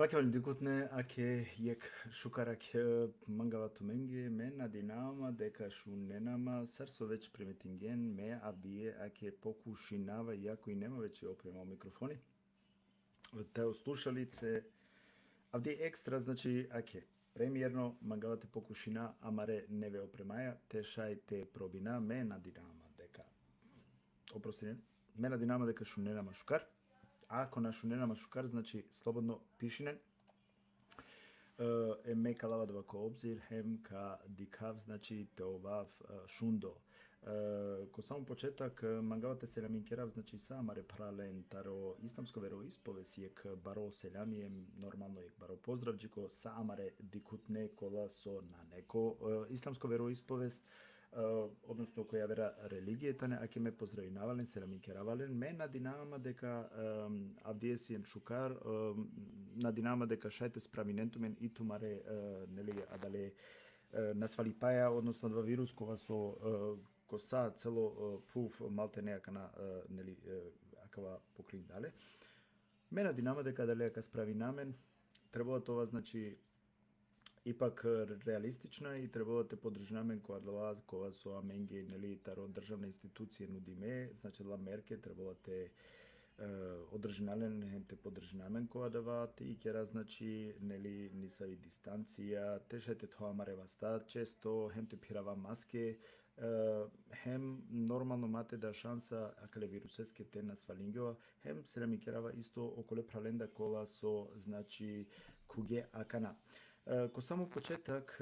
Pakevali dikutne ake jek šukarak mangavatu menge men adinama deka šunenama sarso već primetingen me abdije ake pokušinava iako i nema već oprema u mikrofoni. Te slušalice avdije ekstra znači ake premijerno mangavate pokušina amare neve opremaja te šaj te probina men adinama deka oprosti men adinama deka šunenama šukar. A ako na šunenama šukar, znači slobodno pišinen. Me kalavadova ko obzir, hem ka dikav, znači teovav šundo. Ko samo početak, mangavate selaminkerav, znači samare pralen taro islamsko veroispoves jek baro seljamijem, normalno jek baro pozdravđiko, samare dikutne kola so na neko islamsko veroispovest, odnosno koja vera religije tane, ake me pozdravljavalen, selaminkjeravalen, me nadinama deka avdijesijem šukar, nadinama deka šajte spraminentumen i tumare neli adale nasvalipaja, odnosno dva virus kova so ko sa celo puf malte nejakana neli akava pokrin dale. Me nadinama deka dale aka spravi trebalo to vas znači ipak realistična i trebalo te podržnamen koja su amenge neli taro državne institucije nudime, znači la merke trebalo te održnalen hem te podržnamen koja davati i kjera znači neli nisavi distancija, tešajte to amareva sta često, hem te pirava maske, hem normalno mate da šansa akale viruseske te na svalingova, hem se nam kjerava isto okole pralenda kola so znači kuge akana. Ko samo početak,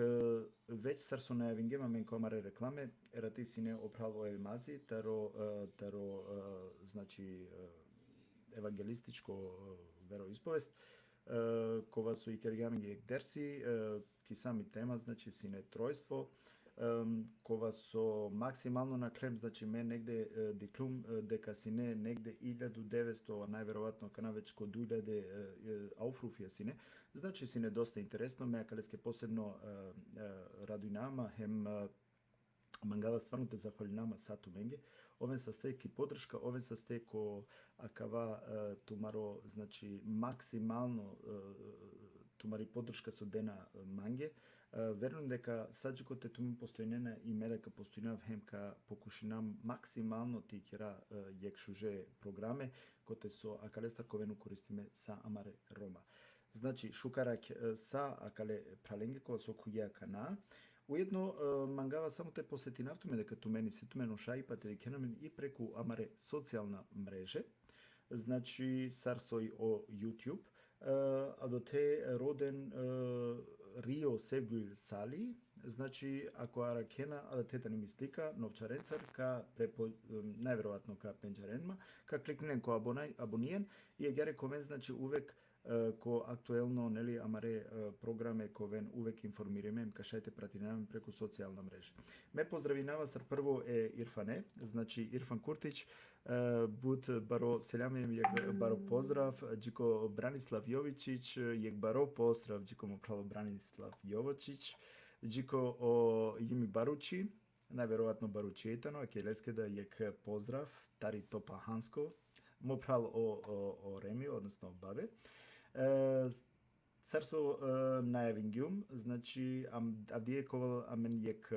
već sar su najavingema men komare reklame, erati sine opravo elmazi, taro znači evangelističko veroispovest, kova su i kergaming i dersi, ki sami tema, znači sine trojstvo, kova so maksimalno na klem, znači me negde diklum deka sine negde 1900, a najverovatno kana već kod 2000 aufrufija sine, znači sine dosta interesno, me akaleske posebno raduj nama, hem mangava stvarno te zahvali nama satu menge, oven sa ki podrška, oven sa ko akava tumaro, znači maksimalno tumari podrška su dena mange. Verujem deka sađiko te tu mi postojnena i mereka postojnena hemka pokušinam maksimalno ti kjera jekšuže programe, kote so akale starkovenu koristime sa amare Roma. Znači šukarak sa akale pralenge kola so kujaka na, ujedno mangava samo te posjeti naftume deka tu meni se tu meno šajipate kenamen i preku amare socijalna mreže, znači sarsoj o YouTube, a do te roden Rio Sevguil Sali, znači ako arakena, a da teta nimi slika, novčarencar, ka najverovatno ka penđarenma, ka kliknen ko abonijen i je gare komen, znači uvek ko aktuelno neli amare programe ko ven uvek informirime ka šajte pratinam preko socijalna mreža. Me pozdravinava sar prvo Irfane, znači Irfan Kurtić, but baro seljamijem jek baro pozdrav, džiko Branislav Jovičić, jek baro pozdrav, džiko mu pravo Branislav Jovočić, džiko o jimi Baruči, najverovatno Baručetano, a kjeleske da jek pozdrav, tari topa Hansko, mu pravo o Remi, odnosno o babe. Carso najavingium, znači avdije koval amen jek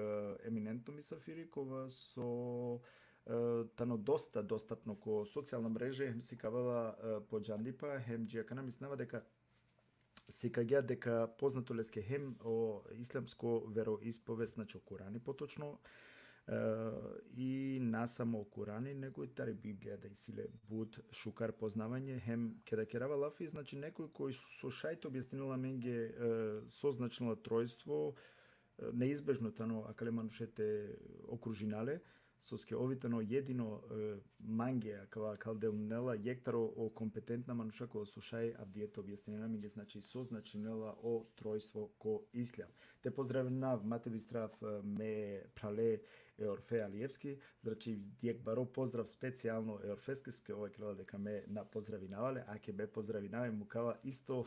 eminentno mi safiri, kova so tano dosta dostapno ko socijalna mreže, hem si kavala po džandipa, hem džijakana misnava deka sikagja deka poznatoleske hem o islamsko veroispovest, znači o Kurani potočno, i na samo o Kurani, nego i tari Biblija da isile bud šukar poznavanje, hem keda kerava lafi, znači nekoj koji su šajto objasnila menge soznačilo trojstvo, neizbežno tano akale manušete okružinale, soske ovitano jedino mange akava kaldeunela jektaro o kompetentna manuša koja su šaj avdijeto objasnjena menge, znači soznačinela o trojstvo ko islam. Te pozdravljav Matevi Straf me prale Orfe Alijevski, znači dijek baro pozdrav specijalno Orfeskeske, ovaj krala deka me na pozdravinavale, a ke me pozdravinave mu kava isto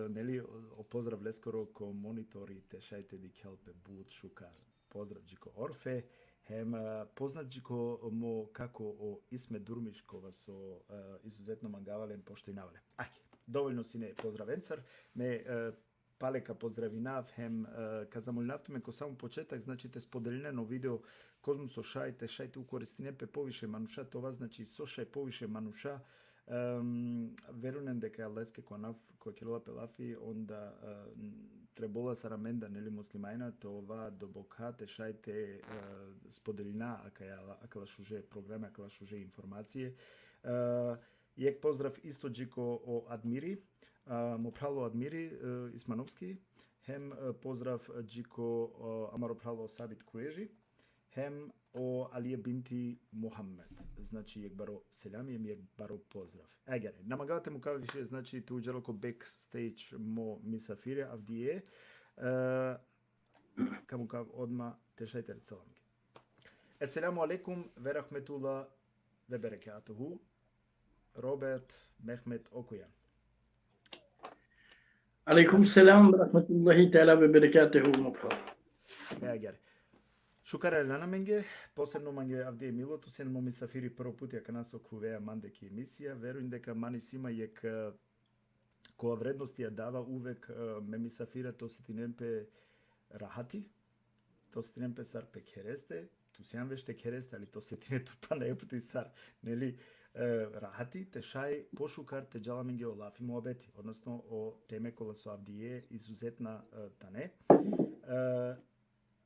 neli o pozdrav leskoro ko monitori te šajte dik helpe bud šukar. Pozdrav džiko Orfe, hem poznat džiko mo kako o Isme Durmiškova so izuzetno mangavalen pošto i navale. Ajde, Доволно си не поздравенцар, ме Палека поздравинав, хем казамолнавтуме ко само почетак, значи те споделено видео козму со шајте укористине пе повише мануша, това значи со шај повише мануша, верунен дека леске кој Кирила Пелафи, онда требола сараменда, нели муслимајна, това добока те шајте споделина, акала шуже програме, акала шуже информације. Јек поздрав исто джико о Адмири, му прало Адмири Исмановски, хем поздрав джико амаро прало Сабит Куежи, хем о Алие Бинти Мухаммед. Значи јек баро селами, јек баро поздрав. Егере, намагавате му кавише, значи ту джелоко бекстейдж мо мисафире авдие, каму кав одма тешајте рецеламги. Еселаму алейкум, верахметула ве берекатуху. Роберт Мехмет Окуян. عليكم السلام ورحمة الله تعالى وبركاته مبروك. Егер. Шукара лана менге, посебно манге авде милото сен моми сафири прво пут ја канасо кувеа мандеки емисија, веруем дека мани сима јек која вредности ја дава увек ме ми сафира то се тинемпе рахати, то се тинемпе сар пе кересте, ту сеан веште кересте, али то се тинету па не пути сар, нели рахати, те шај пошукар те джаламинге о лафи муабети, односно о теме кола со авдие изузетна тане.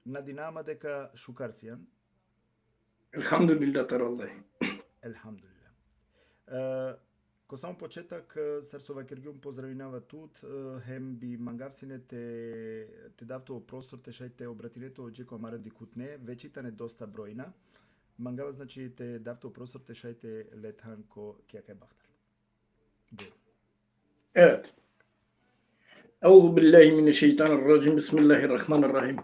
Надинама дека шукар сијан. Елхамдулилlah тараллах. Елхамдулилlah. Ко само почетак, Сарсова Киргиум поздравинава тут, хем би мангавсине те давто простор те шајте обратинето джеко амара дикутне, вечитане доста бројна. Мангава значи те давто простор те шајте летхан ко кјаке бахтар. Evet. Euzu billahi mineşşeytanirracim. Bismillahirrahmanirrahim.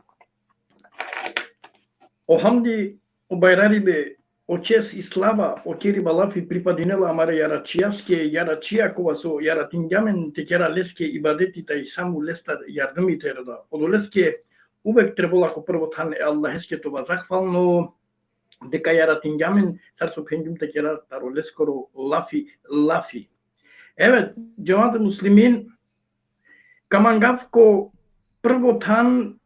O hamdi, o bayrari be, o čest i slava, o kjeri balafi pripadinela amare yaračijaske, yaračija kova so yaratinjamen tekera leske ibadeti taj samu lesta yardım iterada. Odo leske uvek trebala ko prvo tan Allah eske tova zahvalno, deka yaratinjamen sarso penjum tekera taro leskoro lafi. Evet, cemaat-ı muslimin kamangavko prvo tan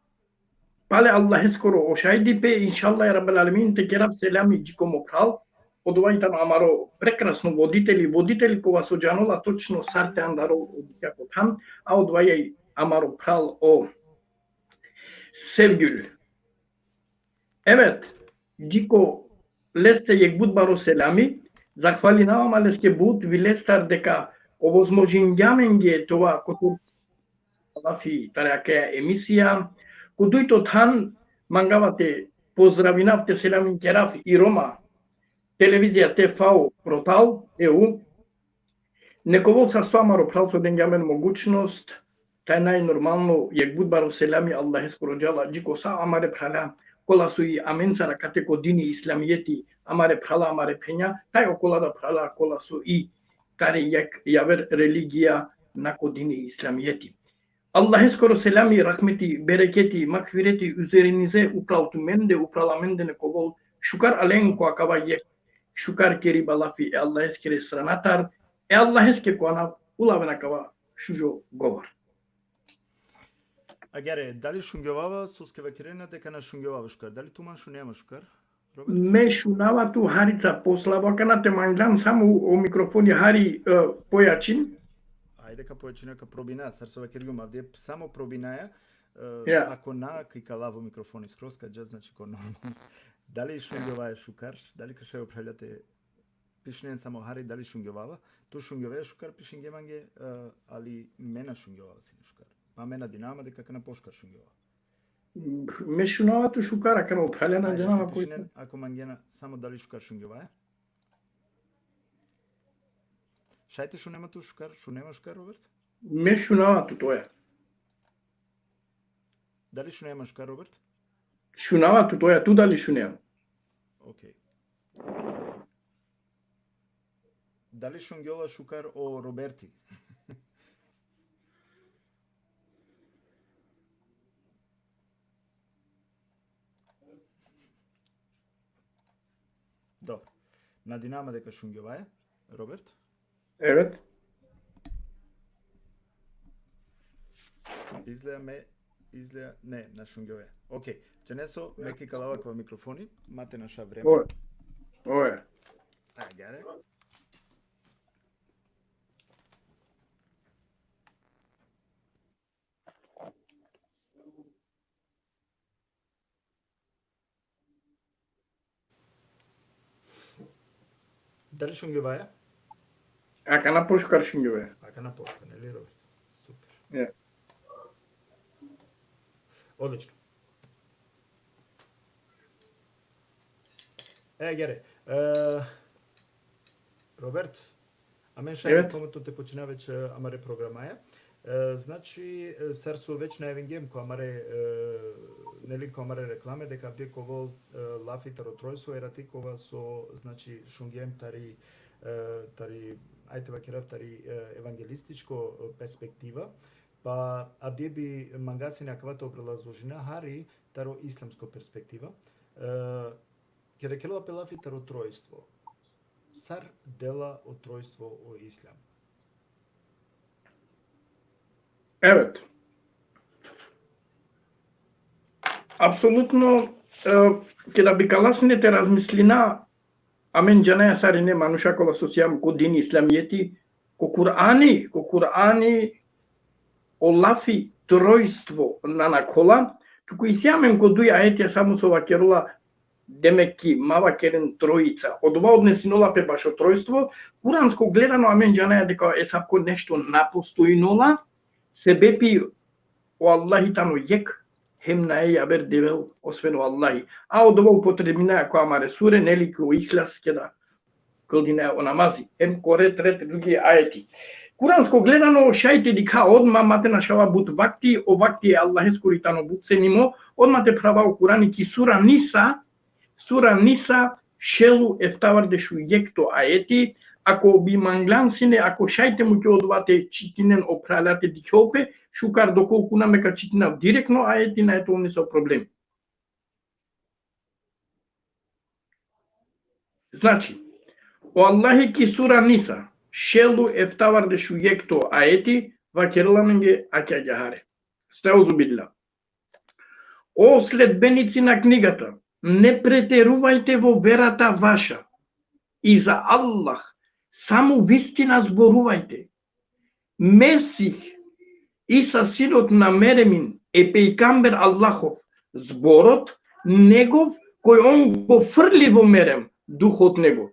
pale Allah skoro o šajdi pe inšallah ya rabbal alamin te kerab selami džiko mopral odvajtan amaro prekrasno voditelji kova su džanola točno sarte andaro kako tam a odvajaj amaro pral o Sevgül. Evet, džiko leste jek bud baro selami zahvalinavama leske bud vilestar deka ovozmožinjamenge tova kotur lafi tarake emisija Кудујто тан мангавате поздравинавте селамин кераф и Рома телевизија ТФ Протал ЕУ нековол са ствамаро правцо денгјамен могучност тај најнормално јек будбаро селами Аллах скороџала джико са амаре прала кола су и аменцара катеко дини исламијети амаре прала амаре пења тај околада прала кола су и таре јек јавер религија нако дини исламијети Allah skoro selami, rahmeti, bereketi, makfireti üzerinize upralamende ne kovol. Şukar alen ko akava yek. Şukar keri balafi Allah eskere stranatar. Allah eske ko ana ulavena kava šužo govor. Агере, дали шунгјовава со скевакирена дека на шунгјовава шукар? Дали тума шу нема шукар? Роберт? Ме шунава ту Харица послава кана те манглам само о микрофони Хари појачин. Ајде ка појачина ка пробина, Сарсова Киргиум авде само пробинаја, ако на кај лаво микрофони скроз кај значи ко нормално. Дали шунгјоваа шукар, дали ка ше управљате пишнен само Хари, дали шунгјовава, ту шунгјоваа шукар пишингеманге, али мена шунгјовава си шукар. Ма мена динама дека ка на пошкар шунгјоваа. Ме шунава ту шукара ка на управљена динама кој. Ако мангена само дали шукар шунгјоваа? Шајте шу нема ту шукар, шу нема шукар, Роберт? Ме шунава ту тоја. Дали шу нема шукар, Роберт? Шунава ту тоја, ту дали шу нема? Окей. Дали шунгјола шукар о Роберти? Добро. На динама дека шунгјоваа, Роберт? Evet. Излеа не, на шунгјове. Океј, Џенесо, меки калава кога микрофони, мате наша време. Ое. Агаре. Дали шунгјова е? Ака на пошкар шунгјове. Ака на пошкар, нели Роберт? Супер. Е. Одлично. Гере. Роберт, амен шај комато те почина веќе амаре програмаја. Значи, сарсу веќе на евенгем која амаре нели која амаре рекламе дека вде кова лафи таротројство ерати кова со значи шунгем тари ајте вакерав тари евангелистичко перспектива. Па авде би мангаси някаквато образложена хари таро исламско перспектива. Ке рекела пелафи таро тројство. Сар дела од тројство о ислам. Evet. Апсолутно ќе да би каласните размислина амен џанаја сарине мануша кола сосијам ко дини исламијети ко Кур'ани олафи тројство на накола, туку и сјамен ко дуј ајетија само со вакерула демеки мава керен тројица. Од ова однесинола пе баш о тројство, куранско гледано амен џанаја дека сапко нешто напостојнола, себепи о Аллахи тано јек хем на јабер девел освен о Аллахи. А од ова употребина која маре суре, нели ко ихлас ке да кълдина о намази, хем корет ред други ајети. Куранско гледано шајте дика одма мате нашава бут вакти, о вакти Аллахе скоритано бут се нимо, одма те права о Курани ки сура Ниса шелу ефтаварdeшу јекто ајети, ако би манглансине, ако шајте му ќе одвате читинен опраляте дикјопе, шукар доколку намека читина директно ајети на ето не со проблеми. Значи, о Аллахи ки сура Ниса шелу ефтаварdeшу јекто ајети, вакерламенге аќа ѓахаре. Стаузубилла. О следбеници на книгата, не претерувајте во верата ваша и за Аллах само вистина зборувајте. Месих, Иса синот на Меремин е пејкамбер Аллахов, зборот негов кој он го фрли во Мерем, духот негов.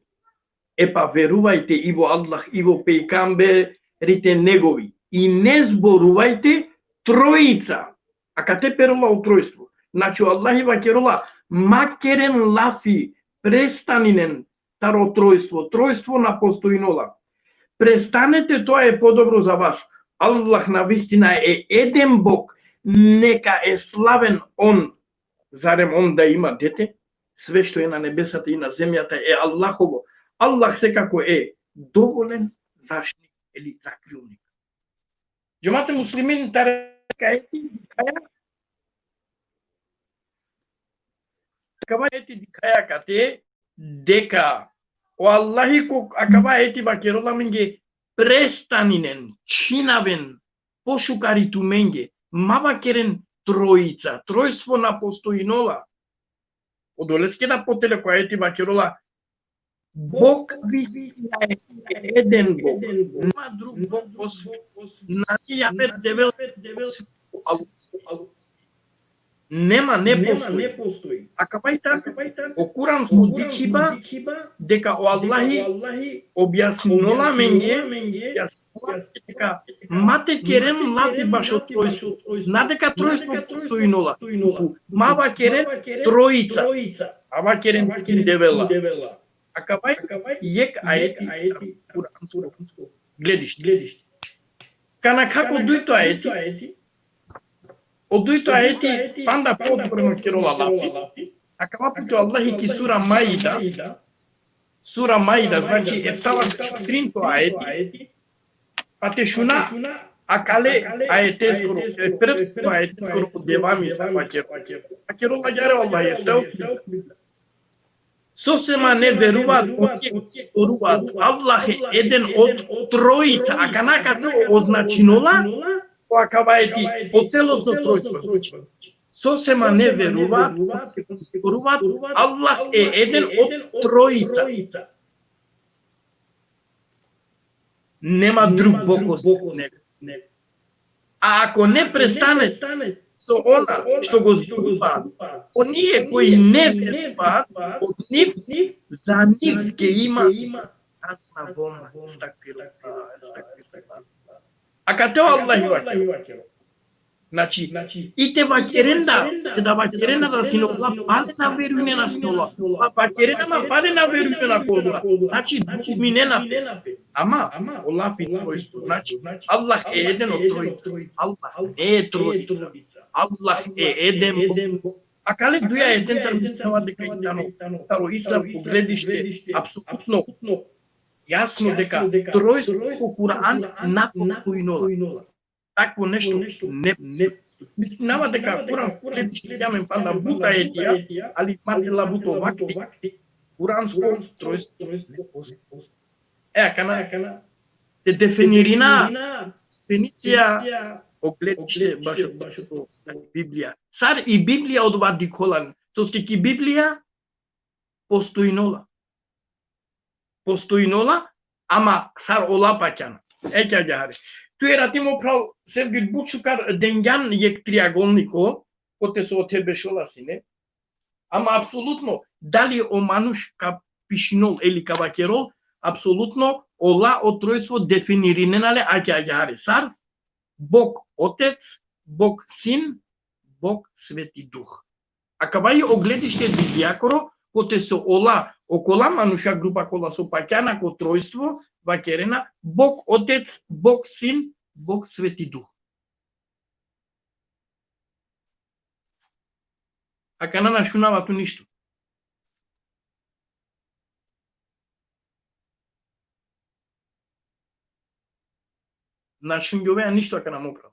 Епа верувајте и во Аллах и во пејкамберите негови и не зборувајте тројица. А кате перола о тројство? Значи Аллахи вакерола макерен лафи престанинен таро тројство на постојнола. Престанете, тоа е подобро за вас. Аллах на вистина е еден Бог, нека е славен Он. Зарем Он да има дете? Све што е на небесата и на земјата е Аллахово. Аллах секако е доволен заштитник или закрилник. Џемате муслимин акаваети дикаја кате дека о Аллахи ко акаваети бакерола менге престанинен, чинавен, пошукариту менге, мава керен тројица, тројство на постојнола. Одолеске да потеле која ети бакерола Бог вистина е еден Бог, нема друг Бог освен значи јапер девел нема, не постои. А капајта, о куранско дикхиба, дека о Аллахи објаснинола менге, дека мате керен лафи баш од тројство. Надека тројство постоинола. Мава керен тројица. Ава керен девела. А капај, јек ајети куранско. Гледиште. Кана како дујто ајети, од дујто ајети панда подборно керола лафи, а кава путо Аллахи ки сура Маида, значи ефтава чутринто ајети, па те шуна, а кале ајете скоро, прв ајете скоро девами са пакер. А керола ѓаре Аллах е стел, сосема не веруваат, Аллах е еден од тројица, а канака то означинола, Оакаваети по целосно тројство. Сосема не веруваат, зборуваат Аллах е еден од тројца. Нема друг Бог освен него. А ако не престане со она што го зборуваат, оние кои не веруваат, од нив, за нив ќе има казна волна. А кате Аллахи вакер. Значи, ите вакеренда, да вакеренда да си ногла паде на верујне на стола. А вакеренда ма паде на верујне на кола. Значи, духу мине на пе. Ама, Олаф и тројство. Значи, Аллах е еден од тројца. Аллах не е тројца. Аллах е еден Бог. А кале дуја еден цар мислава дека старо исламско гледиште апсолутно јасно дека тројство во Куран напостојнола. Такво нешто не мислинава дека Куранско гледиште јамен панда бута етија, али матила буто вакти. Куранско тројство не постои. Кана те дефинирина дефиниција огледиште баш Библија. Сар и Библија од ова диколан. Соски Библија постојнола. Постојнола, ама сар олапаќан. Ќе ѓари. Тој ратимо прав Сергил Бучукар денгјан јек триаголнико, коте со тебе шоласине. Ама апсолутно, дали о мануш ка пишинол или ка вакерол, апсолутно ола од тројство дефинириненале аќа ѓари. Сар, Бог Отец, Бог Син, Бог Свети Дух. А кавај огледиште Библијакоро, коте со ола окола мануша група кола со паќана ко тројство, вакерена, Бог Отец, Бог Син, Бог Свети Дух. А кана нашунава ту ништо. Нашунјовеа ништо ака нам оправ.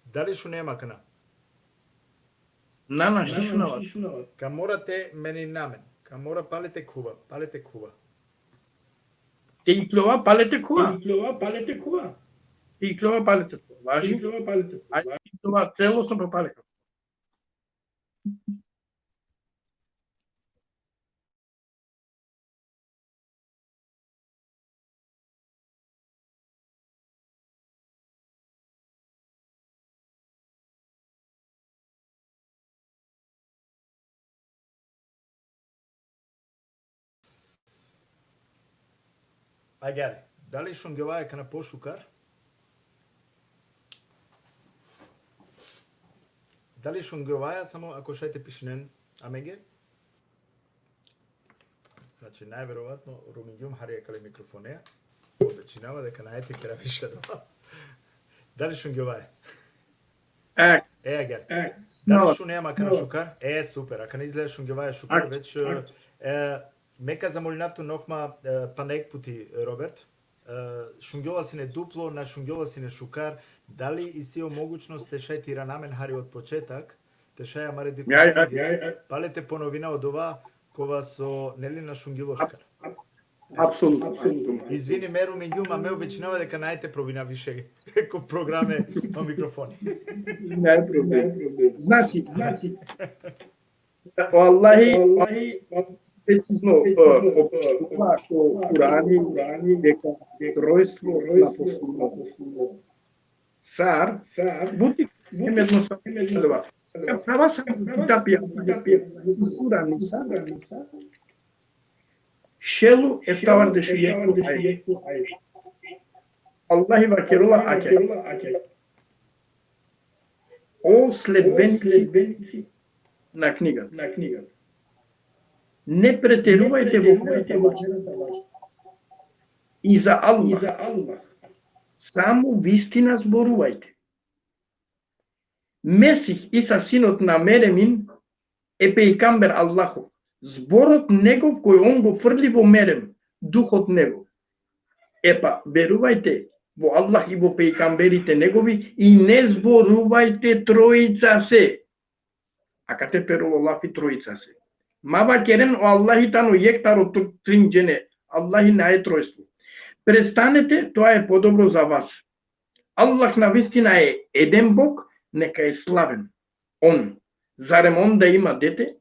Дали шу нема кана? На наш шунава. Ка морате мени намен. Ка мора палете кува. Те иклова палете кува. Те иклова палете кува. Важи. Ајде иклова целосно пропалете. Ајде, дали шунгеваја кана пошукар? Дали шунгеваја само ако шајте пишнен амеге? Значи, најверојатно Румињум харија кале микрофонеја. Обечинава дека најте кера више дома. Дали шунгеваја? Ајде. Дали шу нема кана шукар? Супер. Ака не изгледа шунгеваја шукар, веќе мека замолинавту нокма панек пути Роберт. Шунгјола си не дупло, на шунгјола си не шукар. Дали и си омогучност те шајти ранамен хари од почетак, те шаја маре дико. Палете поновина од ова кова со нели на шунгјолошкар. Апсолутно. Извини меру меѓу, ме обичнава дека најте провина више ко програме на микрофони. Не е проблем. Значи, Аллахи прецизно опишува со Курани дека тројство на постулот. Сар, бути едноставно. Права са китапија, сура Ниса, шелу ефтавар дешу јеку ајш. Аллахи вакерува аќај. О следбеници на книга. Не претерувајте во верата ваша. И за Аллах. Само вистина зборувајте. Месих Иса синот на Меремин е пејкамбер Аллахов. Зборот негов кој он го фрли во Мерем, духот негов. Епа, верувајте во Аллах и во пејкамберите негови и не зборувајте тројца се. А кате перо Аллах и тројца се. Мава керен о Аллахи тано јектаро тринџене. Аллахи не е тројство. Престанете, тоа е подобро за вас. Аллах навистина е еден Бог, нека е славен. Он, зарем он да има дете?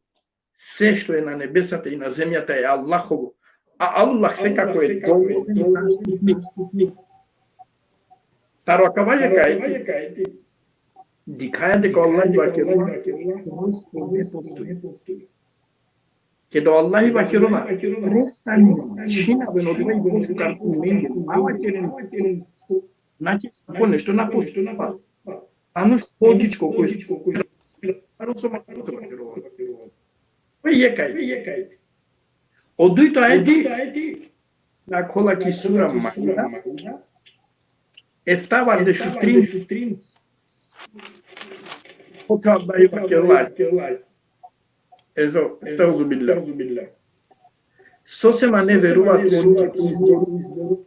Се што е на небесата и на земјата е Аллахово. А Аллах секако е доволен и заступник. Таракаваје кај дикаја дека Аллах вакерува, не постои. Кедо Аллах вакерува, престани чинавен од овај пошукар менге, мала керен, значи по нешто напустува. Ано шкодичко кој е кај. Одуито ајди, на кола ки сура Маида, ефтава дешутрин, потра да и вакерлај. Езо, стаузу билла. Сосема не веруваат во избору.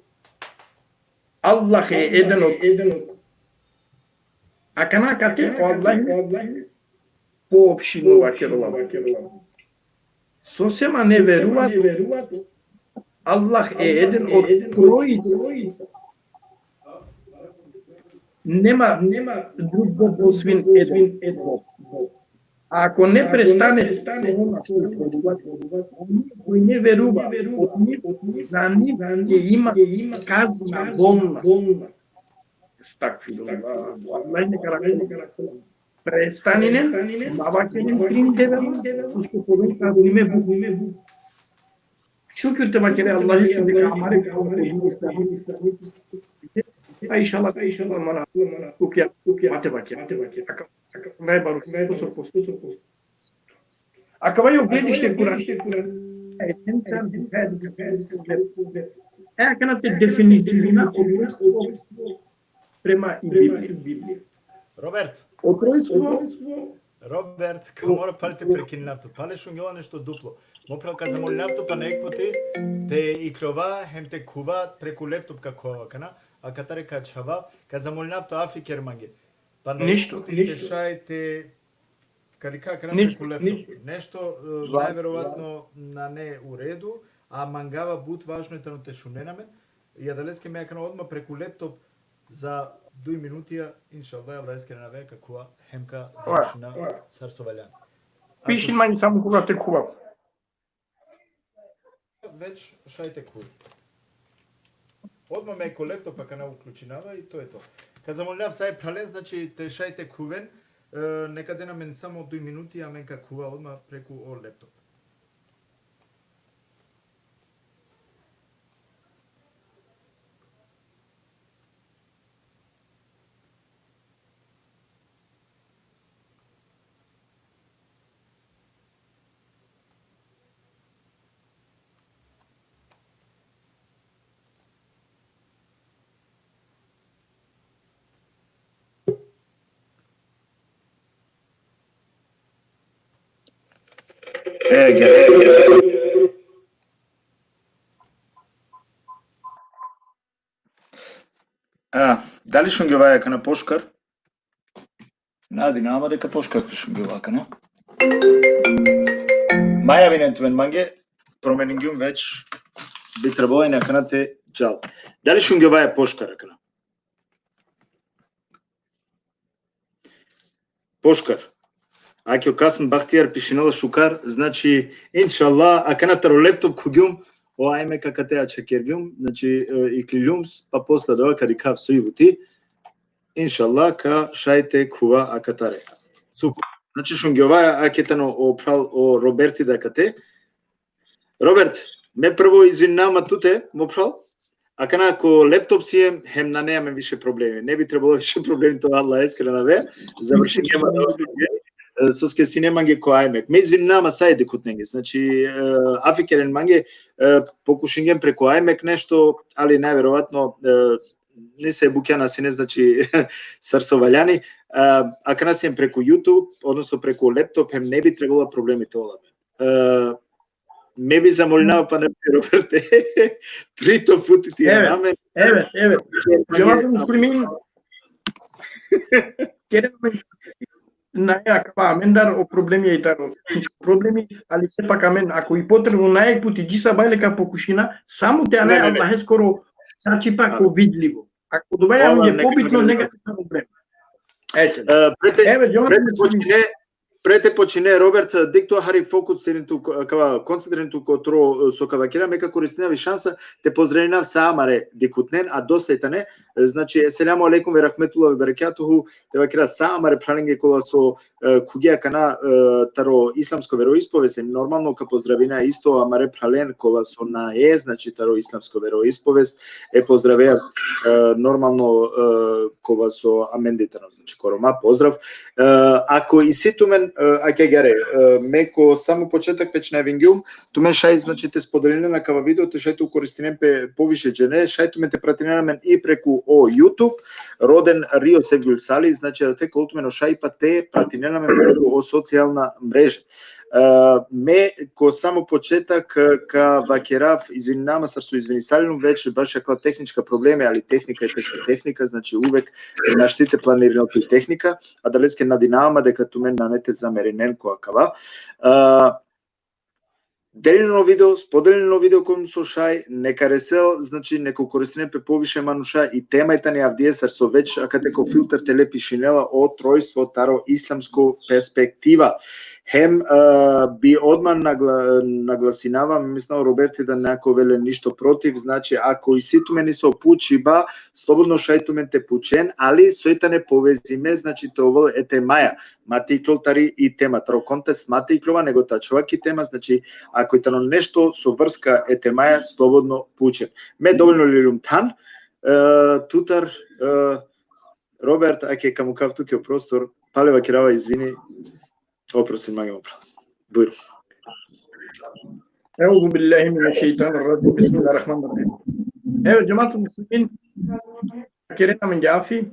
Аллах е еден од а канакате Аллах поопширно вакерлава. Сосема не веруваат Аллах е еден од тројица. Нема друг Бог освен еден Бог. А ако не престане кој не верува, за нив ќе има казна болна. Аллах нека ракува. Престанине, бавакенем трин девела, ушко повеќе казниме Бог. Шукрте вакере Аллах дека амаре Иншаллах, мана, кукја, мате ваке. Најбару, а кога ја гледиште Куран, канате дефинитивна према и Библија. Роберт, Отројство, како мора парите прекини лаптоп. Палеш унгела нешто дупло. Мопрал ка замоли лаптопа на екпоти, те и клова, хем те кува преку лаптоп како кана, а катаре ка чава, ка замоли лаптоп афи керманге. Па на екпоти те шајте карика кана преку лаптоп. Нешто најверојатно на не у реду, а мангава бут важно е тану те шуненамен. Ја далеске ме кана одма преку лаптоп за 2 минутија, иншаллах, ја влајске на века куа хемка завршена сарсовалјан. пиши мањи само кога те кува. Веќе шајте куј. Одма ме ко лептопа ка не уклучинава и тоа е тоа. Ка замолнав сај пралез, значи те шајте кувен, некаде на мен само 2 минути, а мен ка кува одма преку о лептоп. Дали шунге вајака на пошкар? Нади нама дека пошкар шунге вајака, не? Маја винентумен манге, променингиум веќе би требало и наканате джал. Дали шунге ваја пошкар акана? Пошкар. Аки окасен бахтияр пишинала шукар, значи иншалла аканатаро лептоп кугјум, оајме какатеа чекергјум, значи и клилјумс, па после дова карикав сојвути, иншалла ка шајте кува акатаре. Супер. Значи шунгјоваја акетано о Роберти дакате. Роберт, ме прво извиннама туте, мопрал, акана ако лептоп си е, хем на неаме више проблеми. Не би требало више проблеми, тоа Аллах ескрена ве, заврши гема соске си не манге ко ајмек. Ме извиннама сајде кутненге. Значи, афикерен манге, покушингем преку ајмек нешто, али најверојатно не се букјана си не значи сарсовалјани, а кана си преку YouTube, односно преку лептоп, хем не би требало проблеми тоа. Ме би замолинава па не би Роберте, трито пути ти на намен. Еве, џемата муслимин, кереме најак па амендар о проблеми и таро. Проблеми, али сепак амен, ако и потребно најак пути джиса бајлека покушина, само те не Аллах скоро Значи пак видливо. Ако добавям е побитно негативно време. Ете. Прете почине Роберт дикто хари фокус сиринту кава концентриранту котро со кавакера мека користинави шанса те поздравинав саамаре дикутнен а достајтане значи селаму алейкум ве рахметуллахи ве берекатуху те вакера саамаре планинге кола со кугија кана таро исламско вероисповест нормално ка поздравина исто амаре плален кола со на значи таро исламско вероисповест поздравеа нормално кова со амендитано значи корома поздрав ако и ситумен аке гаре меко само почеток печ на вингјум тумен шај значи те споделине на кава видеото шај ту користинем пе повише джене шај тумен те пратинерамен и преку YouTube роден Рио Сегул Сали значи да те колтумено шај па те пратинерамен преку социјална мрежа ме ко само почеток ка вакерав извинувам се со извинисалено веќе баш каква техничка проблеми али техника е тешка техника значи увек наштите планираното и техника а далеске надинаваме дека тумен нанете замеренен која кава делено видео, споделено видео кон со шај, нека ресел, значи нека користиме пе повише мануша и темајта не авдиесар со веќе акатеко филтер телепи шинела о тројство таро исламско перспектива. Хем би одман нагласинавам, мислам Роберти да неако веле ништо против, значи ако и ситуме ни се опучи ба, слободно шајтумен те пучен, али сојта не повезиме, значи тоа е темаја. Мати тари и тема, таро контест мати иклова, него тачуваки тема, значи ако и тано нешто со врска е темаја, слободно пучен. Ме доволно ли тан, тутар Роберт, аке каму кав туке простор, палева кирава, извини, Опроси, маги опра. Бујру. Еузу биллахи мине шејтан раджим, бисмилlah рахман рахим. Ево, джамату муслимин, керена мен ѓафи,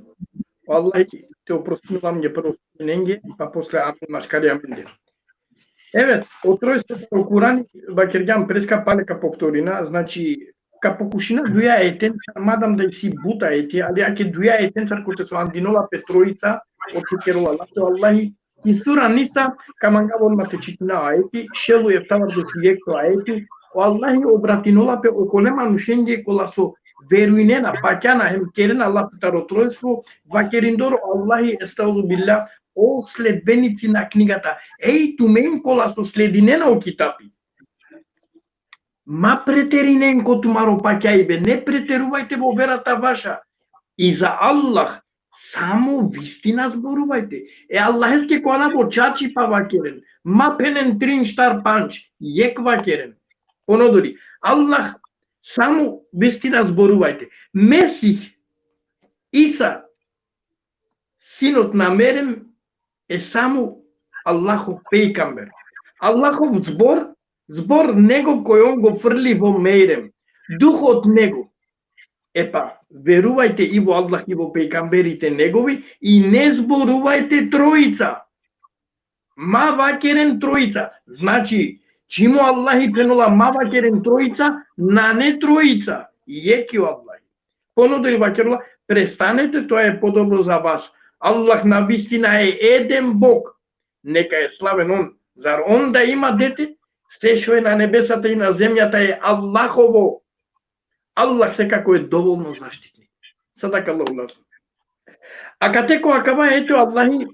Аллахи те опростинувам ге прво спиненге, па после амин машкари аминде. Еве, од тројството во Куран, бакерѓам преска палека повторина, значи, ка покушина дуја етен, мадам да си бута ети, али аке дуја етен, коте со андинола петроица, од кукерула, лато Аллахи, и сура Ниса, камангавон матечитина аети, шелу ефтавар до сијекто аети, о Аллахи обратинола пе околема нушенге кола со веруинена, пакјана, хем керена Аллах таро тројство, вакериндоро Аллахи естаузу билля, о следбеници на книгата, еј тумен кола со слединена о китапи. Ма претеринен ко тумаро пакјајбе, не претерувајте во верата ваша. И за Аллах, само вистина зборувајте. Аллахеске коана во чачи па вакерен. Ма пенен трин штар панч, јек вакерен. Понодори, Аллах, само вистина зборувајте. Месих, Иса, синот на Мерем, е само Аллахов пејкамбер. Аллахов збор негов кој он го фрли во Мерем. Духот негов. Епа, верувајте и во Аллах и во пејкамберите негови и не зборувајте тројца. Ма вакерен тројца. Значи, чимо Аллахи пенула ма вакерен тројца, на не тројца. Јеки Аллахи. Понудили вакерула, престанете, тоа е подобро за вас. Аллах на вистина е еден Бог. Нека е славен он. Зар он да има дете? Се што е на небесата и на земјата е Аллахово. Аллах секако е доволно заштитник. Садака Аллах. А катеко акава ето Аллахи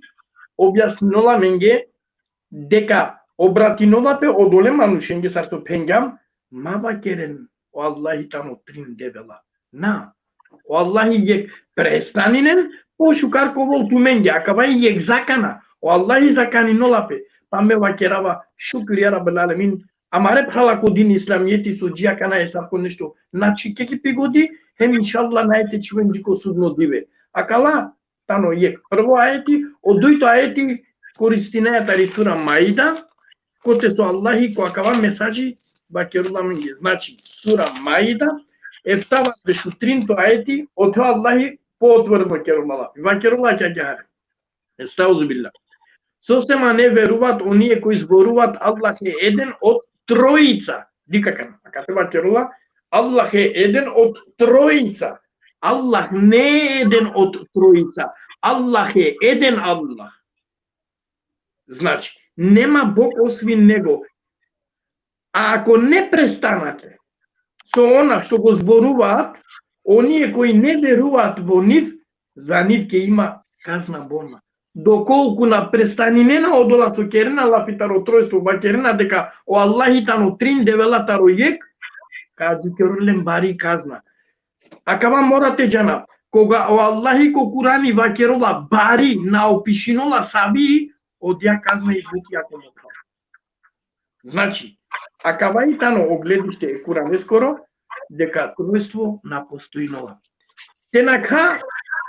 објаснинола менге дека обратинола пе одоле манушенге сарсо пенгам мава керен о Аллахи тамо трин дебела. На. О Аллахи јек престанинен пошукарко вол туменге акава и јек закана. О Аллахи заканинола пе па ме вакерава шукр ја рабел алемин. Амаре пралако дин исламијети со џијакана е сарко нешто. Значи, ке ги пигоди, хем иншалла најте чивен дико судно диве. Акала, тано јек прво аети, од дојто аети користинејата рисура Маида, коте со Аллахи која кава месаджи, бакерула минги. Значи, сура Маида, ефтава бешу тринто аети, од Аллахи поотвор бакерула. Бакерула ќе ѓаре. Естаузу билла. Сосема не веруваат оние кои зборуваат Аллах е еден од тројца. Дикакан, ака те вакерула, Аллах е еден од тројца. Аллах не е еден од тројца. Аллах е еден Аллах. Значи, нема Бог освен него. А ако не престанате со она што го зборуваат, оние кои не веруваат во нив, за нив ќе има казна болна. Доколку на престанинена одола со керена лафитаро тројство, ва керена дека о Аллахитано трин девелатаро јек, кажи керулем бари казна. А кава морате джана, кога о Аллахи ко Курани ва керола бари на опишинола саби, одја казна и бути ако му. Значи, а кава и тано огледиште Куране скоро, дека тројство напостоинола. Тенака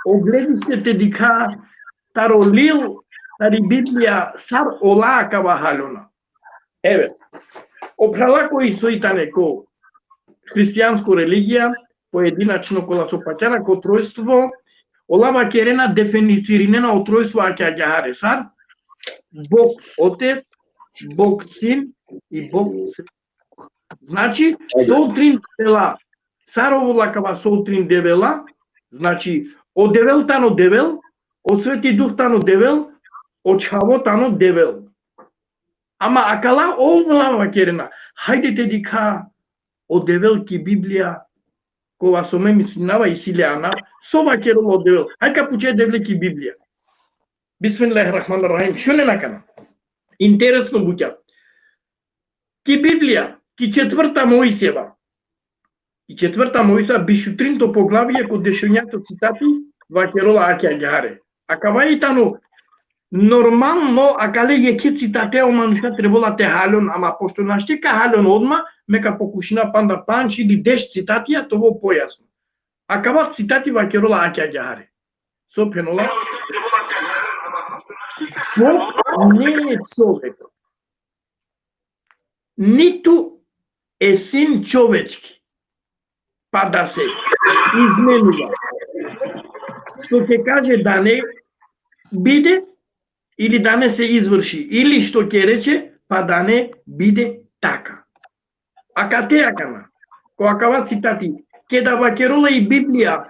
огледиште дека таролил, тари Библија сар олаа кава халона. Еве, опрала кои соитане ко христијанско религија, поединачно кола со паќана ко тројство, олава керена дефинициринена од тројство аќа ѓаре сар, Бог Отец, Бог Син и Бог Свет. Значи, солтрин девела, саровола кава солтрин девела, значи, од девел тано девел, од Свети Дух тано девел, од Чаво тано девел. Ама акала олава керена, хајдете дека од девел ки Библија, кога со ме мислинава и Силеана, сова керола од девел. Хајка пуче девле ки Библија. Бисмиллахир-рахманир-рахим. Шо не накана? Интересно буќа. Ки Библија, ки четврта Моисева. И четврта Моисева бишутринто поглавие код дешењето цитати ва керола аќа ѓаре. А кава и тано нормално акале јеке цитате о мануша требола те халон, ама пошто наштека халон одма, мека покушина панда панч или деш цитатија, тоа појасно. А кава цитати ва керола аќа ѓаре. Со пенола Бог не е човек. Ниту е син човечки, па да се изменува. Што ќе каже да не биде, или да не се изврши, или што ќе рече, па да не биде така. А кате акана, кога кава цитати, ке да вакерола и Библија,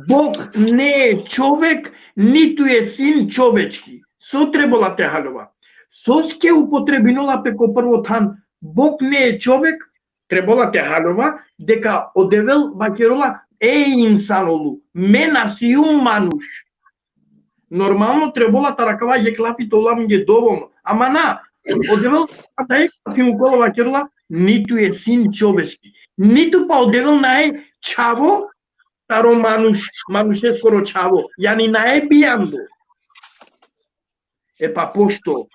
Бог не е човек, ниту е син човечки. Со требола те халова. Соске употребинола пеко прво тан, Бог не е човек, требола те халова, дека одевел вакерола е инсанолу, мена си мануш. Нормално требола таракава ја клапи толам ги доволно. Ама на, одевел тај фимукола вакерола, ниту е син човечки. Ниту па одевел на е чаво, таро мануше скоро чаво, јани на е бијандо. Епа пошто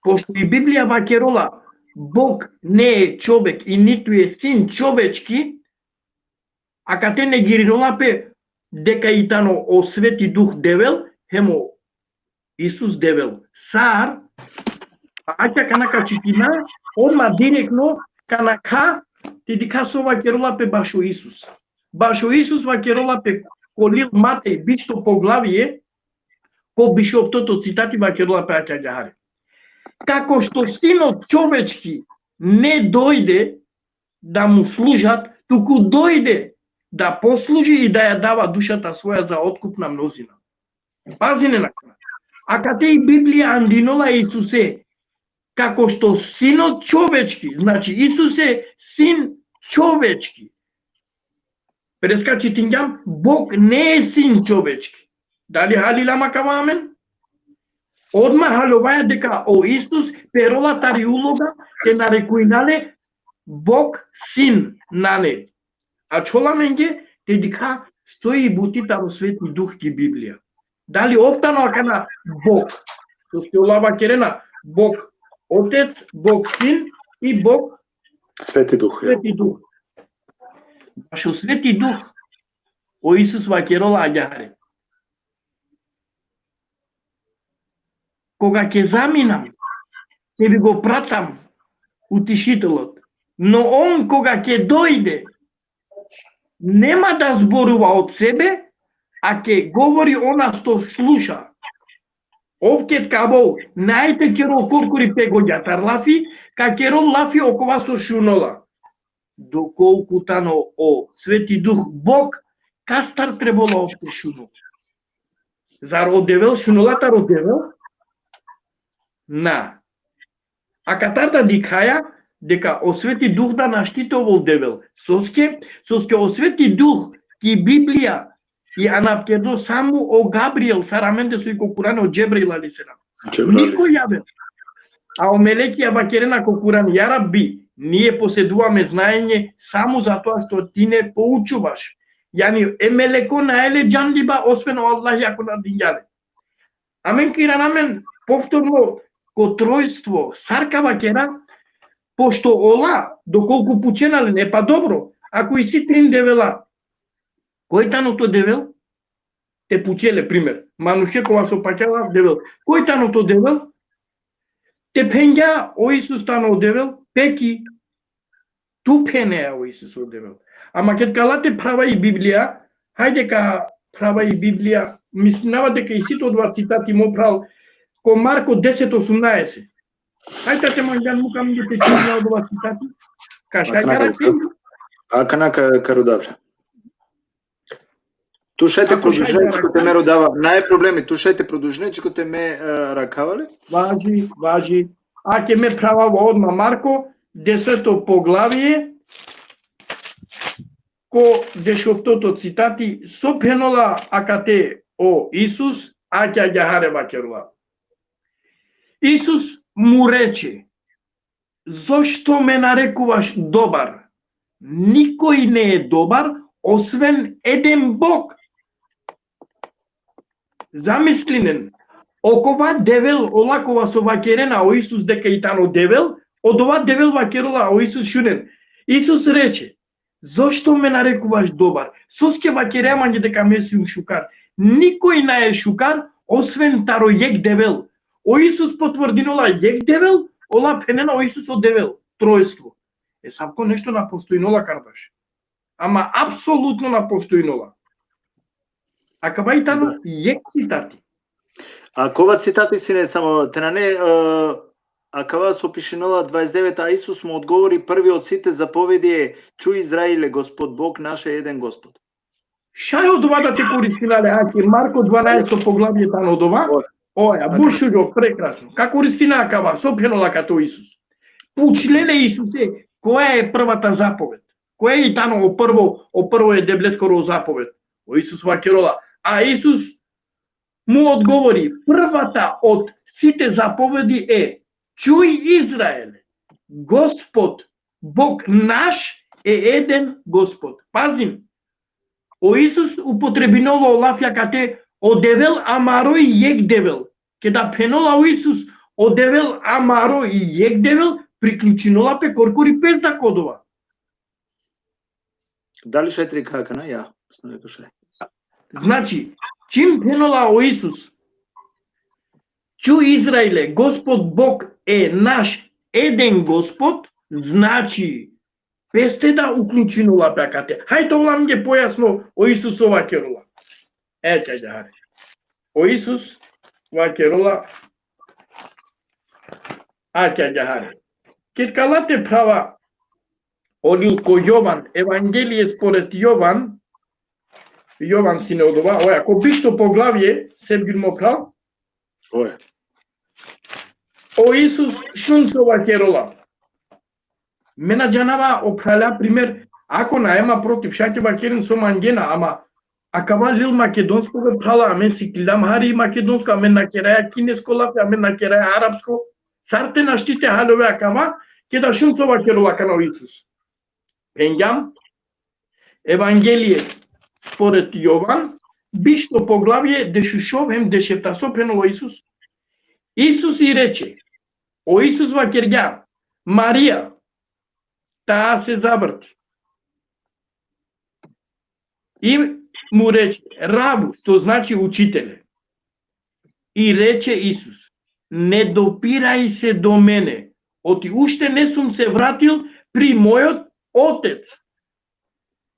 и Библија вакерола, Бог не е човек и ниту е син човечки, а кате не гиринолапе дека и тано о Свети Дух девел, хемо Исус девел. Сар, аќа канака читина, одма директно канака ти дика со вакеролапе башо Исус. Башо Исус вакеролапе колил Матеј бишто поглавие, ко бишоптото цитати вакеролапе аќа ѓаре. Како што синот човечки не дојде да му служат, туку дојде да послужи и да ја дава душата своја за откуп на мнозина. Пази не накана. А кате и Библија андинола Исусе, како што синот човечки, значи Исус е син човечки. Прескачи тингам, Бог не е син човечки. Дали халила макава амен? Одма халуваја дека о Исус перола тари улога те нарекуинале Бог син на не. А чоламенге те дека сои бути таро Свети Дух ки Библија. Дали оптано акана Бог, што се олава керена, Бог Отец, Бог Син и Бог Свети Дух. Свети Дух. Башо Свети Дух о Исус вакерола аѓаре. Кога ќе заминам, ќе ви го пратам утешителот. Но он кога ќе дојде, нема да зборува од себе, а ќе говори она што слуша. Овкет кабол, најте керол коркори пего ѓатар лафи, ка керол лафи окова со шунола. Доколку тано о Свети Дух Бог, кастар требола овте шуно. Зар одевел шунолата родевел? На. А катарта дикаја дека о Свети Дух да наштите овол девел. Соске о Свети Дух Ки Библија и анапкердо само о Габриел сараменде со и ко Куран о Джебрил алейхиселам. Никој јавен. А о мелеки ја бакерена ко Куран, ја Рабби, ние поседуваме знаење само за тоа што ти не поучуваш. Јани емелеко наеле џанлиба освен Аллах јако на динјале. Амен кира намен повторно ко тројство сарка бакера, пошто ола доколку пученале не па добро, ако и си трин девела, кој таното девел? Те пучеле пример. Мануше кога со паќала девел. Кој таното девел? Те пенѓа о Исус тано девел, пеки ту пене о Исус о девел. Ама кет калате права и Библија, хајде ка права и Библија, мислинава дека и сите од цитати мо прал ко Марко 10:18. Хајде те манѓан му кам ги те чуна од ова цитати. Кај кара Акана карудавле. Тушете продужнечко те ме родава. Нај проблеми, тушете продужнечко те ме ракавале? Важи. А ке ме права во одма Марко 10 поглавие ко дешоптото цитати со пенола акате о Исус, а ќе ја харе вакерува. Исус му рече: зошто ме нарекуваш добар? Никој не е добар, освен еден Бог. Замислинен, окова девел олакова со вакерена о Исус дека и тано девел, од ова девел вакерила о Исус шунен. Исус рече: зошто ме нарекуваш добар? Соске вакеремање дека ме си шукар. Никој не е шукар, освен таро јек девел. О Исус потврдинола јек девел, ола пенена о Исус о девел. Тројство. Савко нешто на постојнола карбаш. Ама апсолутно на постојнола. А кава и тано јек цитати. А кова цитати си не само те на не а кава со пишинола 29, а Исус му одговори: први од сите заповеди е: чуј Израиле, Господ Бог наш е еден Господ. Шај од ова да те користинале, аки Марко 12 поглавие тано од ова? Оја, бушужо, прекрасно. Како користина акава, сопјенола като Исус. Пучлеле Исусе, која е првата заповед? Која е тано о прво е деблескоро заповед? О Исус вакерола. А Исус му одговори: првата од сите заповеди е: чуј Израеле, Господ, Бог наш е еден Господ. Пазим, о Исус употребиноло олафја кате одевел амаро и јек девел. Кеда пенола о Исус одевел амаро и јек девел, приклучинола пе коркори пес за кодова. Дали шетри какана? Ја, снавекаше. Значи, чим пенола о Исус, чуј Израиле, Господ Бог е наш еден Господ, значи, песте да уклучинола пекате. Хајто олам ги појасно о Исус вакерола. Ете да харе. О Исус вакерола, а ќе ја харе. Кет калате права одил ко Јован, Евангелие според Јован сине од ова, оја, ко бишто поглавје, себгил мо прав, Оја. о Исус шунцо вакерола. Мена џанава опраля пример, ако наема против, шаќе вакерен со мангена, ама акава лил македонско ве прала, амен си килдам хари македонско, амен накераја кинеско лапе, амен накераја арапско, сарте наштите халове акава, ке да шунцо вакерола кана Исус. Пенѓам, Евангелие според Јован, бишто поглавје дешушовем дешефтасо пеноло Исус. Исус и рече: о Исус вакергја, Марија, таа се заврти. И му рече: Раву, што значи учителе. И рече Исус: не допирај се до мене, оти уште не сум се вратил при мојот Отец.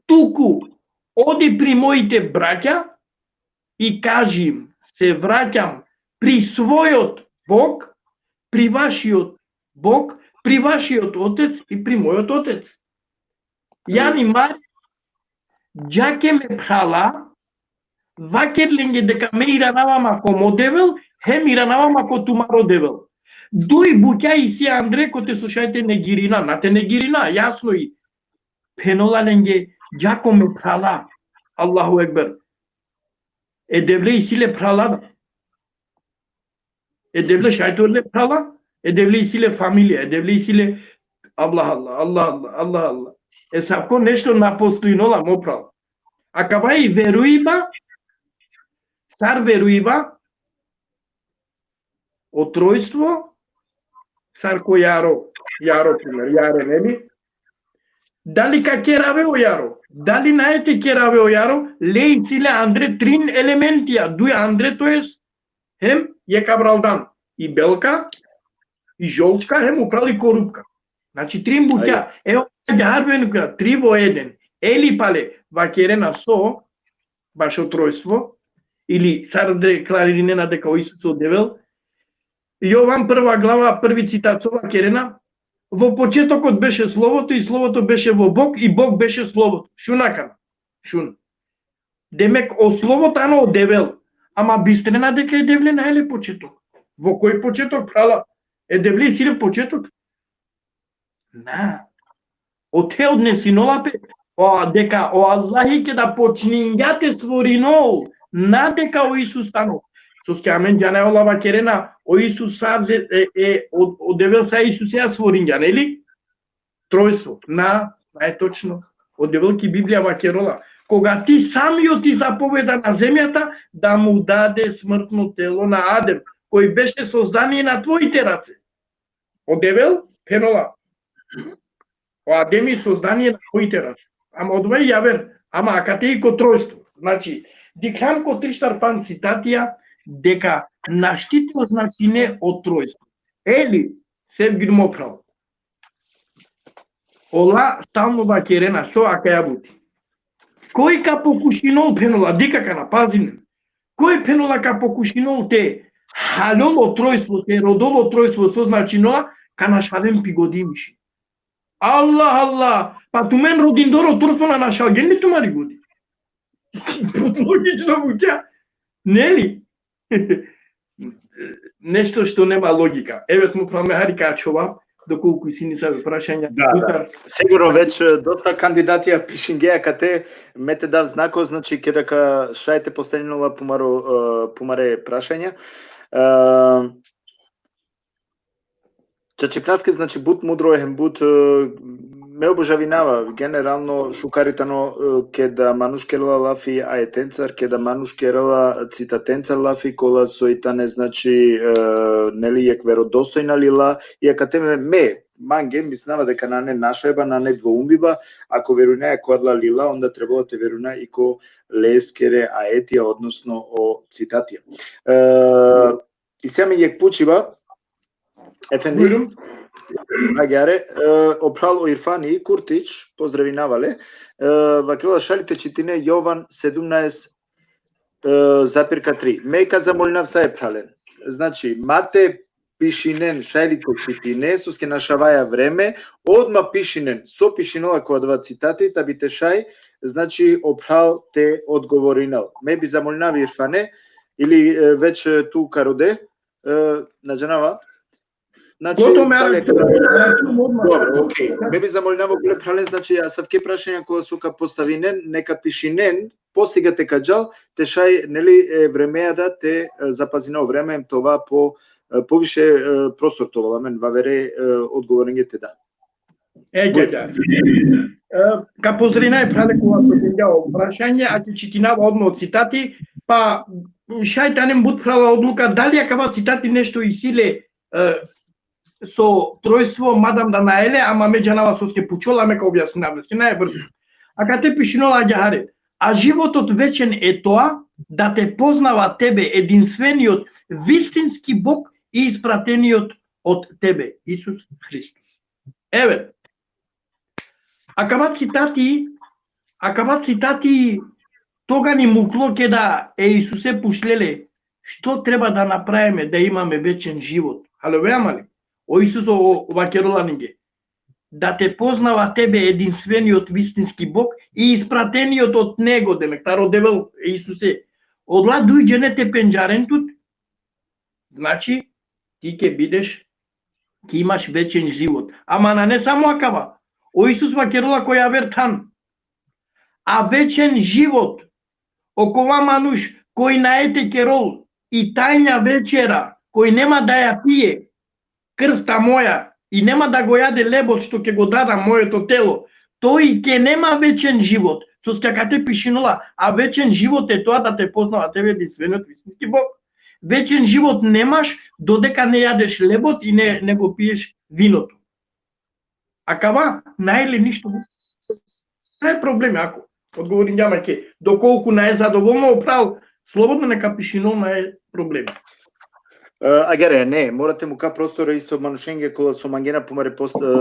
Туку оди при моите браќа и кажи им: се враќам при својот Бог, при вашиот Бог, при вашиот Отец и при мојот Отец. Јани Мар, џаке ме прала, вакерленге дека ме иранавама ко модевел, хем иранавама ко тумаро девел. Дуј буќа и си Андре, ко те слушајте негирина, на те негирина, јасно и. Пенола ленге, џако ме прала, Allahu Ekber. Edevle isiyle prala. Edevle şahitorle prala. Edevle isiyle familya. Edevle isiyle Allah Allah, Allah Allah, Allah Allah. Esako nešto napostoji mo prala. Acabaj veruiva, sar veruiva, o trojstvo, sar ko Jaro primer, Jare neli. Dali ka kerave o Jaro? Dali naete kerave o Jaro? Lei sile Andre trin elementia, dui Andre to jest hem je Kabraldan i Belka, i Žolčka, hem uprali korupka. Znači trim butja, evo harbenuka, tri vo eden, eli pale vakerena so, baš o trojstvo, ili sar deklaririna дека Isus одевел, Јован прва глава, први цитат со вакерена, во почетокот беше Словото и Словото беше во Бог и Бог беше Словото. Шунакана. Шун. Демек о Словото ано одевел, ама бистрена дека е девле најле почеток. Во кој почеток прала? Е девле силе почеток? На. О те однесинолапе, дека о Аллахи ќе да почнингате своринол, на дека о Исус станов. Соскјамен ѓане олава керена, о Исус саде одевел са Исус ја своринѓа, нели? Тројство. На е точно. Одевел ки Библија вакерола. Кога ти самиот ти заповеда на земјата да му даде смртно тело на Адем, кој беше создание на твоите раце. Одевел пенола. О Адеми создание на твоите раце. Ама одвај јавер, ама акатеико тројство. Значи, диклам ко триштарпан цитатија, дека наштител значи не од тројство. Ели, себ гидмо право. Ола стално вакерена со ака јабути. Кој ка покушинол пенола, дика ка напазине. Кој пенола ка покушинол те халоло тројство, те родоло тројство со значиноа, ка нашалем пигодимиши. Allah Allah, pa tu men rodin doro turs na naša agendi tu mari godi. Logično buća. Neli? Nešto što nema logika. Evet mu prame harika čova, доколку си ни се прашања. Да. Сигурно веќе доста кандидатија пишингеа кате мете дав знако, значи ке дека шајте постанила помаре прашања. Чачипнаске, значи, бут мудро ехем бут ме обожавинава. Генерално шукаритано ке да манушкерла лафи аетенцар, ке да манушкерла цитатенцар лафи, кола соитане, значи, нели јек веродостојна лила, и акате ме, манге, мислава дека на не нашајба, на не двоумбиба, ако веруна е кодла лила, онда требало те веруна и ко лескере аетија, односно о цитатија. И сега ми јек пучива, Efendim, Agare, opralo Irfani Kurtić, pozdravинавале. Вакела шалите читине Јован 17,3. Мека замолнав са е прален. Значи, мате пишинен шалите читине, суске нашаваја време, одма пишинен, со пишинола која два цитати, да би те шај, значи, опрал те одговоринал. Ме би замолнав Ирфане, или веќе ту кароде, наџанава, Значи, добро, окей. Ме би замолнава голе прален, значи ја савке прашања кога сука поставинен, нека пишинен, посега те каджал, те шај, нели, времеја да те запазино време, това по повише простор това, мен вавере одговорење те да. Да. Ка поздрина е прале кога се дењао прашање, а ќе читинава одно од цитати, па шајтанем бут прала одлука, дали ја кава цитати нешто и силе со тројство мадам да наеле, ама меѓанава соске пучола мека објаснавле, ке најбрзо. А кате пишинола ѓаре, а животот вечен е тоа да те познава тебе единствениот вистински Бог и испратениот од тебе, Исус Христос. Еве. А кава цитати тога ни мукло ке да Исусе пушлеле, што треба да направиме да имаме вечен живот. Халелуја мали. О Исус вакероланинге. Да те познава тебе единствениот вистински Бог и испратениот од Него, демек, таро девел Исусе. Одла дујđe не те пенџарентут, значи, ти ке бидеш, ке имаш вечен живот. Ама на не само акава. О Исус вакерола која вертан. А вечен живот окова мануш кој наете керол и тајна вечера, кој нема да ја пие крвта моја и нема да го јаде лебот што ќе го дадам моето тело, тој ќе нема вечен живот. Со стакате пишинула, а вечен живот е тоа да те познава тебе единствениот вистински Бог. Вечен живот немаш додека не јадеш лебот и не го пиеш виното. А кава најле ништо не е проблем, ако одговори ке доколку не е задоволно прав, слободно нека пишинол не е проблем. Агаре, не, морате му ка простора исто манушенге кола со мангена помаре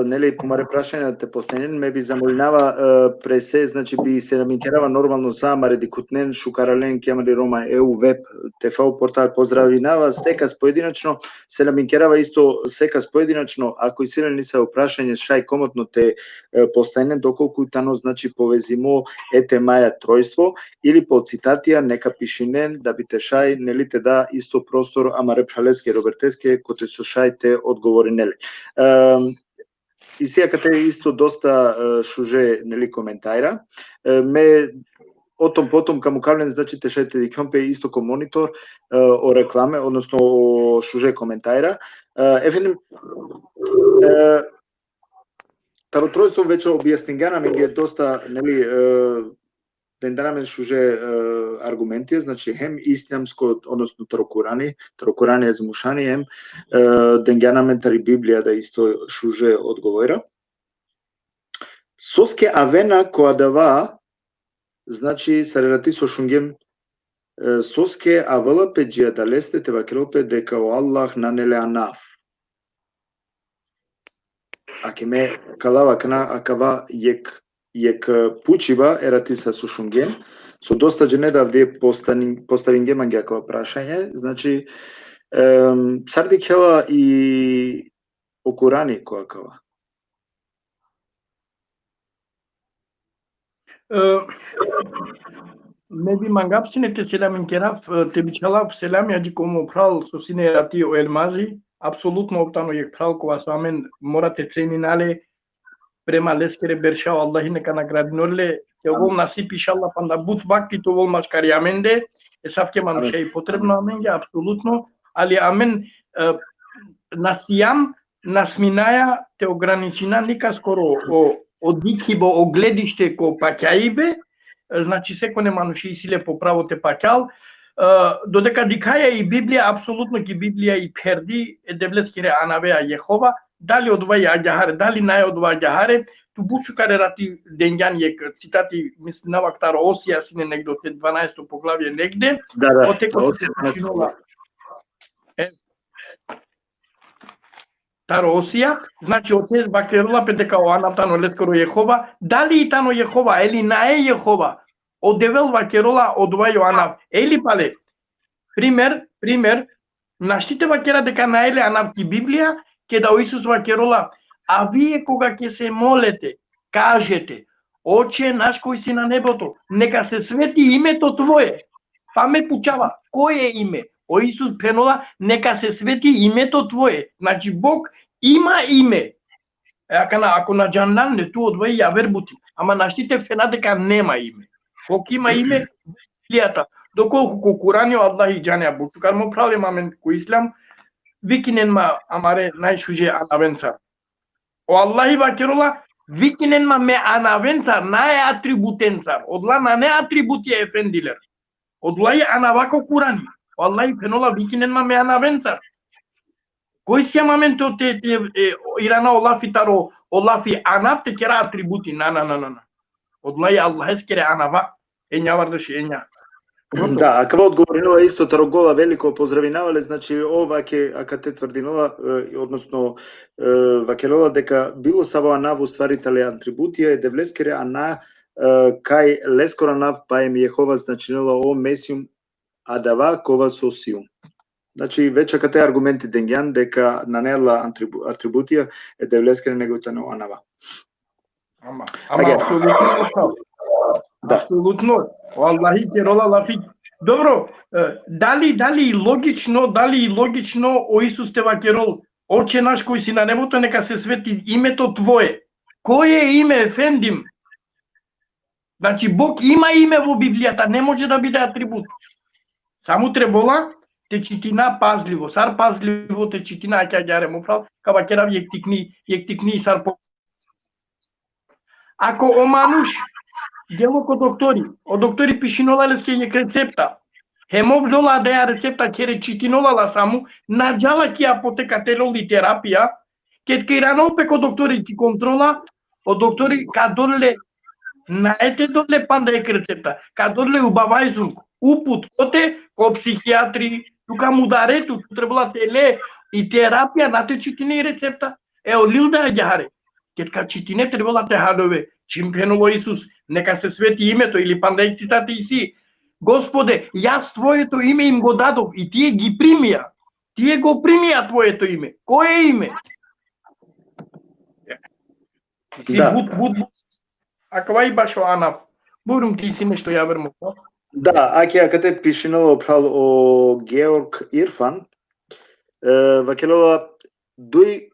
нели помаре прашање да те постенен ме би замолнава пресе, значи би се наминкерава нормално сама редикутнен шукарален кемали рома EU веб ТФ портал поздравинава секас поединачно се наминкерава исто секас поединачно ако и силен се прашање шај комотно те постенен доколку тано значи повезимо ете маја тројство или по цитатија нека пишинен да бите шај нели те да исто простор амаре Робертеске, кој со шајте одговори нели. И сега кате исто доста шуже нели коментајра. Ме отом потом каму кавлен значи те шајте ди кјомпе исто ко монитор о рекламе, односно о шуже коментајра. Ефеним таротројство веќе објаснигана ми е доста нели дендарамен шуже аргументи, значи хем ислямско, односно Тарокурани езмушани, хем денгјанамен тари Библија да исто шуже одговора. Соске авена која дава, значи сарелати со шунгем соске авала педжија да лесте те вакелопе дека о Аллах нанеле анав. Аке ме калава кана акава јек пучива ератиса со шунген, со доста дженеда вде поставинге мангјакова прашање, значи сарди кела и окурани која кава. Ме би мангапсинете селамин керав, те бичалав селам јади кому прал со сине ерати о елмази, апсолутно оптано јек прал кога со амен морате ценинале према лескере бершао Аллахи нека наградноле ќе овол насипи иншаллах панда бут бакти то вол машкари аменде е савке мануше и потребно аменге апсолутно, али амен насијам насминаја те ограничина ника скоро о дикибо о гледиште ко паќаибе, значи секој не мануше и силе по право те паќал, додека дикаја и Библија апсолутно ки Библија и перди е девлескере анавеа Јехова. Дали одваја аѓахаре, дали нај одваја аѓахаре, ту бучукаре рати денѓан јек цитати, мисли на вактаро осија сине негде од 12 поглавје негде, отеко се починува. Таро осија, значи оте вактерла пе дека оанатано лескоро Јехова, дали и тано Јехова, ели наe Јехова, одевел вакерола одваја анав, ели пале, пример, наштите вакера дека наеле анав ки Библија, ке да Исус вакерола, а вие кога ќе се молете, кажете, Оче наш кој си на небото, нека се свети името Твое. Па ме пучава, кој е име? О Исус пенола, нека се свети името Твое. Значи Бог има име. Ако на джандан не ту одвои ја вербути, ама наштите фена дека нема име. Бог има име, Библијата. Доколку ко Куранио Аллах и џанија бучукар му правле мамен ко Ислам, викинен ма амаре најшуже анавенцар. О Аллах и вакерола, викинен ма ме анавенцар, нај атрибутенцар. Одла на не атрибути е ефендилер. Одла е анавако Курани. О Аллах и пенола викинен ма ме анавенцар. Кој си маменто те ирана Олафи таро, Олафи анав те кера атрибути. На. Одла е Аллах ескере анава. Ења вардаши, ења. Да, а кога одговорила исто Тарогола велико поздравинавале, значи ова ке ака те тврдинала, односно вакелола дека било саво анаву стварителе атрибутија е девлескере ана кај лескора нав па ем Јехова значинела о месиум адава кова сосиум. Значи веќе кате аргументи денгјан дека нанела атрибутија е девлескере неговите на анава. Ама апсолутно. Да. Апсолутно. Аллахи керола лафи. Добро, дали логично о Исус те вакерол, Оче наш кој си на небото, нека се свети името Твое. Кој е име, ефендим? Значи Бог има име во Библијата, не може да биде атрибут. Само требола те читина пазливо, сар пазливо те читина ќе ѓаре му прав, каба керав јектикни сар по. Ако омануш дело ко доктори, о доктори пишинолале ке рецепта, хемов дола да ја рецепта ке читинолала саму, наđала ки апотека телоли терапија, ке ткирано пеко доктори ки контрола, о доктори ка доле наете доле панда рецепта, ка доле убавајзун, упут коте ко психијатри, тука му дарету, требала теле и терапија на те читини рецепта. Ео лилда ја ѓаре. Кетка читине требала те хадове, чимпеноло Исус, нека се свети името или пандајк цитати Иси. Господе, јас твоето име им го дадов и тие ги примија. Тие го примија твоето име. Кое име? Аква и башо Ана. Бурум ти си нешто ја вермо. Да, ако те пишинало прал о Георг Ирфан, вакелова дуј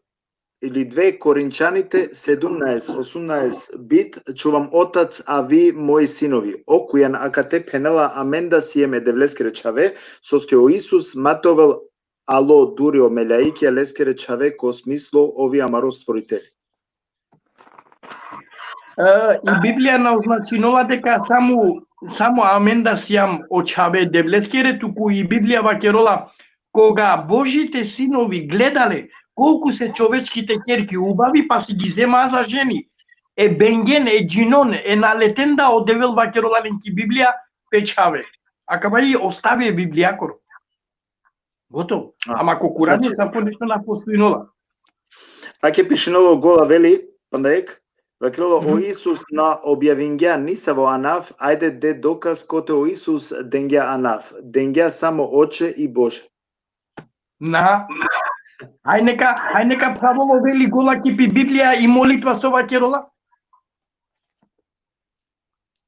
или 2 Коринчаните 17-18 бит, чувам отац, а ви мои синови. Окујан ака те пенела аменда сиеме девлескере чаве, соске о Исус матовел ало дури о мелјаики лескере чаве ко смисло ови амаро створители. И Библија наозначинува дека само аменда сијам очаве девлескере, туку и Библија вакерола кога Божите синови гледале колку се човечките ќерки убави, па си ги земаа за жени. Е бенген, е джинон, е налетен да одевел вакероладенки Библија печаве. А каба и остави Библијакор. Готов. Ама кокурање са по нешто на постојнола. Аке пишинало гола вели, пандаек, вакелова о Исус на објавингја ниса во Анаф, ајде де доказ коте о Исус денгја Анаф. Денгја само Оче и Боже. Ај нека праволо вели гола кипи Библија и молитва со вакерола.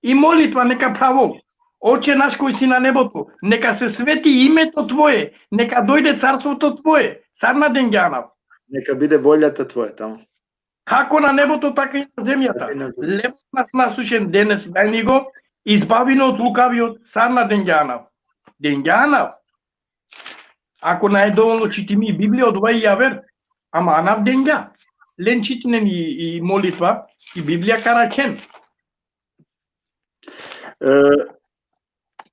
И молитва нека правол. Оче наш кој си на небото, нека се свети името Твое, нека дојде царството Твое, сарна денгјанав. Нека биде волјата Твоја тамо. Како на небото, така и на земјата. Левот нас насушен денес, дај ни го, избави од лукавиот, сарна денгјанав. Денгјанав. Ако не е доволно читими Библија, одвај ја вер, ама Анав денгја. Лен читинен и молитва, и Библија каракен.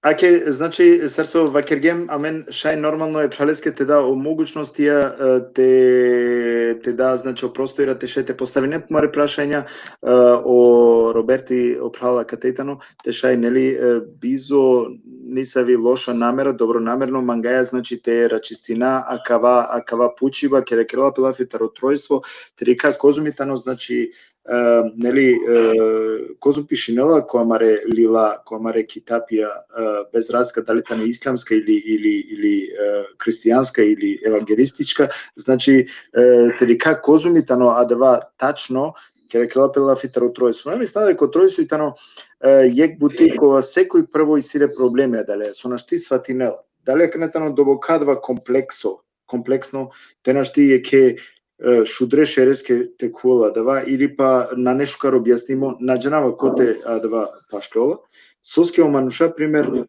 Аке, значи, срцо вакергем, амен, шај нормално е пралеске те да о могучностија, те да, значи, о простора, те ше те постави непомари прашања, о Роберти, о прала катетано, те шај, нели, бизо, ниса ви лоша намера, добронамерно, мангаја, значи, те рачистина, акава пучива, керекрела пилафи таротројство, те река козумитано, значи, нели козу пишинела која маре лила, која маре китапија без разлика дали тане исламска или христијанска или евангелистичка, значи терика козумитано адва тачно ке рекла пела фитаротројство. Ми стана дека тројството јек бути кога секој прво и сире проблеми дале со нашти сватинела. Дали кнетано добокадва комплексно те нашти еке шудре шереске текула дава или па на нешто каро објаснимо наџанава коте дава пашкола. Соске омануша пример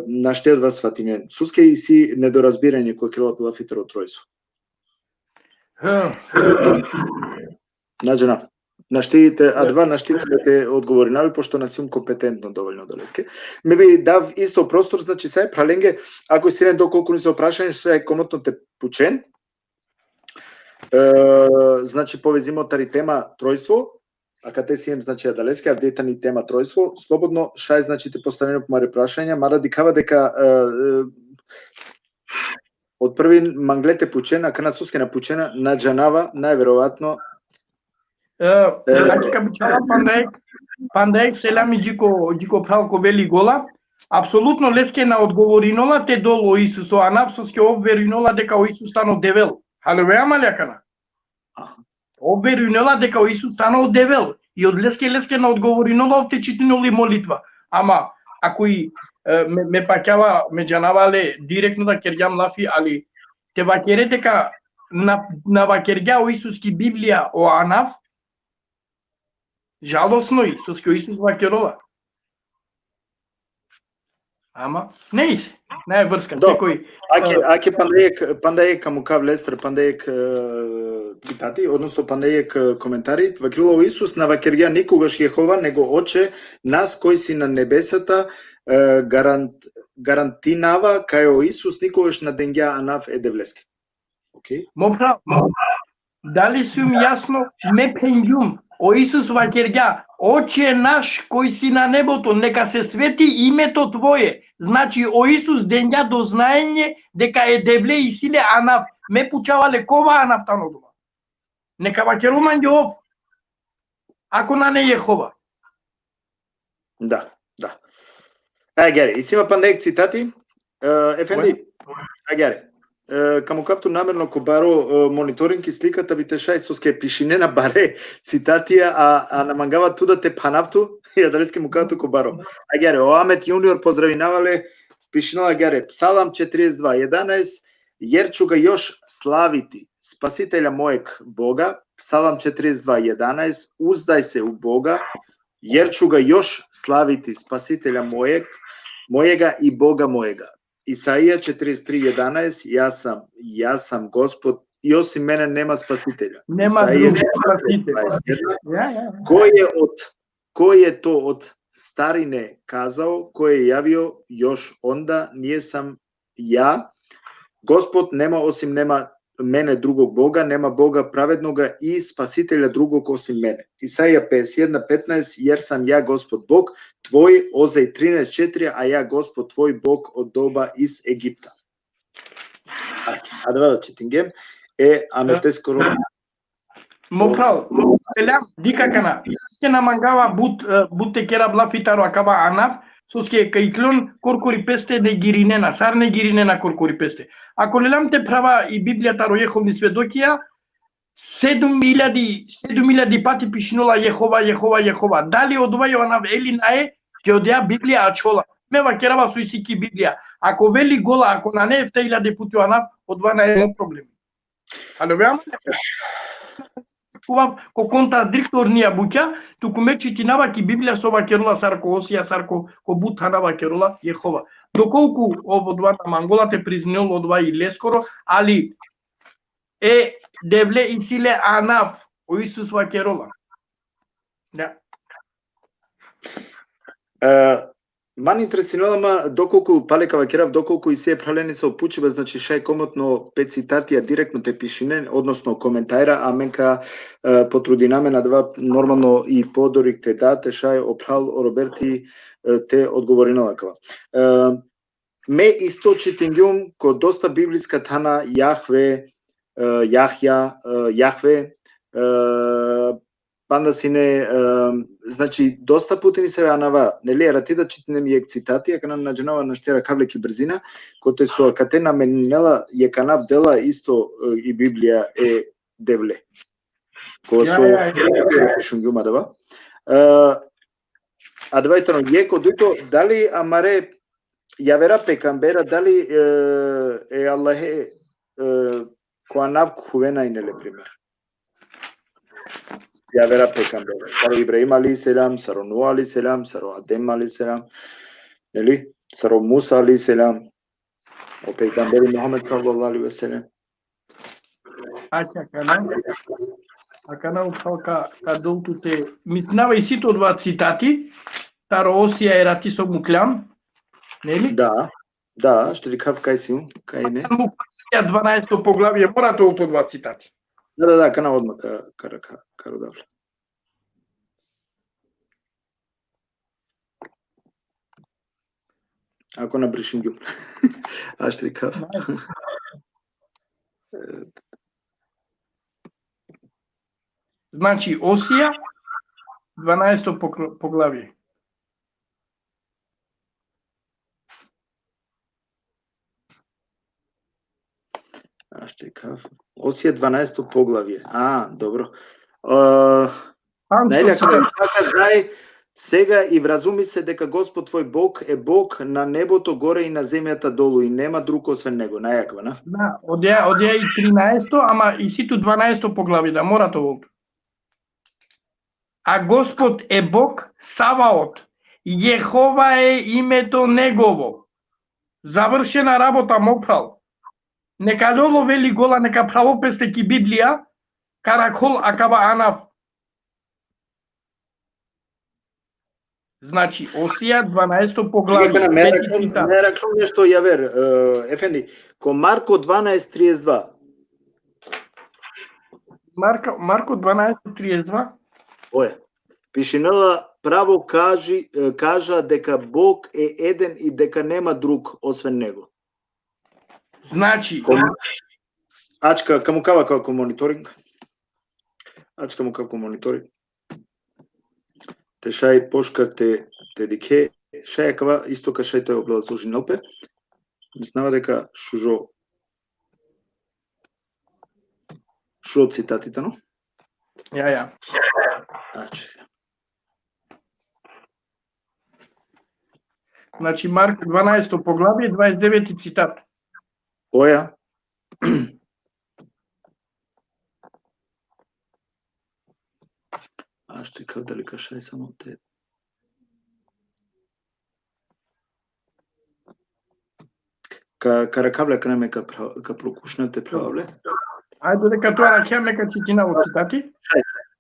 наште два сватинен. Соске и си недоразбирање кој крила пила фитаротројство. Наџанав. Наштите, адва наштите одговори, нали, пошто не сум компетентно доволно долеске. Ме би дав исто простор, значи се праленге, ако си не доколку не се опрашање, се комотно те пучен. Значи повезимо тари тема тројство, ака те сием значи далеске, а детани тема тројство, слободно шај значи те поставено помари прашања, мара дикава дека од први манглете пучена, канадсуске на пучена, наџанава, најверојатно Значи кабичала пандаек селами джико пралко вели гола, апсолутно леске на одговоринола те доло Исусо, а напсоске обверинола дека о Исус стано девел. Халелуја малјакана. Обверинола дека о Исус стано девел. И од леске на одговоринола овте читиноли молитва. Ама, ако и ме паќава, ме джанавале директно да керѓам лафи, али те вакере дека на вакерѓа о Исуски Библија о Анав, жалосно и со ској Исус вакерова. Ама, не исе. Не е врска. Добро. Секој... Аќе пандаек камукав лестер, пандаек цитати, односно пандаек коментари. Вакрило Исус на вакергја никогаш Јехова, него Оче, нас кои си на небесата, гарантинава кај Исус никогаш на денгја анав едевлеске. Океј? Мопра, дали сум јасно, ме пењум, о Исус вакергја, Оче наш кој си на небото, нека се свети името Твое. Значи, о Исус денја до знаење дека е девле и силе анав. Ме пучавале кова анав танодува. Нека вакеруман ги ов. Ако на не Јехова. Да, да. Ајгаре, и сима пандек цитати. Ефенди, ајгаре. Камукавту намерно кобаро мониторинг и сликата бите шај со ке пишине на баре цитатија, а намангава туда те панавту, ја далески му кату кобаро. Ајгаре, Оамет јуниор поздравинавале, пишинала ајгаре, Псалам 42:11, јер ću ga још славити, спасителја мојег Бога, Псалам 42:11, уздај се у Бога, јер ću ga још славити, спасителја мојега и Бога мојега. Исаија 43:11, јас сам Господ и осим мене нема спасителја. Нема друг спасител. Кој е то од старине казао, кој е јавио још онда, ние сам ја, Господ нема осим нема мене другог Бога, нема Бога праведнога и спасителја другог осим мене. Исаија 51:15, јер сам ја Господ Бог твој, Озеј 13:4, а ја Господ твој Бог од доба из Египта. А да читингем аметескоро. Мопрал, елям дикакана. Исуске намангава бут текера блафитаро акава анав, соске кајклон коркори песте не гиринена, сар не гиринена коркори песте. Ако лелам те права и Библијата ро Јеховни сведокија, 7000 пати пишнула Јехова. Дали одвај анав Елина ќе одеа Библија ачола. Мева керава со исики Библија. Ако вели гола, ако на не 1000 пути анав, одва на еден проблем. Ало веам? Ко контрадиктор нија буќа, туку мечи ти наваки Библија со вакерула сарко Осија, сарко ко бутана вакерула Јехова. Доколку ово два на мангола те признил одва и лескоро, али девле и силе анав о Исус вакерула. Да. Ман интересувала доколку палека вакерав, доколку и се пралени се опучува, значи шај комотно 5 цитатија директно те пишине, односно коментајра, а менка потрудинаме на два нормално и подорик те дате шај опрал Роберти те одговорина лакава. Ме исто читингјум ко доста библиска тана Јахве, панда сине, значи доста пути ни се анава, нели рати да читнем јек цитати, ака нам наџенава на штера кавлеки брзина, коте со кате наменела ја канав дела исто и Библија е девле. Кога со шунгјума дава. А двајтано јеко дуто дали амаре јавера пекамбера дали е Аллахе која нав кувена и неле пример. Јавера пекамбера. Саро Ибраим алейхиселам, саро Нух алейхиселам, саро Адем алейхиселам, нели? Саро Муса алейхиселам, о пекамбери Мухамед саллаллаху алейхи ве селем. Акана упалка кадолту те миснава и сите два цитати, таро Осија е рати со муклям, нели? Да, што рекав кај си, кај не. Осија 12 поглавје, мора тоа по два цитати. Да, кана одма каро давле. Ако на бришингју. А што рекав? Значи Осија 12 поглавје. А што рекав? Осија 12 поглавје. Добро. Најле така знај сега и вразуми се дека Господ твој Бог е Бог на небото горе и на земјата долу и нема друг освен него. Најаква, на? Да, одеа и 13, ама и сите 12 поглави, да мора тоа. А Господ е Бог Саваот. Јехова е името негово. завршена работа мопрал. Нека лоло вели гола, нека правопесте ки Библија, каракол акаба анав. Значи, Осија 12 поглави, Ме пети цитат. рекол нешто јавер, Ефенди, ко Марко 12:32. Марко 12:32. Оје. Пишинела право кажа дека Бог е еден и дека нема друг освен него. Значи, Ачка, каму кава како мониторинг. Ачка му како мониторинг. Те шај пошка те дике, шај кава исто ка шај те облазожи нелпе. Мислава дека шужо цитатите, но? ја. Значи, Марко 12 поглавие, 29 цитат. Оја. Ще кав дали кашај само те. Каракавле креме ка прокушнете правле. Ајде дека тоа ракеам нека цитина во цитати.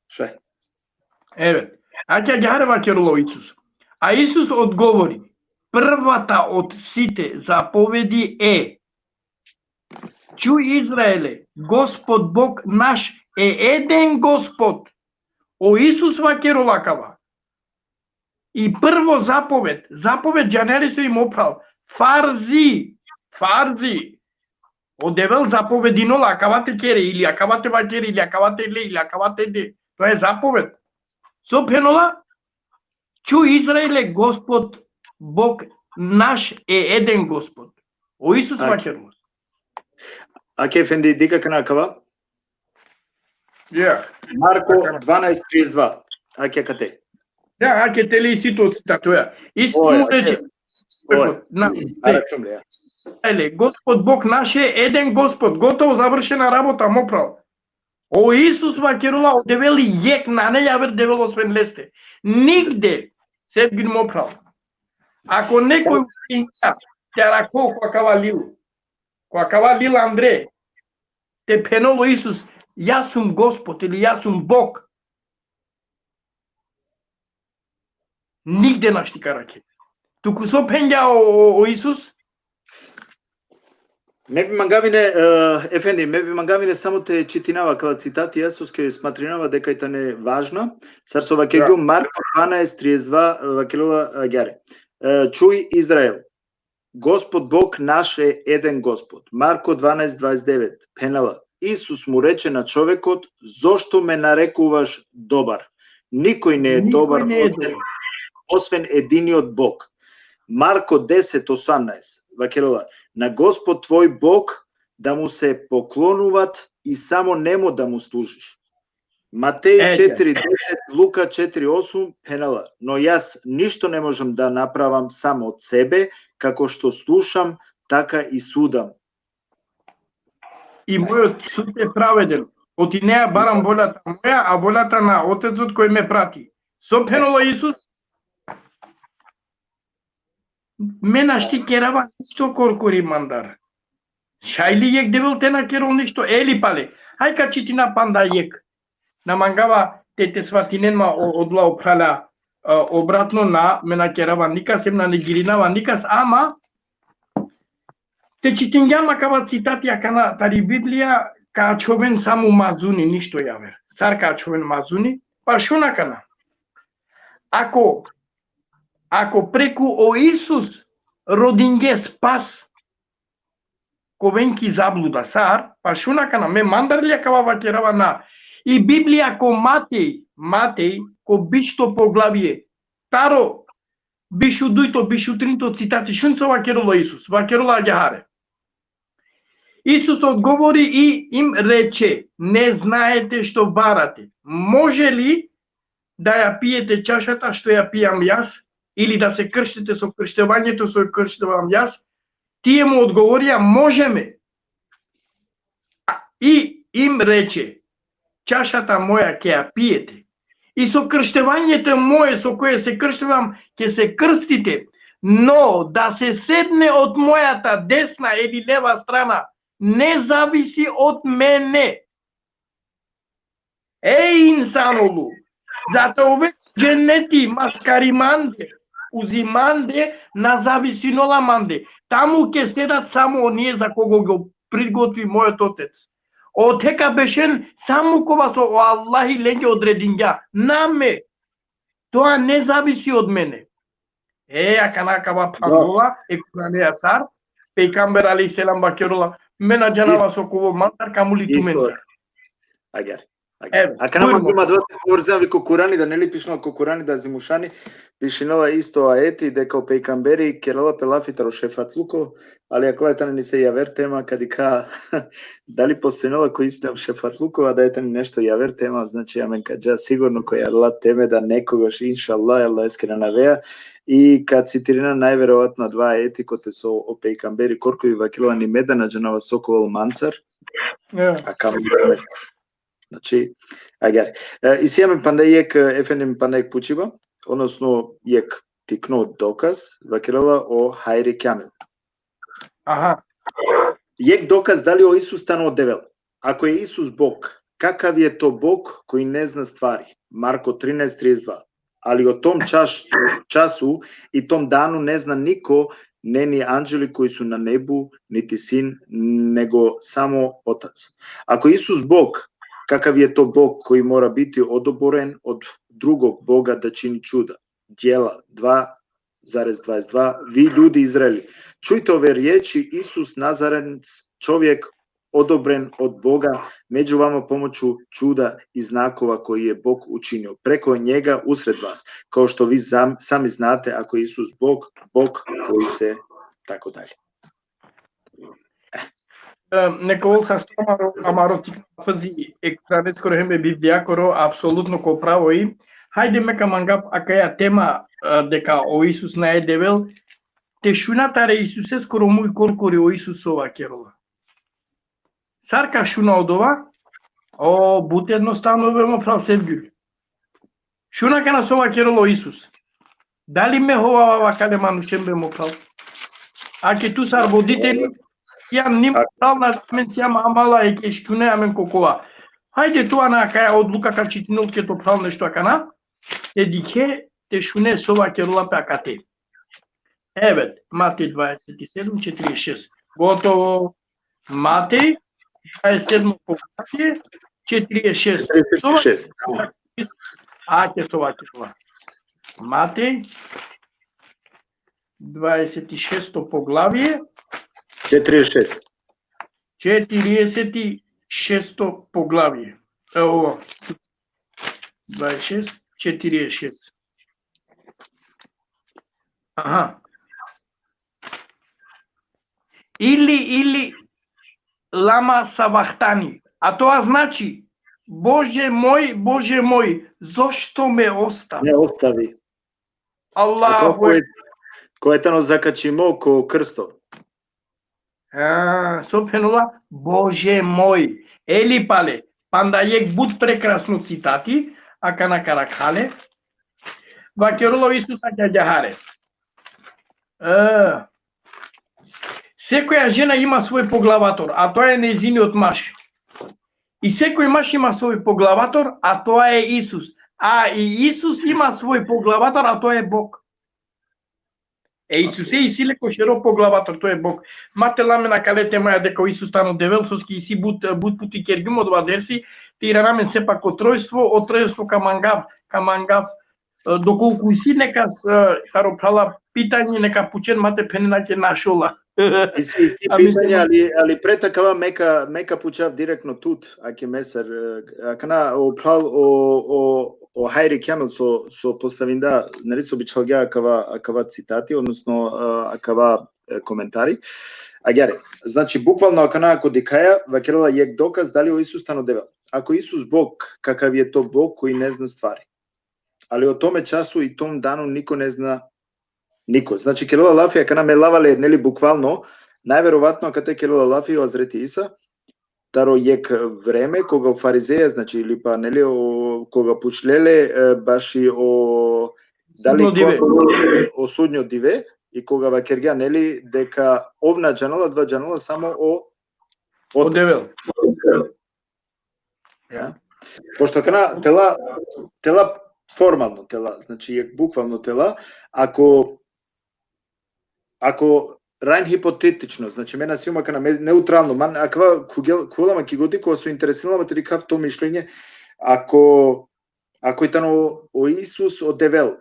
Шај. Еве. Аќе ги харва керуло Исус. А Исус одговори: првата од сите заповеди е: Чуј Израеле, Господ Бог наш е еден Господ. О Исус вакеро лакава. И прво заповед џанери се им опрал. Фарзи. Одевел заповедино лакавате кере, или акавате вакери, или акавате ле, или акавате де. Тоа е заповед. Со пенола, чу Израеле, Господ Бог наш е еден Господ. О Исус вакеро. Аке Ефенди, дика канакава? Ја. Марко 12:32. Аке кате. Ја, аке те ли сито од цитатоја. Исус му рече: Господ Бог наш е еден Господ, готово завршена работа, мопрал. О Исус вакерула одевели јек на не јавер девел освен лесте. Нигде се ги мопрал. Ако некој инка тјарако која кавалил Андре, те пеноло Исус, јас сум Господ или јас сум Бог. Нигде нашти караке. Туку со пенѓа о Исус. Ме би мангавине, Ефенди, ме би мангавине само те читинава кала цитати, јас ке сматринава дека и не е важна. Сар со вакегу Марко 12:32 вакелова гјаре. Чуј Израел, Господ Бог наш е еден Господ. Марко 12:29 пенала. Исус му рече на човекот: зошто ме нарекуваш добар? Никој не е добар освен единиот Бог. Марко 10:18 вакелова. На Господ твој Бог да му се поклонуват и само нему да му служиш. Матеј 4:10, Лука 4:8 пенала. Но јас ништо не можам да направам само од себе, како што слушам, така и судам. И мојот суд е праведен. Оти неа барам волјата моја, а волјата на Отецот кој ме прати. Со пенало Исус, мена шти керава ништо коркори мандар. Шајли јек девел те на керол ништо, ели пале. Хајка читина панда јек. На мангава тете сватиненма одла опраля обратно на мена керава никас, емна не гиринава никас, ама те читингјама кава цитати акана тари Библија ка човен само мазуни, ништо јавер. Сар ка човен мазуни, па шо накана? Ако преку о Исус родинге спас ковенки заблуда сар, па шо накана? Ме мандарлија кава вакерава на и Библија ко Матеј ко бишто поглавие. Таро бишу дујто, бишу тринто цитати, шунцо вакероло Исус, вакерола ѓахаре. Исус одговори и им рече: не знаете што барате. Може ли да ја пиете чашата што ја пијам јас, или да се крштите со крштевањето со крштевам јас? Тие му одговорија: можеме. И им рече: чашата моја ќе ја пиете и со крштевањето моје со кое се крштевам ќе се крстите, Но да се седне од мојата десна или лева страна не зависи од мене. İnsanoğlu. Zaten o cenneti maskarimande, uzimande, nazavisi nolamande. Таму ќе седат само оние за кого го приготви мојот отец. Отека бешен само кога со Аллах и ленѓе одрединга. Наме. Тоа не зависи од мене. Аканакава пандола, Куране асар, Пейгамбер алейхиселам бакерула, мена џанава со ково мантар камули туменца. Агар. Ако нема има двата поврзани ко Курани, да нели пишно ко Курани да зимушани, пишинала исто аети дека Пейгамбери керала пелафитаро шефатлуко, али аклајата не се јавер тема кадика дали постојнала кој исто шефатлуко, а да ете нешто јавер тема, значи амен каџа сигурно кој алла теме да некогаш иншаллах алла ескера навеа и кад цитирина најверојатно два аети кои се о Пейгамбери коркови вакила ни медана џанава соковал мансар, а каму Значи, агар. И сега ме пандајек ефендим пандајек пучива, односно јек тикно доказ вакирала о Хайри Камил. Аха. Јек доказ дали о Исус станал девел. Ако е Исус Бог, какав е то Бог кој не зна ствари? Марко 13:32. Али о том часу и том дану не зна нико, не ни анџели кои су на небу, нити син, него само Отац. Ако Исус Бог, какав е то Бог кој мора бити одоборен од другог Бога да чини чуда? Дјела 2:22. Ви људи Израели, чујте ове риечи, Исус Назаренец, човек одобрен од Бога, меѓу вама помоќу чуда и знакова кои е Бог учинил преко njega усред вас, као што ви сами знате, ако Исус Бог, Бог кој се тако дали. Некој са амаро тикфази екранец корехме Библија коро апсолутно ко право и хајде мека мангап акаја тема дека о Исус не е девел те шунатаре Исусе скоро муј коркори о Исусова керола. Сарка шуна од ова, бут едноставно вемо прав Севгюл. Шуна кана сова керола о Исус. Дали ме ховава вакале манушен бемо прав? Аке ту сар водители Сијам ним правна мен сијам амала е ке штуне амен кокова. Хајде тоа на каја одлука ка читинол ке то прав нешто акана. Те дике те шуне сова керола пе акате. Evet, Матеј 27:46. Готово. Матеј 27 поглавје 46. 46. Аке сова керола. Матеј 26 поглавје 46. 46 поглавје. Ево. 26, 46. Аха. Или лама савахтани. А тоа значи Боже мој, зошто ме остави? Не остави. Аллаху кој тано закачимо ко крсто. Сопенула, Боже мој. Ели пале, пандајек буд прекрасно цитати, ака на каракале. Вакеруло Исуса ќаѓахаре. Секоја жена има свој поглаватор, а тоа е нејзиниот маж. И секој маж има свој поглаватор, а тоа е Исус. А и Исус има свој поглаватор, а тоа е Бог. Исусе и силе кој широ поглаватор, тој е Бог. Мате ламена калете моја дека Исус стану девел, соски и си бут пути кергим од вадерси, ти рамен сепак од тројство камангав, доколку и си нека староправа питање, нека пучен мате пенена ќе нашола. И си питање, али претакава мека пучав директно тут, аке месар, акана о Хайри Камил со поставинда, нали со бичалга акава цитати, односно акава коментари. Агјаре, значи буквално акана ако дикаја, вакерала јек доказ дали о Исус стану девел. Ако Исус Бог, какав е то Бог кој не зна ствари. Али о томе часу и том дану нико не зна нико. Значи керола лафија кана ме лавале, нели буквално, најверојатно кате керола лафија Азрети Иса, таро јек време кога фаризеја, значи или па нели кога пучлеле баш и о дали о судњот диве, и кога вакергја нели дека овна джанала два джанала само о отец. Одевел. Ja. Пошто кана тела формално тела, значи е буквално тела, ако рајн хипотетично, значи мене си умака на неутрално, ман аква кулама ки годи кога се интересирала тери кав то мишлење, ако итано о Исус одевел.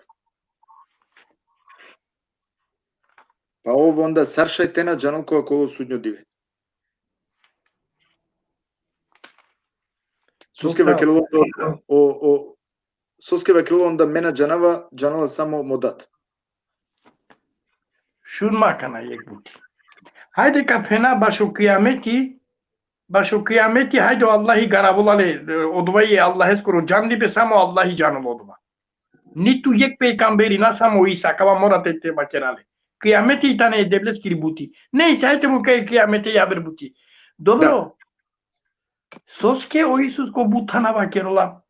Па ово онда саршајте на джанал кога коло судњо диве. Соске вакело онда мена джанала само модат. Шурмака на егбути. Хайде капена башо киямeti, хайде Аллахи гарабулале, одваи Аллахе скоро джанли бе само Аллахи джанал одва. Ниту ек пейгамбери на само Иса, кава морате те бакерале. Киямeti итане деблескири бути. Не исајте му кај киямете јабер бути. Добро. Соске о Исус ко бутана вакерола.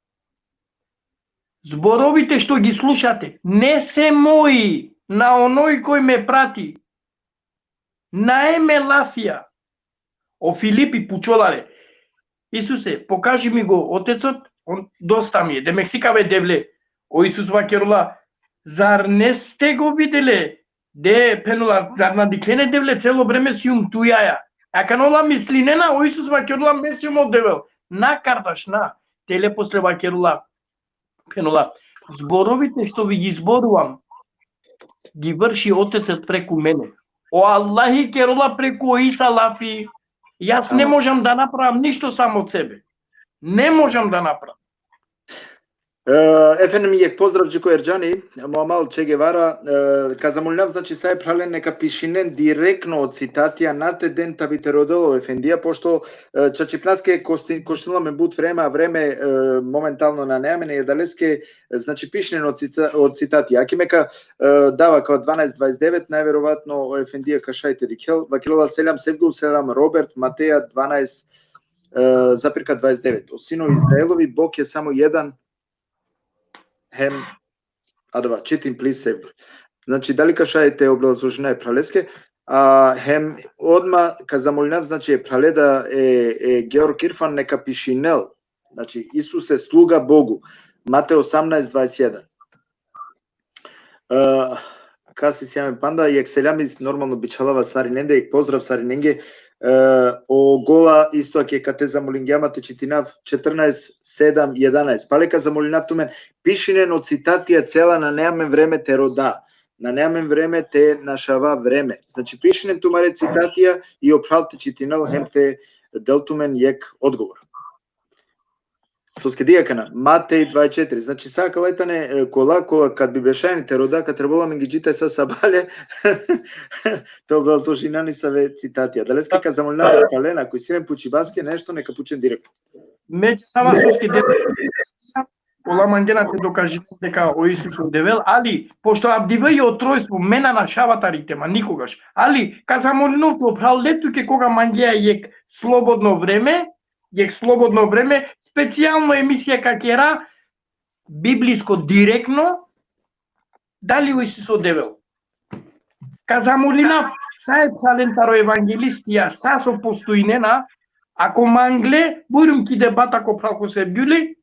Зборовите што ги слушате не се мои, на оној кој ме прати. На еме лафија. О Филипи пучоларе. Исусе, покажи ми го Отецот, он доста ми е. Демек сикаве девле. О Исус вакерола, зар не сте го виделе? Де пенула, зар на диклене девле цело време си тујаја. А канола мислинена, о Исус вакерола меси му девел. На кардаш, на. Теле после вакерола. Пенула. Зборовите што ви ги зборувам, ги врши Отецот преку мене. О Аллахи керола преку Иса лафи. Јас не можам да направам ништо само од себе. Не можам да направам. Ефенем јек поздрав Джико Ерджани, Муамал Че Гевара, казамолнав, значи сај прален нека пишинен директно од цитатија на те ден табите родило Ефендија, пошто чачипнаске коштила ме бут време моментално на неамене и далеске, значи пишинен од цитатија. Аки мека дава као 12:29, најверојатно Ефендија кашајте рикел, вакилова селам Севгул, селам Роберт, Матеја 12:29. О синови Израелови, Бог е само еден, хем, читим плисе. Значи, дали кашајте образложена е пралеске, хем, одма, казамолинав, значи, е праледа е Георг Ирфан, нека пишинел. Значи, Исус е слуга Богу. Мате 18:21. Каси сјаме панда, јек селями нормално бичалава Сариненде, јек поздрав Сариненге, о гола исто ќе кате замолингјамате читинав 14:7:11. Палека замолинав тумен пишинен од цитатија цела на неамен време те рода. На неамен време те нашава време. Значи пишинен тумаре цитатија и оправте читинал хем те делтумен јек одговор. Соске дијакана, Матеј 24. Значи сака летане кола кад би бешајните рода, кад требала ми ги читај са сабале, то бил сошинани са ве цитатија. Далеска ка замолнава палена, кој си ме пучи баске, нешто нека пучен директно. Меѓу сама соске Ола мангена те докажи дека о Исус одевел, али пошто абдива и отројство мена на шаватарите, ма никогаш. Али казамолиното пралету ке кога мангеа јек слободно време, специјално емисија какера, библиско директно, дали о Исус одевел. Казамолина, са е цалентаро евангелистија, са со постоинена, ако мангле, бурим ки дебата ко пралко се бюли,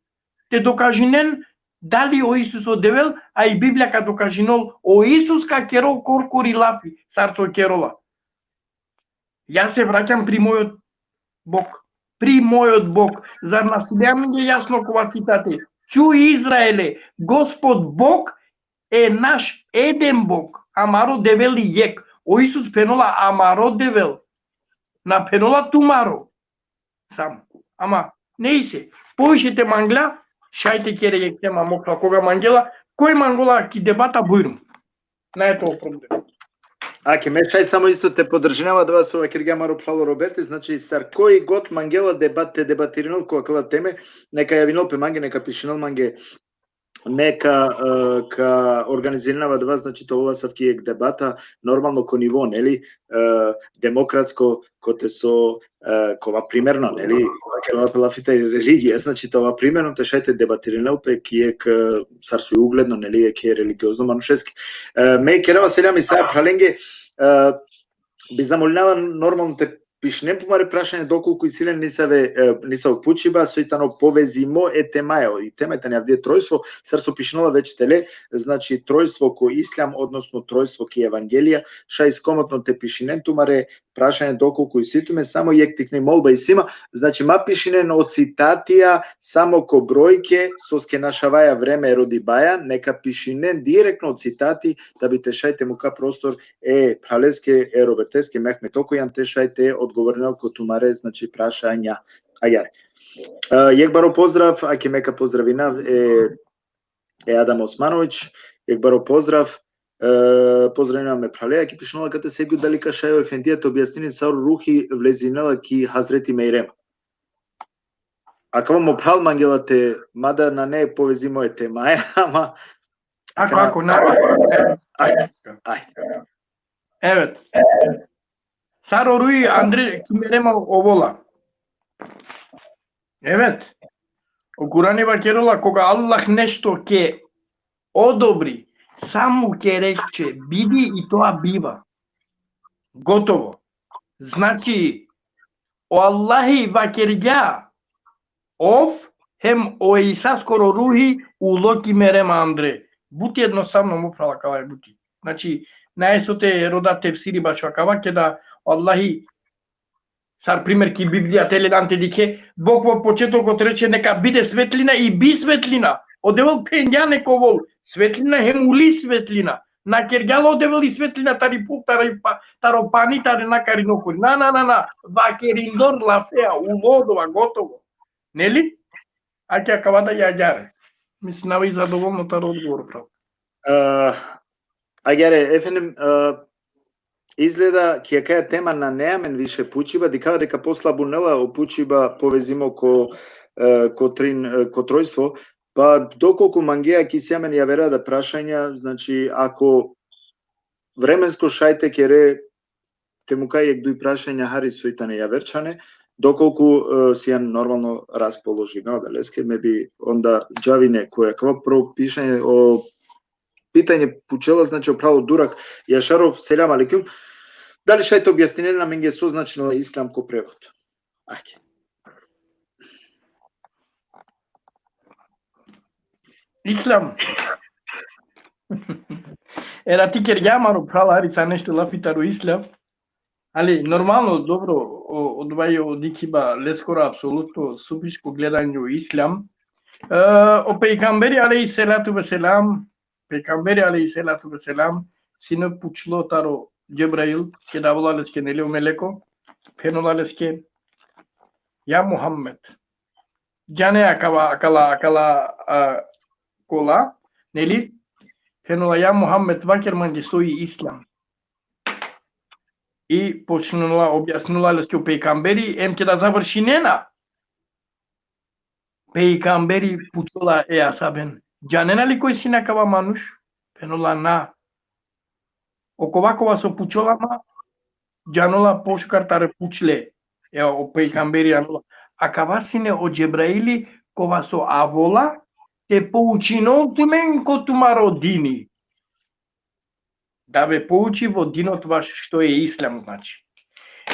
те докажинен дали о Исус одевел, а и Библијака докажинол о Исус ка керол коркори лафи, царцо керола. Јас се враќам при мојот Бог. Зар на себе ми е јасно кога цитате? Чуј Израеле, Господ Бог е наш еден Бог, амаро девел и јек. О Исус пенола амаро девел. На пенола тумаро. Само. Ама не и се. Поишете мангла, шајте кере јек тема мокла кога мангела, кој мангола ки дебата бујрум. Не е тоа проблем. Аке, мечај само исто те поддржинава да вас ова киргамаро прало Роберти, значи сар кој год мангела дебатиринал која кала теме, нека јавинал пе манге, нека пишинал манге нека организирава два, значи тоа савки е дебата нормално ко ниво, нели, демократско, коте со кова примерно, нели, кога пелафите религија, значи тоа примерно те шајте дебатиринел пе киек сарсу и угледно, нели, е ке религиозно манушески. Ме керава селями саја праленге би замолнава нормално те пишнем помаре прашање доколку и силен не се опучиба сојтано повезимо е темајо и темата не авдие тројство сар со пишнала веќе теле, значи тројство ко ислам односно тројство ки евангелија ша искомотно те пишинен тумаре прашање доколку и ситуме само јектикни молба и сима, значи ма пишинен од цитатија само ко бројке соске нашаваја време роди баја, нека пишинен директно од цитати да би те шајте мука простор пралеске робертеске Мехмет Окојан те шајте одговорнел ко тумаре, значи прашања. Ајаре. Јекбаро поздрав, аќе мека поздравина е Адам Османовиќ. Јекбаро поздрав. Поздравуваме пралеја ки пишнала кате сегу дали кашајо ефендијата објаснини саур рухи влезинела ки Хазрети Мейрема. Ако му прал мангелате, мада на не повезимо е темаја, ама Ако не. Ај. Evet. Saro Rui Andre Kimerema Ovola. Evet. U Kur'an-ı Kerim'e koga Allah nešto ke odobri, samo ke reče bidi i тоа бива. Готово. Значи, o Allahi vakirja ов хем o Иса скоро рухи у Локи Мерема Андре. Бути едноставно му прала кава бути. Значи, најсоте рода тефсири баш вакава ке да Аллахи сар пример ки Библија теледанте дике Бог во почетокот рече нека биде светлина и би светлина. Одевал пенѓане ковол светлина хем ули светлина. На кергјало одевал и светлина тари пуп таро пани тари накари нокори. На. Вакериндор лафеа улодова готово. Нели? Аќе акавада јаѓаре. Мислам нави задоволно таро одговор прав. Ајаре, ефенем изгледа ќе каја тема на неамен више пучиба, дикава дека послабунела опучиба повезимо ко тројство, па доколку мангеа ки сјамен ја вера да прашања, значи ако временско шајте кере те му кај дуј прашања хари сојтане ја верчане, доколку сјан нормално расположиме да леске ме би онда џавине која кава прво пишање о питање пучела, значи право Дурак Јашаров, селам алейкум. Дали шајте објаснење на менге созначено ислам ко превод? Ајде. Ислам. Ера ти кергјамаро прала арица нешто лапитаро ислам. Али нормално добро одвајо дикиба лескора апсолутно супишко гледање ислам. О пејгамбери алейхиселату веселам, пејгамбери алейхиселату веселам, сине пучло таро Џебраил ке давала леске нели мелеко, пенола леске ја Мухаммед. Ѓане акала кола, нели? Пенола ја Мухаммед вакер манди сои ислам. И почнала објаснила леске пејгамбери ем ке да заврши нена. Пејгамбери пучола е асабен. Ѓане нали кој си накава мануш? Пенола на. Оковакова со пучолама, џанола пошкартаре пучле, о пејгамбери анола. А кава сине о Џебраили, кова со авола, те поучинол тумен ко тумаро дини. Да бе поучи во динот ваш што е ислам, значи.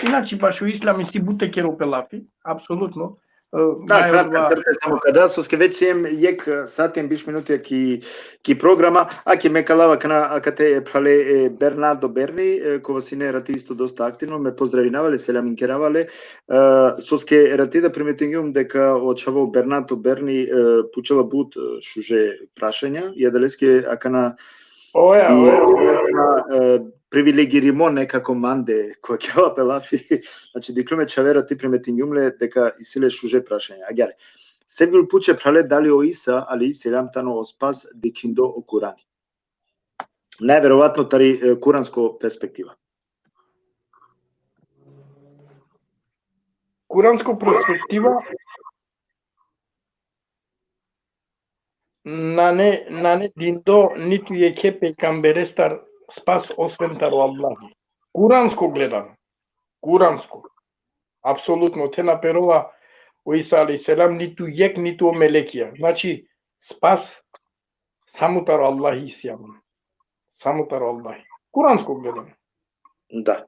Иначе баш у ислам и си буте керопелафи, апсолутно. Да, кратка црта само када соске веќе ем јек сатен биш минути ки програма, ке ме калава кана кате прале Бернардо Берни, кога си не рати исто доста активно, ме поздравинавале, селам инкеравале. Соске рати да приметингувам дека очаво Бернардо Берни пучела бут шуже прашања, јаделеске акана привилегиримо некако манде која ќе апелафи, значи диклуме чавера ти приметињумле дека исиле шуже прашања. Аѓаре, Sevgili puče prale dali o Isa alejselam tano o spas dikindo o Kurani. Neverovatno tari kuransko perspektiva. Kuransko perspektiva Nane dindo niti je kepe kamberestar spas osventaru Allahi. Kuransko gledam. Kuransko. Apsolutno. Te naperova o Isa alaih selam nitu jek nitu o melekija. Znači spas samutaru Allahi isjavno. Самотар Аллах. Куранско гледам. Да.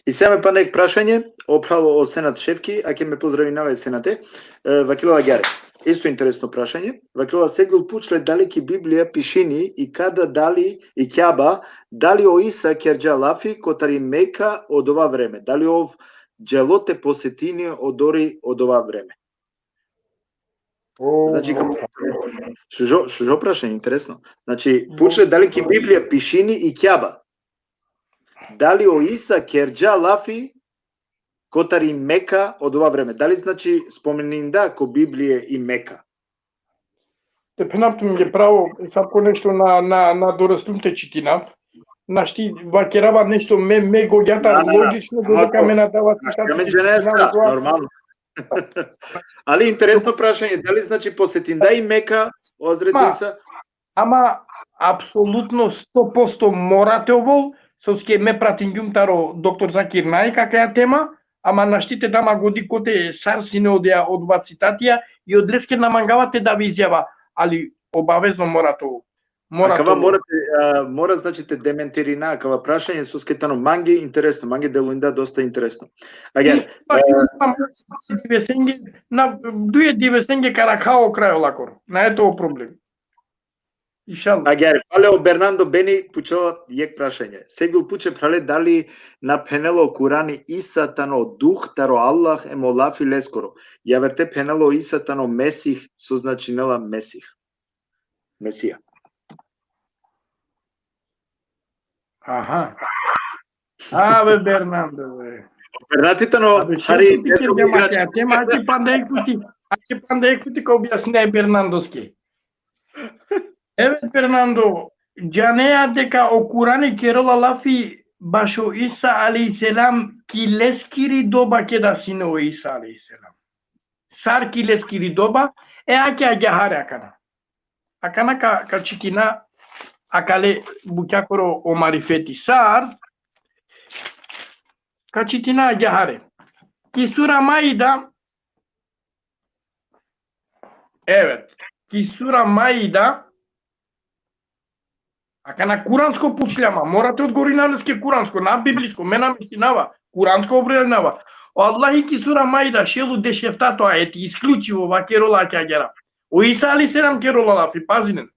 И сега ме панек прашање, опрало од Сенат Шевки, а ќе ме поздрави наве Сенате. Вакилова Гјаре. Исто интересно прашање. Вакилова сегул пучле далеки Библија пишини и када дали и Кјаба, дали о Иса керџа лафи котари Мека од ова време. Дали ов джелоте посетини одори од ова време. Значи, шужо прашање, интересно. Значи, пучле далеки Библија пишини и Кјаба. Дали о Иса керџа лафи котари Мека од ова време. Дали значи споменинда ко Библија и Мека? Те пенаптум ги право сапко нешто на дорастумте читинав. Нашти вакерава нешто ме го ѓата логично додека ме надава цитати. Нормално. Али интересно прашање, дали значи посетинда и Мека од Хазрети Иса? Ама апсолутно 100% морате овол, со ке ме пратингјумтаро доктор Закир Нај кака тема, ама наштите дама годи коте сарсине одеа од ова цитатија и од леске намангавате да ви изјава, али обавезно морате овол. Акава мора значи те дементирина, акава прашање со скетано манги интересно, манги делуинда доста интересно. Аген, дуе дивесенге каракао крајо лакор. На ето проблем. Ишал. Аген, палео Бернандо Бени пучела јек прашање. Сегул пуче прале дали на пенело Курани Иса тано дух таро Аллах емолафи лескоро. Ја верте пенело Иса тано Месих со значинела Месих. Месија. Аха. Абе Бернандо бе. Бернатитано Хари тема аќе панда екути ко објасне Бернандоски. Еве Бернандо, џанеа дека о Курани керола лафи башо Иса алейхиселам ки лескири доба ке да сине о Иса алейхиселам. Сар ки лескири доба аќе аѓахаре акана. Акана ка чикина акале букјакоро о марифети сар качитина аѓахаре. Ки сура Маида ки сура Маида акана куранско пучљама, морате одговори на леске куранско, на библиско, мена мисинава, куранско обрејнава. О Аллахи ки сура Маида шелу дешефтато аети, исклучиво вакерола аќагера. О Иса алейхиселам керола лафи, пазинен.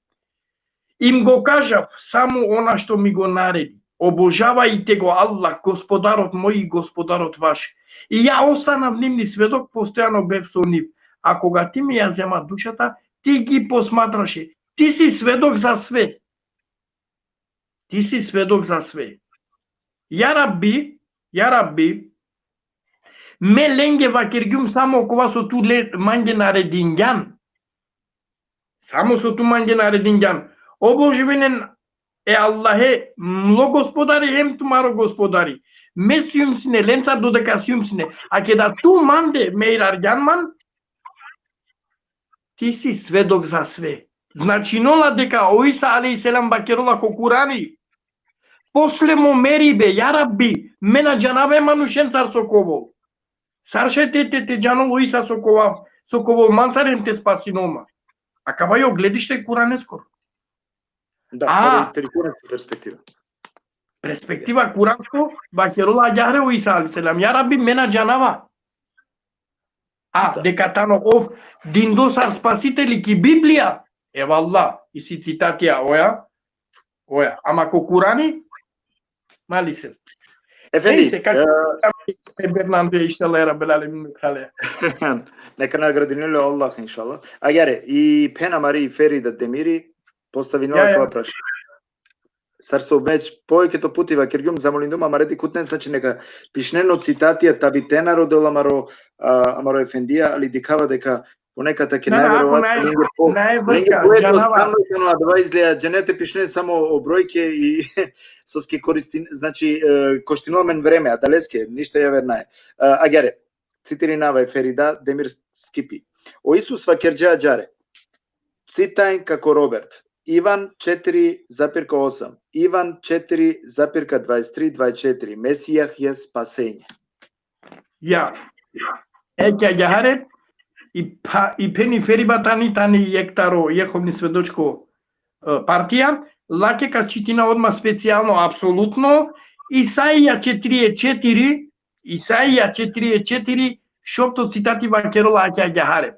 Им го кажав само она што ми го нареди. Обожавајте го Аллах, господарот мој и господарот ваш. И ја останав нивни сведок, постојано бев со нив. А кога ти ми ја зема душата, ти ги посматраше. Ти си сведок за све. Ти си сведок за све. Ја Рабби, ме ленге вакергјум само кога со ту манге наредингјан. Само со ту манге наредингјан. О Божевинен е Аллахе, мло господари, ем тумаро господари. Ме сиум сине, ленца додека сиум сине. А ке да ту манде ме ирарѓан ман, ти си сведок за све. Значи нола дека о Иса алейхиселам бакерола ко Курани. После му мери бе, ја Рабби, мена џанаве манушенцар со ковол. Саршете те џаново Иса со ковол мансарем те спаси нома. А кава ја гледиште Куранескор. Да, куранска перспектива. Перспектива куранско, бакерола аѓахаре о Иса алейхиселам. Ја Рабби, мена џанава. Дека тано ов диндосар спасители ки Библија, евалла, и си цитатија оја. Ама ко Курани, мали се. Ефенди, Бернандо ишталера белале мукале. Нека наградинеле Аллах иншаллах. Агаре, и Пена Мари Ферида Демири постави нова тоа прашање. Сар со меч повеќето пати вакергјум замолиндум амарети кутнен значи нека пишнено цитатија табитена родел амаро Ефендија, али дикава дека понеката ќе најверојатно поедноставно да изгледа џенете пишне само о бројке и со ски користи, значи коштиномен време, а далеске ништо ја вернае. Агаре, цитиринава Ферида Демир Скипи. О Исус вакерџа џаре. цитај како Роберт. Иван 4,8. Иван 4,23-24. Месијах е спасење. Ja. Екја јахарет и пени фериба тани ектаро јеховни сведочко партија, лаке ка читина одма специјално апсолутно, Исаија 4,4, шопто цитати вакерола аќа јахарет.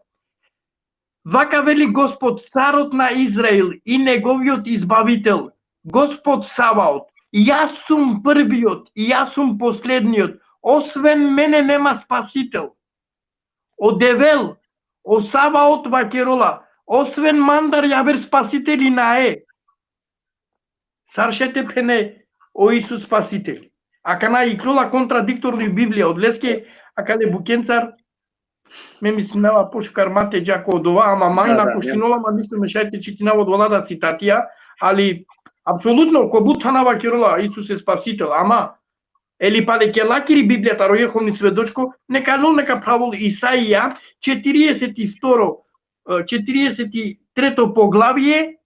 Вака вели Господ, царот на Израил и неговиот избавител, Господ Саваот, јас сум првиот и јас сум последниот, освен мене нема спасител. Одевел, о Саваот вакерола, освен мандар јавер спасители нае. Саршете пене о Исус спасител. Акана икрола контрадикторни Библија, одлеске, акале букенцар, ме мислинава пошкармате джако од ова, ама мајна кошинола, ма ништо мешајте читина од волада цитатија, али апсолутно ко бутанава керола Исус е спасител, ама ели пале ке лакири Библијата ројеховни сведочко, нека правил Исаија 43 поглавје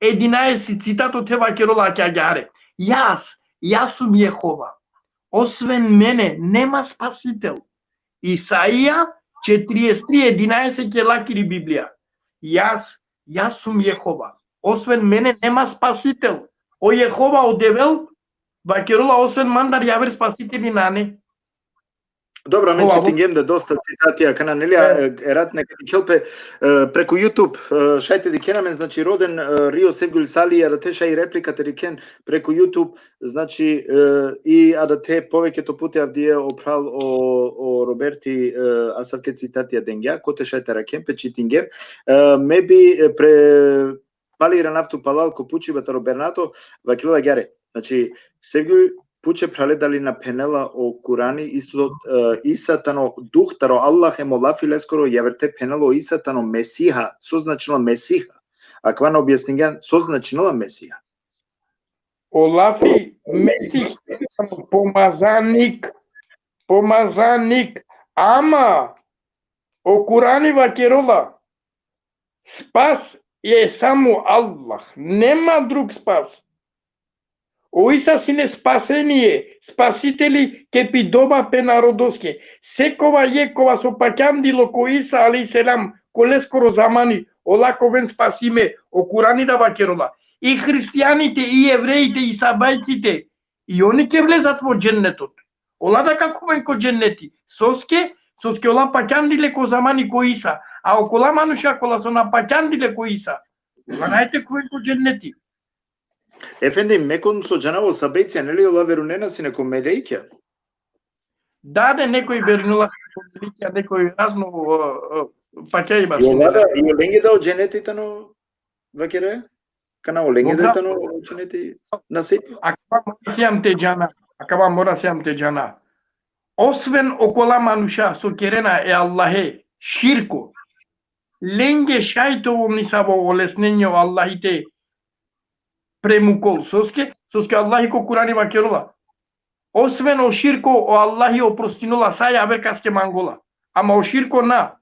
11 цитатот ева керола ќе ѓаре. Јас сум Јехова. Освен мене нема спасител. Исаија 43:11 ќе лакири Библија. Јас сум Јехова. Освен мене нема спасител. О Јехова одевел, вакерола освен мандар јавер спасители нане. Добро, мен читингем да доста цитатија кана нелија ерат нека келпе преку YouTube шајте дикенамен, значи роден Рио Севгул Сали да те шај репликата дикен преку YouTube, значи и да те повеќето пати авдие опрал о Роберти асавке цитатија денгја, коте шајте ракемпе читингем, меби пре палира нафту палалко пучи бата Робернато вакила гјаре. Значи Севгул пуче праледали на пенела о Курани исто Исатано духтаро Аллах е молафи лескоро јаверте пенело Исатано Месиха, созначила Месиха. Аква на објаснење созначила Месиха. Олафи Месих помазаник, ама о Курани вакерола спас е само Аллах, нема друг спас. О Иса сине спасение, спасители ке пидоба пе народоске. Секова јекова со паќандило ко Иса алейхиселам, колескоро замани, олаковен спасиме, о Курани да вакерола. И христијаните, и евреите, и сабајците, и они ке влезат во дженнетот. Ола да каковен ко дженнети. Соске ола паќандиле ко замани ко Иса, а окола мануша кола со на паќандиле ко Иса. Ола најте ковен ко дженнети. Ефенди, мекон со джанаво сабејција, нели ола верунена си неко мелејќа? Даде некој вернула си мелејќа, некој разно паќа има. И оленге да одженетитано вакере? Кана оленге да тано одженети на се? Акава мора сеам те джана. Освен окола мануша со керена е Аллахе, ширко. Ленге шајтово мисаво олеснење Аллахите премукол соске Аллахи ко Курани вакерола. Освен о ширко о Аллахи опростинола саја аверкаске мангола. Ама о ширко на.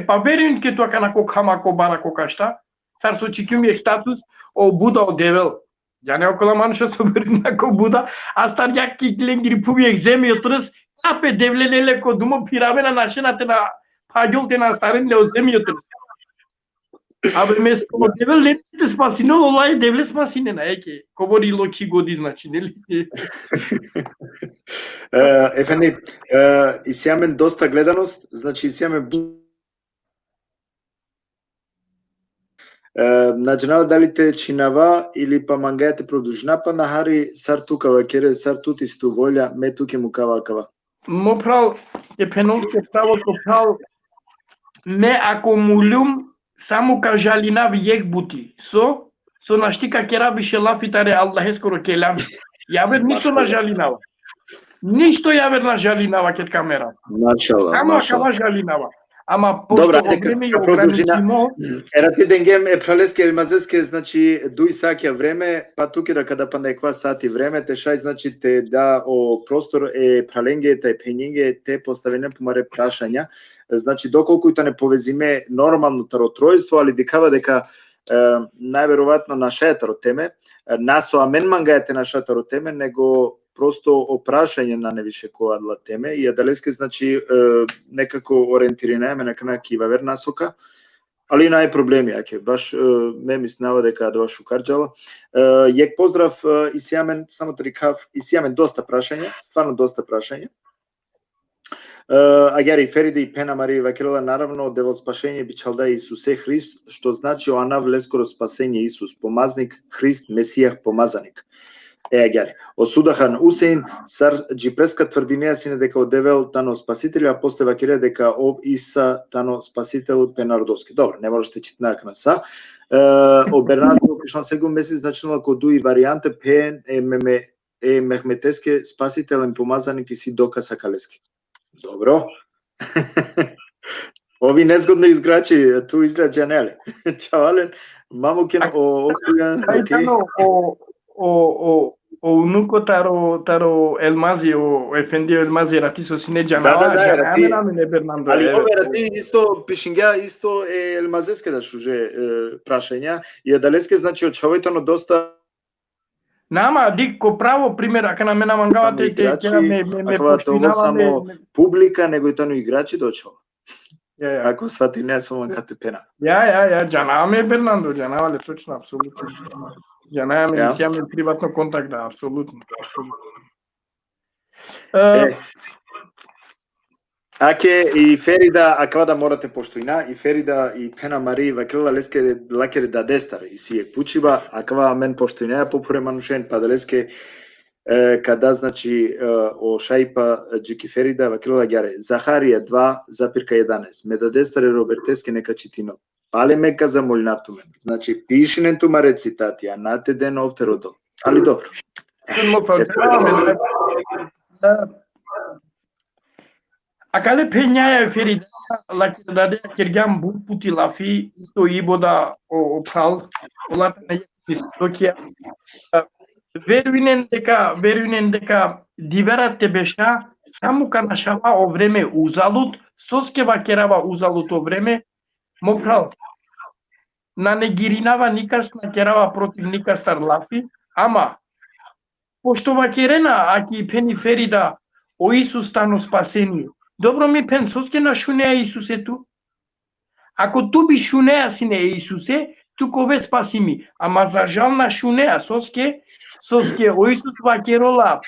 Па верин ке тоа кана ко хама ко бара ко кашта. Сар со чикюмиек статус о Буда о девел. Ја не окола мануша со верин на ко Буда, а стар јаки ленгири пубиек земи отрс, апе девленеле ко думо пиравена нашената на паѓолте на старен о земи отрс. Абе место девел летите спасино, ола е девле спасинена, еке. Ковори локи годи, значи, нели? Ефенди, и сјамен доста гледаност, значи сјамен на джанала дали те чинава или па мангајате продужнапа на хари сар тука вакере, сар тути сту волја, ме туке му кава. Мо прал, е пенолке правото прал, ме ако мулюм, само ка жалинав јек бути. Со наштика ке рабише лафитаре Аллахе скоро ке лами. Јавер ништо на жалинава. Ништо јавер на жалинава кет камера. Начала. Само кава жалинава. Ама Добра, пошто во нека време ја ја продолжина. ограничимо, Ерати денгем е пралеске елмазеске, значи дуј саќа време, па туки да када па неква сати време, те шај значи те да о простор е праленге, те пењинге, те поставене помаре прашања. Значи доколку та не повезиме нормално таротројство, али дикава дека најверојатно нашата теме, насо амен мангајате нашата теме, него просто опрашање на невише коадла теме и адалеске значи некако ориентиринеме на кивавер насока, али нај проблеми аке баш ме мислева дека да баш укарџала. Јек поздрав и сјамен, само да рекав, и сјамен доста прашања, стварно доста прашања. Агери Фериде и Пена Марија Вакелова, наравно дево спашење бичалда Исусе Христ, што значи оана влескоро спасење Исус, помазник Христ, Месијах, помазаник. Агери. Осудахан Усейн, сар джипреска тврдинеја сине дека одевел тано спасител, а после Вакелија дека ов Иса тано спасител Пенардовски. Добро, не можете читнак на са. О Бернардо пишан сегу месец значило коду и варијанте пен е мехметеске спасителен помазаник и си дока сакалески. Добро. Ови незгодни изграчи ту изгледа нели. Чавален, мамукен окей. о унуко таро Елмази, о Ефендио Елмази ратисо сине джанава, рати. не Бернандо. Али ове рати исто пишингја исто е елмазеске да шуже прашања и адалеске значи очовајтано доста Нама дико право пример, ака на мене мангавате ме поштинава само публика, него и тоно играчи дочува. Ја. Ако свати не само кате пена. Ја, джанава ме Бернандо, джанава ле точно, апсолутно. Джанава ме сјаме приватно контакт, да, апсолутно. Аке и Ферида, аква да морате поштоина, и Ферида и Пена Мари Вакела лакере да дестар и си е пучива, аква мен поштоина попуре манушен, па да леске када значи о шајпа Джики Ферида Вакела гјаре. Захарија 2,11. Ме да дестаре Робертеске нека читино. Пале мека за молнавту мен. Значи пишинен тумаре цитатија, нате ден овтеродол. Али добро. Акале пењаја Ферида, лаке даде кергам бу пути лафи, исто ибода опрал, олата не истокија. Веруинен дека диверате беша само канашава о време узалут, соскева керава узалут о време, мопрал. На негиринава никашна керава против никастар лафи, ама пошто вакерена аки пени Ферида о Исус стано спасени. Добро ми пен соске на шунеа Исусету. Ако ту би шунеа сине Исусе, ту кове спасими. Ама за жал на шунеа соске о Исус вакерола.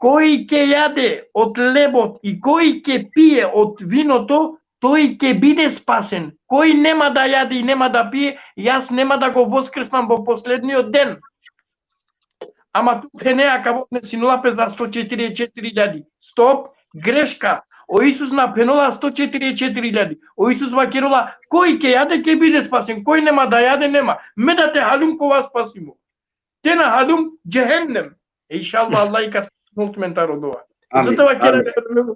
Кој ќе јаде од лебот и кој ќе пие од виното, тој ќе биде спасен. Кој нема да јаде и нема да пие, јас нема да го воскреснам во последниот ден. Ама ту пенеа каво не синулапе за 144.000. Стоп, грешка. О Исус на пенола 144.000. О Исус вакерола, кој ќе јаде ќе биде спасен, кој нема да јаде нема. Ме да те халум кога спасимо. Те на халум джехеннем. Иншаллах Аллах и кас мултиментаро дова. Затоа ќе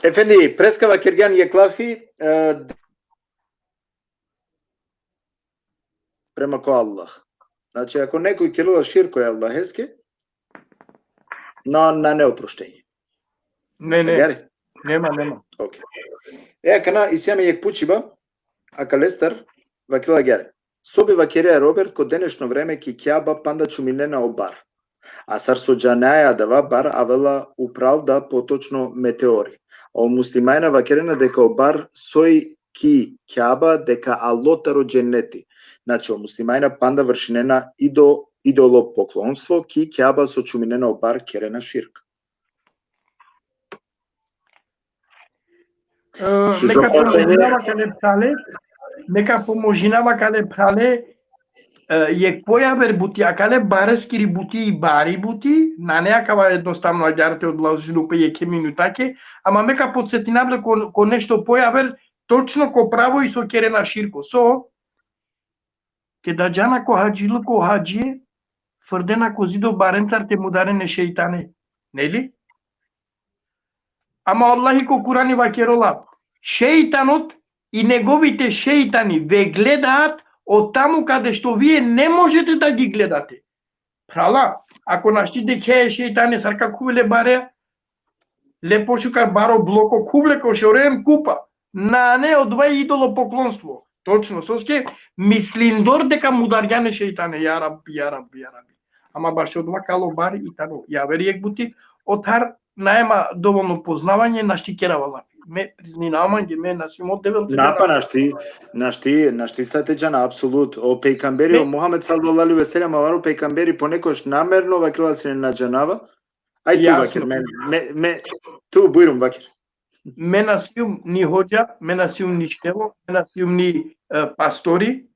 Ефенди, прескава Кирган Јеклафи према ко Аллах. Значи, ако некој келува ширко е Аллахеске, на неопроштење. Не. Нема. Окей. Кана исјаме јек пучиба, ака лестар вакила гјаре. Соби вакерија Роберт ко денешно време ки кјаба панда чуминена обар. А сар со джанаја дава бар авела управ да поточно метеори. А о муслимајна вакерена дека обар сој ки кјаба дека алотаро дженнети. Значи, о муслимајна панда вршинена идоло поклонство ки кјаба со чуминена обар керена ширк. Нека поможинава кале прале јек појавер бути, а кале барескири бути и бари бути, на неа кава едноставно аѓарте одлажилу пе јеке минутаке, ама мека подсетинабле ко нешто појавер, точно ко право и со керена ширко. Ке даџана ко хаџилу ко хаџие, фрдена ко зидо баренцар те мударене шејтане. Нели? Ама Аллахи ко Курани вакерола. Шејтанот и неговите шејтани ве гледаат од таму каде што вие не можете да ги гледате. Прала, ако нашти деке шејтани сарка кувеле баре, лепо шукар баро блоко кубле ко шорем купа. На не одва идоло поклонство. Точно, соске мислиндор дека мударјане шејтане, ја раби. Ама баш одва кало бари и тану. Ја вериек бути, отар наема доволно познавање на штикеравала. Ме признинавам ги ме на симот девел. Напа нашти сатеџана апсолут. О пејкамбери, о Мухамед саллаллаху алейхи ве селем, аваро пејкамбери понекош намерно вакила се на џанава. Ај ту вакир, ме ту бујрум вакир. Ме насиум ни хоџа, ме насиум ни штево, ме насиум ни пастори.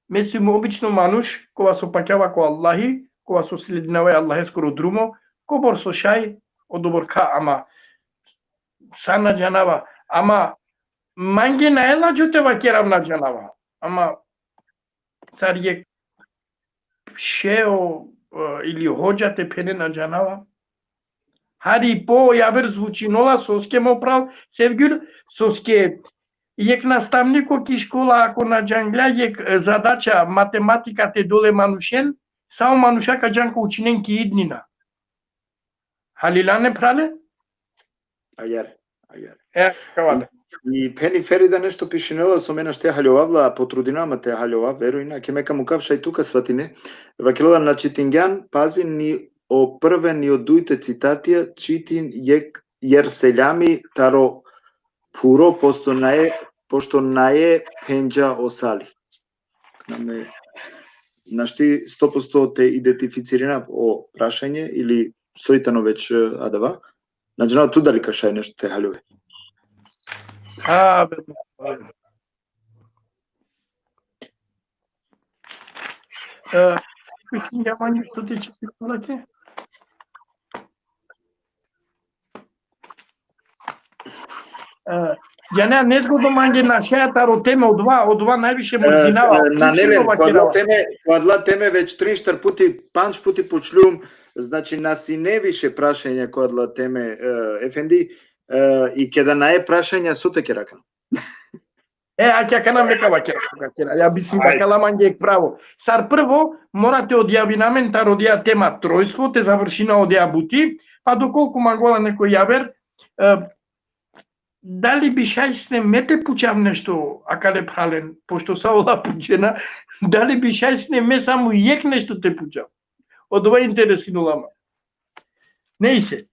Ме сиум обично мануш, кога со паќава ко Аллахи, кога со слединава Аллахе скоро друмо, кобор со шај, одоборка, ама са на џанава, ама манге на елаџоте вакерам на џанава, ама сар е шео или хоџате пене на џанава. Хари по јавер звучинола соске мо прав, Севгюл, соске ек наставнико ки школа ако на џангля ек задача математика те доле манушен, само манушака џанко учинен ки иднина. Халила не прале? Ајар. Кавале. И пени Ферида нешто пишинела со мене ште халјовавла, потрудинама те халјова, веруина, ке мека му кавшај тука сватине. Вакилала на Читингјан, пази ни о прве ни од дуите цитатија, Читин јер селјами таро пуро, пошто наје пенџа осали. Нашти 100% те идентифицирина о прашање или сојтано веќе адава. Наџна ту дали кашај нешто те халјове? Јамању што ти ќе пиколаке? Ја не го домаѓе на шејата ротеме од два највише морзинава. На неле, квадла теме веќе 3-4 пути, 5 пути почлюм, значи наси не више прашање квадла теме ефенди и ке да наe прашања суте ке ракам. А ќе кана мека вакера. Ја бисим бакала манјек право. Сар прво морате одјави на мен та родија тема тројство, те завршина одја бути, па доколку мангола некој јавер, дали би шајсне мете пучав нешто, акале прален, пошто са ола пучена, дали би шајсне ме само јек нешто те пучав. Од ова интересинолама. Не и се.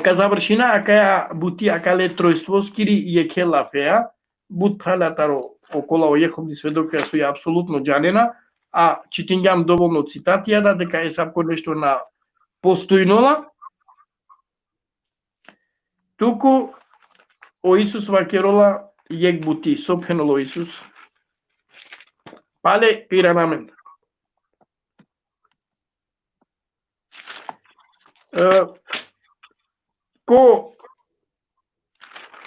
Ка завршина, ака ја бути, акале тројство, скири јеке лафеа, бут пралатаро окола ојеховни сведока со ја апсолутно џанена, а Читингјам доволно цитатија дека е сапко нешто на постојнола. Туку о Исус вакерола јек бути, сопхеноло Исус. Пале ира на мен. Ко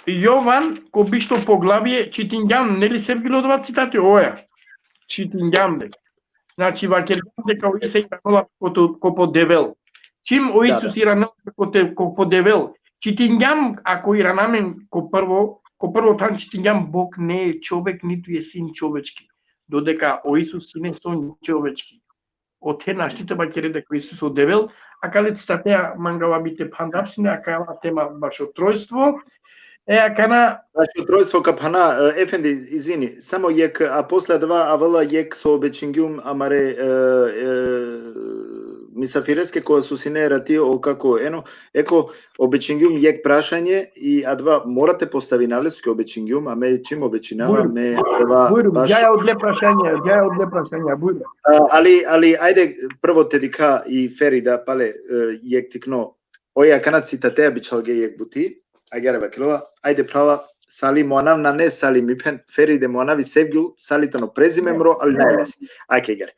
Јован, ко бишто поглавие, Читингјам, нели се било два цитати оја? Читингјам де. Значи, вакерјам дека ој се иранала ко подевел. Чим о Исус иранала ко подевел, Читингјам, ако иранамен ко прво тан Читингјам, Бог не е човек, ниту е син човечки. Додека о Исус сине сон човечки. Од те наштите бакере дека Исус одевел, а кале цитатеа мангава бите пандапсине, а кала тема башо тројство, кана... Башо тројство капана, ефенди, извини, само јек, а после два авала јек со обечингјум, амаре мисафиреске која су сине рати о како ено, еко обечингјум јек прашање и адва морате постави навлеске обечингјум, а ме чим обечинава, ме адва... Бујрум, јаја одле прашања, бујрум. Али, ајде, прво тедика и Ферида, пале, јек тикно, оја кана цитатеа бичалге јек бути, агера бакилова, ајде прала, сали моанав на не сали мипен, Фериде моанави Севгюл, салитано презимемро, али најлеси. Ајке гер.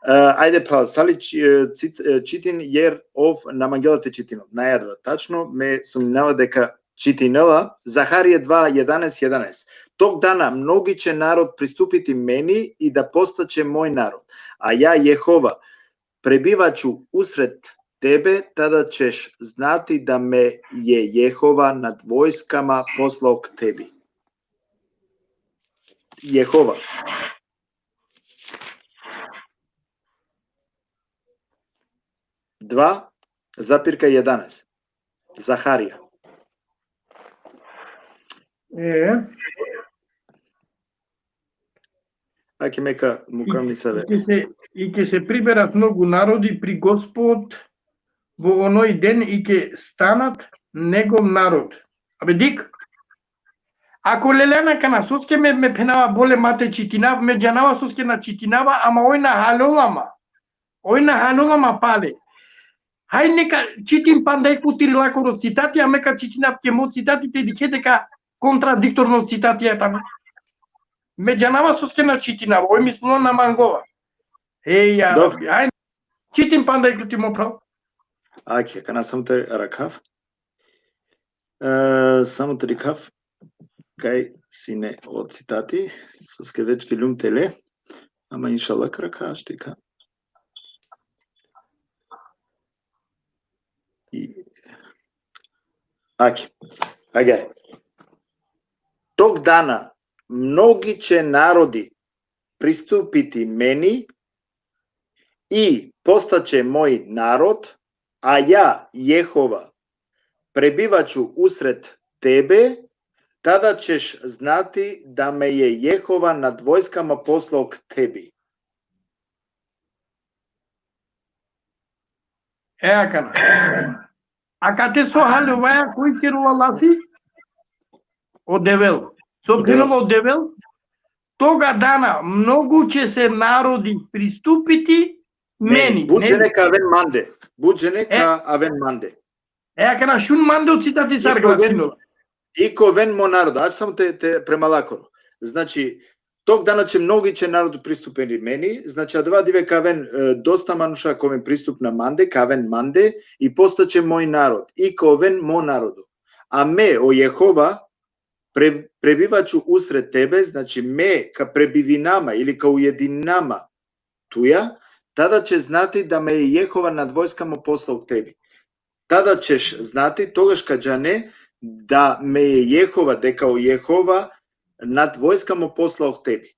Ајде прала, сали Читин јер ов на мангелате Читинот. Најадва тачно, ме сумнава дека Читинела, Захарија 2:11:11. Тог дана многи ќе народ приступити мени и да постаче мој народ, а ја Јехова пребивачу усред тебе, тада ćeš znati da me je Jehova nad vojskama poslao k tebi. Jehova. Dva, zapirka 11. Захарија. Аки мека мука ми се И ќе се приберат многу народи при Господ во оној ден и ќе станат негов народ. Абе дик, ако лелена кана соске ме пенава боле мате читинав, ме джанава соске на читинава, ама ој на халолама пале. Хај нека читин пандај кутири лакоро цитати, а мека читинав ке мо цитатите дике дека контрадикторно цитати е таму. Ме джанава соске на читинав, ој мислено на мангова. Хај читин пандај кути мо прав. Аки, кана само те ракав. Само те ракав. Кај сине од цитати, соске вечки лум теле, ама иншалла крака штика. Аки, агај. Тог дана многи ќе народи приступити мени и постаче мој народ, а ја, Јехова, пребивачу усред тебе, тада ćeš znati da me je Jehova nad vojskama poslao k tebi. Акана. А кате со халуваја кој ќе рула ласи? Од Девел. Со пенало од Девел, тога дана многу ќе се народи приступити мени. Буџене ка авен манде. Буџене ка авен манде. Акана шун манде од цитати саргласино. Ико вен мо народ, аз само те премалакоро. Значи, тог дана ќе многи ќе народ приступени мени, значи адва диве кавен доста мануша ковен приступ на манде, кавен манде и постаче мој народ, и ковен мо народу. А ме, о Јехова, пребивачу усред тебе, значи ме ка пребивинама или ка уединама туја, тада ќе знати да ме е Јехова над војскама послал к теби. Тада ćeš znati, тогаш каđане, да ме е Јехова, дека о Јехова над војскама послал к теби.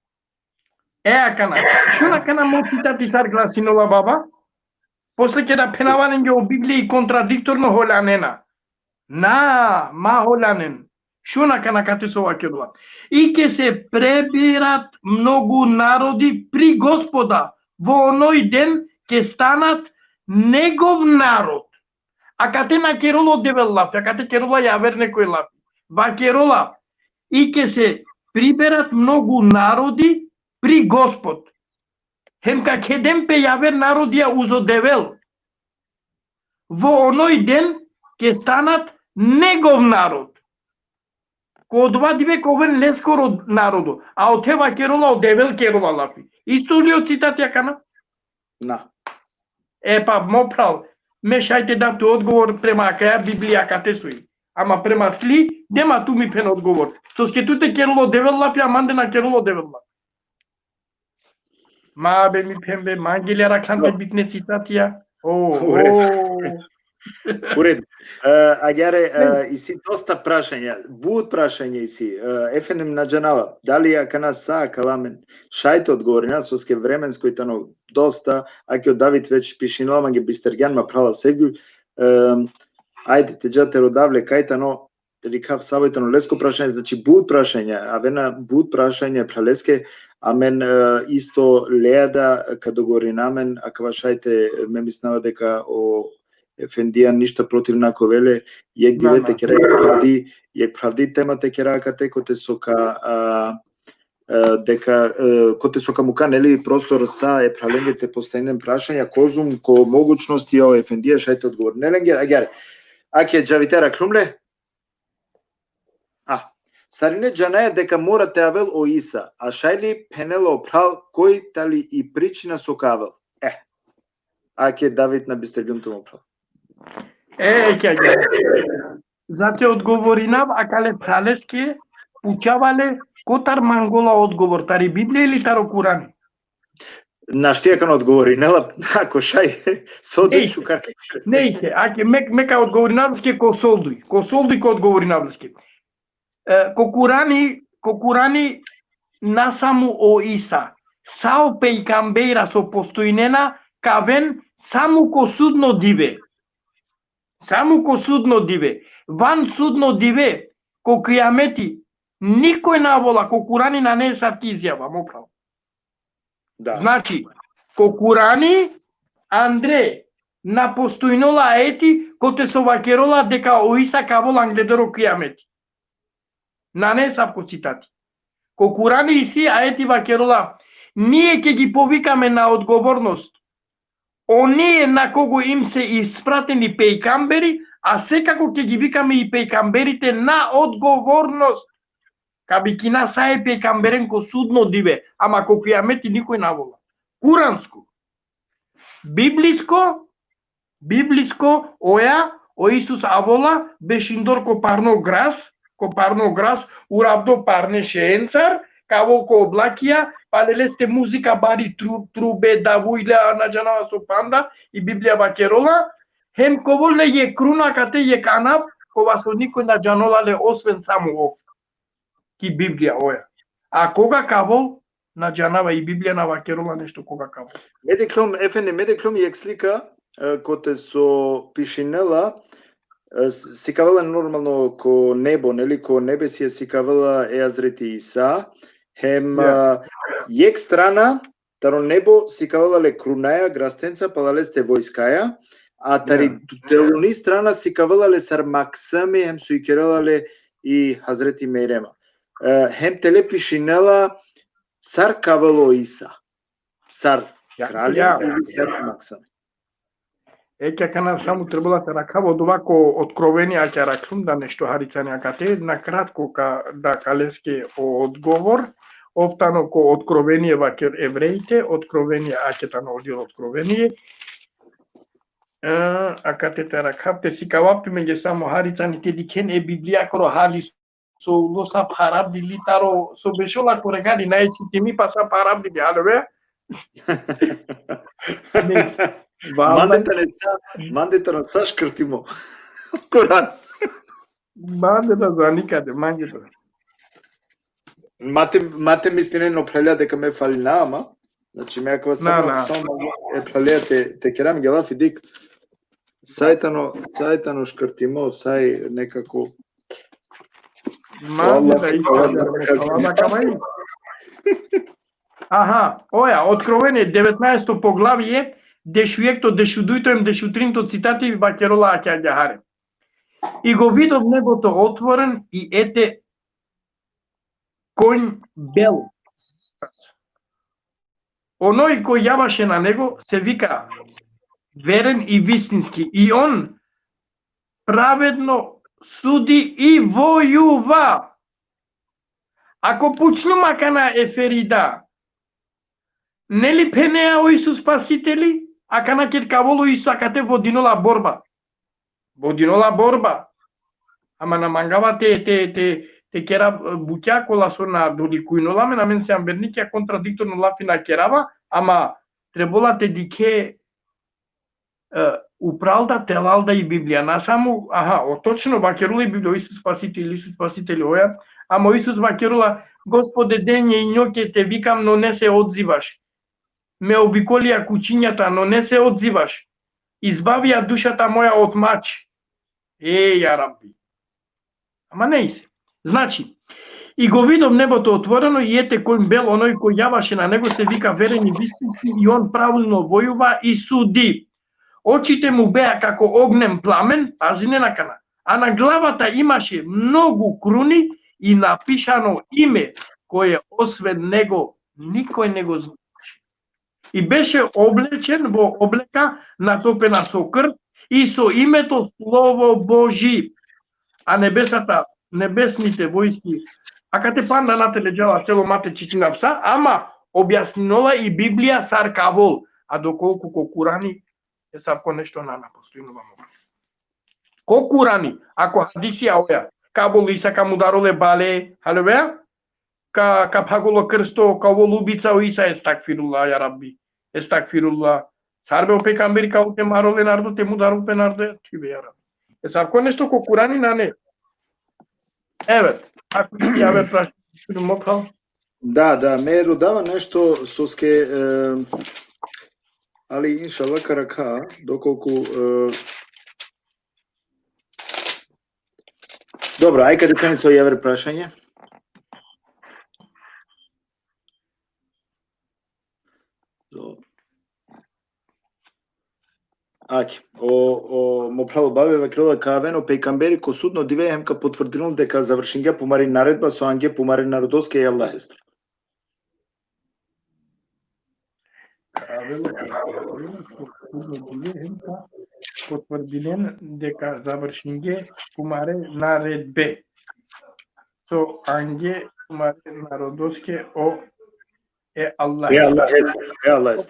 Акана, шуна кана мо цитати саргласинола баба? После ќе да пенаванен ја о Библија и контрадикторно холанена. Ма холанен. Шуна кана кате со вакедува. И ќе се пребират многу народи при Господа. Во оној ден ќе станат негов народ. А кате на Кероло девел лаф, а кате Керола јавер некој лаф. Ва Керола. И ќе се приберат многу народи при Господ. Хемка кедем пе јавер народија узо девел. Во оној ден ќе станат негов народ. Ко одва диве ковен лескор од народу, а од тева Керола од девел Керола лафи. Исто ли од цитатија кана? На. Па, мо прав. Мешајте давте одговор према каја Библија кате суи. Ама према тли, нема ту ми пен одговор. Со скетуте Кероло девел лапи, а манде на Кероло девел лапи. Ма бе ми пен бе, мангелија раканте битне цитатија. Уред. Агаре, и си доста прашања, буд прашања и си. Ефенем наџанава, дали ја кана са каламен, шајте одговори на соске временско и тано доста, аки од Давид веќе пишинала, ма ги бистергјан ма прала сегу. Ајде, те джате родавле, кајтано, рикав савојтано леско прашање, значи буд прашања, авена буд прашање пралеске, амен исто леада, кадо гори намен, ака шајте ме миснава дека о Ефендија ништа против нако веле, јек дивете ке правди, јек правди темата ке ракате коте сока дека коте сока мука нели простор са е правленгете постојнен прашања козум ко могучности о Ефендија шајте одговор. Неленге агаре. Аке џавитера клумле? Сарине џанаја дека морате авел о Иса, а шајли пенело прал кој тали и причина сокавел. Аке Давид на бистергјунто му прал. Зате одговоринав, а кале пралеске учавале котар мангола одговор, тари Библија или таро Курани? На штија кано одговоринала, ако шај, содуј шукарке. Не се, аке мека одговоринавлеске ко солдуј ко одговоринавлеске. Ко Курани na samo o Isa. Sao peikambeira so postoinena кавен само ко судно диве. Само ко судно диве. Ван судно диве, ко кијамети, никој навола, ко Куранина не е сарти изјава, моправо. Да. Значи, ко Курани, Андре, на постојнола аети, ко те со вакерола дека оиса кавола англедеро кијамети. На не савко цитати. Ко Курани и си аети вакерола, ние ќе ги повикаме на одговорност оние на кого им се испратени пејкамбери, а секако ќе ги викаме и пејкамберите на одговорност. Каби кина саe пејкамберен ко судно диве, ама ко кијамети никој навола. Куранско. Библиско, оја, о Исус авола, бешиндор ко парно грас, урабдо парне шеенцар, каво ко облакија, палелесте музика бари трубе да вујле анаджанава со панда и Библија вакерола, хем коволне е круна кате е канав, кова со никој на джанолале освен само ов. Ки Библија оја. А кога кавол на джанава и Библија на вакерола нешто кога кавол. Медеклом јек слика коте со пишинела сикавала нормално ко небо, нели, ко небесија сикавала е Азрети Иса, хем јек страна, таро небо сикавале крунаја, грастенца, палалесте војскаја, а тари делуни страна сикавале сармаксами, хем су икералале и Хазрети Мейрема. Хем теле пишинела сар кавало Иса, сар кралја или сар максами. Ќе канав само требала да ракаво довако откровение ќе раклум да нешто харицање кате на кратко да калеске одговор оптано ко откровение вакер евреите, откровение акетано одил откровение. А кате те ракавте си кавапти меѓу само харицани те дикен е Библија кро хали со лоса парабди литаро со бешола корегани најчите ми паса парабди бјалове. Мандета на Сашкртимо. Коран. Мандета за никаде, мандета. Мате мислине но прелја дека ме фали ама. Значи ме ако само е прелја те керам гела фидик. Сајтано шкртимо, сај некако. Мандета Аха, оја, откровение 19 поглавие, дешујекто, дешудујтоем, дешутринто цитати вакерола аќа ѓахаре. И го видов небото отворен и ете конј бел. Оној кој јаваше на него се вика верен и вистински и он праведно суди и војува. Ако почнума кана еферида, нели пенеа о Исус Спасители, а кана кет каволо Исус акате водинола борба. Водинола борба. Ама на мангава те кера буќа кола со на доликујнола, на мен се амберникија контрадикторно лафи на керава, ама требола те дике управда телалда и Библија. На само, точно вакерула и Библија, Исус Спасители оја, ама Исус вакерула, Господе дење и њоќе те викам, но не се одзиваш. Ме обиколија кучињата, но не се одзиваш. Избавија душата моја од мач. Ја Рабби. Ама не се. Значи, и го видов небото отворено и ете кој бел, оној кој јаваше на него се вика верен и вистински и он правилно војува и суди. Очите му беа како огнен пламен, пази не накана, а на главата имаше многу круни и напишано име кое освен него никој не го знаеше. И беше облечен во облека натопена со крв и со името Слово Божи. А небесните војски, ака те панда на теледжала цело мате чичина пса, ама објаснила и Библија сар кавол, а доколку ко Курани е савко нешто на постојнува мога. Ко Курани, ако хадисија оја, кабол Иса му дароле бале, халевеа, ка паголо крсто, каво лубица о Иса естакфирула, ја Рабби, естакфирула. Сарбе о пекамбери као те мароле нардо, те му дарол пенарде, тибе ја Рабби. Е савко нешто ко Курани на не. Еве, ако ја ве прашам, мокал. Da, me rodava nešto soske, ali inšallah karaka, dokolku... Dobro, aj kad je so jever prašanje. Аки, мо право баве крила кавено пейкамбери ко судно диве хемка потврдилно дека завршинге помари наредба со анге помари народоске и Аллах естр. Кавено судно диве хемка потврдилен дека завршинге помари наредбе со анге помари народоске о Allah естр.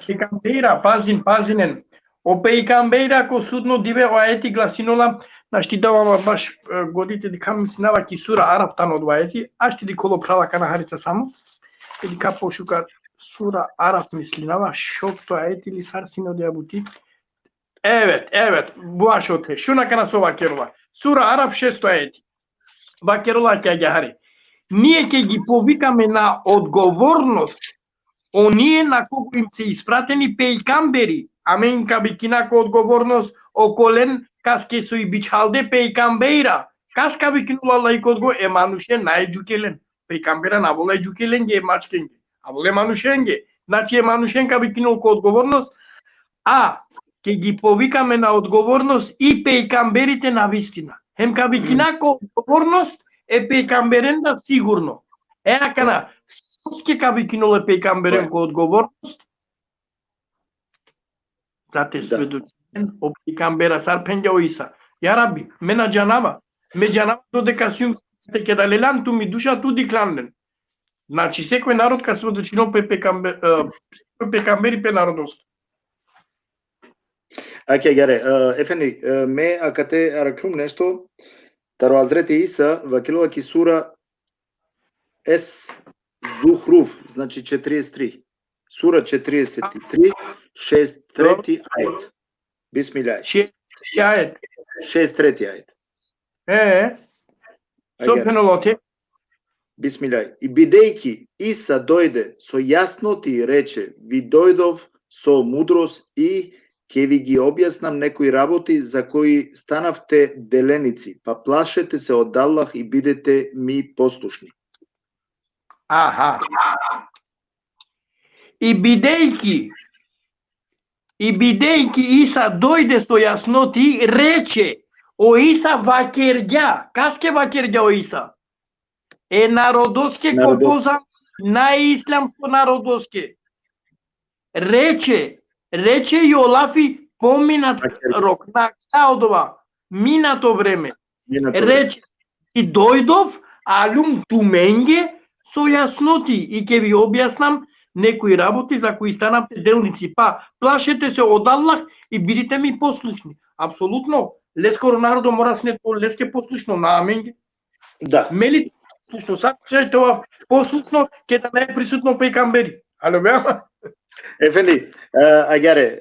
Pejgambeira, pazinen. O pejgambeira ко судно диве о ајети гласинола, нашти давама баш годите ди кам мислинава ки сура Араптан од ајети, ашти ди коло права кана харица само, и ди капо шука сура Арап мислинава, шокто ајети ли сарсино ди абути. Evet, bu aşote. Şuna kana so vakerova. Sura Arap 6 aјети. Vakerola ќе ја хари. Ние ќе ги повикаме на одговорност оние на кого им се испратени пейкамбери, амен кабикина ко одговорност околен каске со и бичалде пейкамбейра. Кас кабикинула лайкодго е мануше најджукелен. Пейкамбера на воле джукелен ге мачкенге. А воле манушенге. Значи е манушен кабикинул ко одговорност, а ќе ги повикаме на одговорност и пейкамберите на вистина. Хем кабикина ко одговорност е пейкамберен да сигурно. Акана Соске кабикинуле пейкамберен ко одговорност. Зате сведочен о пейкамбера сар пенѓа Иса. Ја Раби, мена џанама, ме џанама додека сум ќе да лелам ту ми душа ту ди кланлен. Значи секој народ ка сведочино пейкамбери пе народост. Аке гаре, ефени, ме акате араклум нешто, таро Азрети Иса вакилова ки сура Зухруф, значи 43. Сура 43, 6-3 ајет. Бисмилјај. 6-3 ајет. Собственолоте. Бисмилјај. И бидејќи Иса дојде со јасноти и рече, ви дојдов со мудрост и ќе ви ги објаснам некои работи за кои станавте деленици, па плашете се од Аллах и бидете ми послушни. Аха. И бидејќи Иса дојде со јасноти, рече, о Иса вакерѓа. Каске вакерѓа о Иса? Е народоске композа на ислямско народоске. Рече и Олафи поминат рок на одова, минато време. Рече, и дојдов, алум туменге, со јасноти и ќе ви објаснам некои работи за кои станавте делници. Па, плашете се од Аллах и бидите ми послушни. Апсолутно. Лескоро народо мора снето леске послушно на аменге. Да. Мели послушно, сакај тоа послушно, ќе да не е присутно пейкамбери. Ало беа? Ефенди, агаре,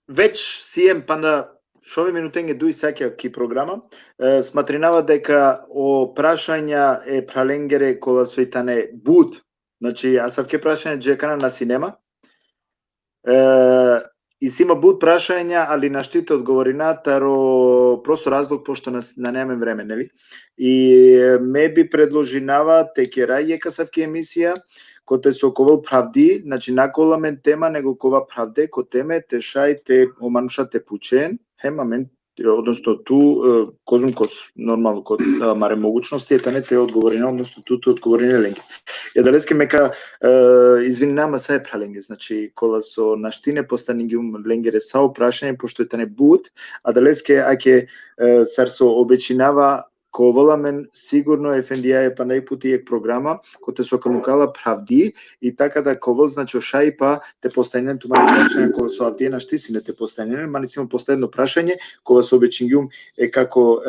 веќе сием панда шове минутенге дуи саќа ки програма, сматринава дека о прашања е праленгере кола сојтане буд, значи асав ке прашање джекана на синема, и сима буд прашања, али наштите одговорина, таро просто разлог пошто на неме време, нели? И ме би предложинава текера јекасав ки емисија, коте со ковал правди, значи наколамен тема него кова правде, ко теме те шај те оманушате пучен, хемамен, односно ту козум кос нормално код маре могучности, етане те одговорина, односно ту одговорина ленге. Ја далеске мека извинама са е праленге, значи кола со наштине постанингиум ленгере са опрашање, пошто етане буд, а далеске аке сар со обечинава коваламен сигурно ефендија е па најпути е програма коте со камукала правди и така да ковал значи шај па те постанен тумани прашање кога со атие нашти сине те постанен маницимо последно прашање кога со обечингиум е како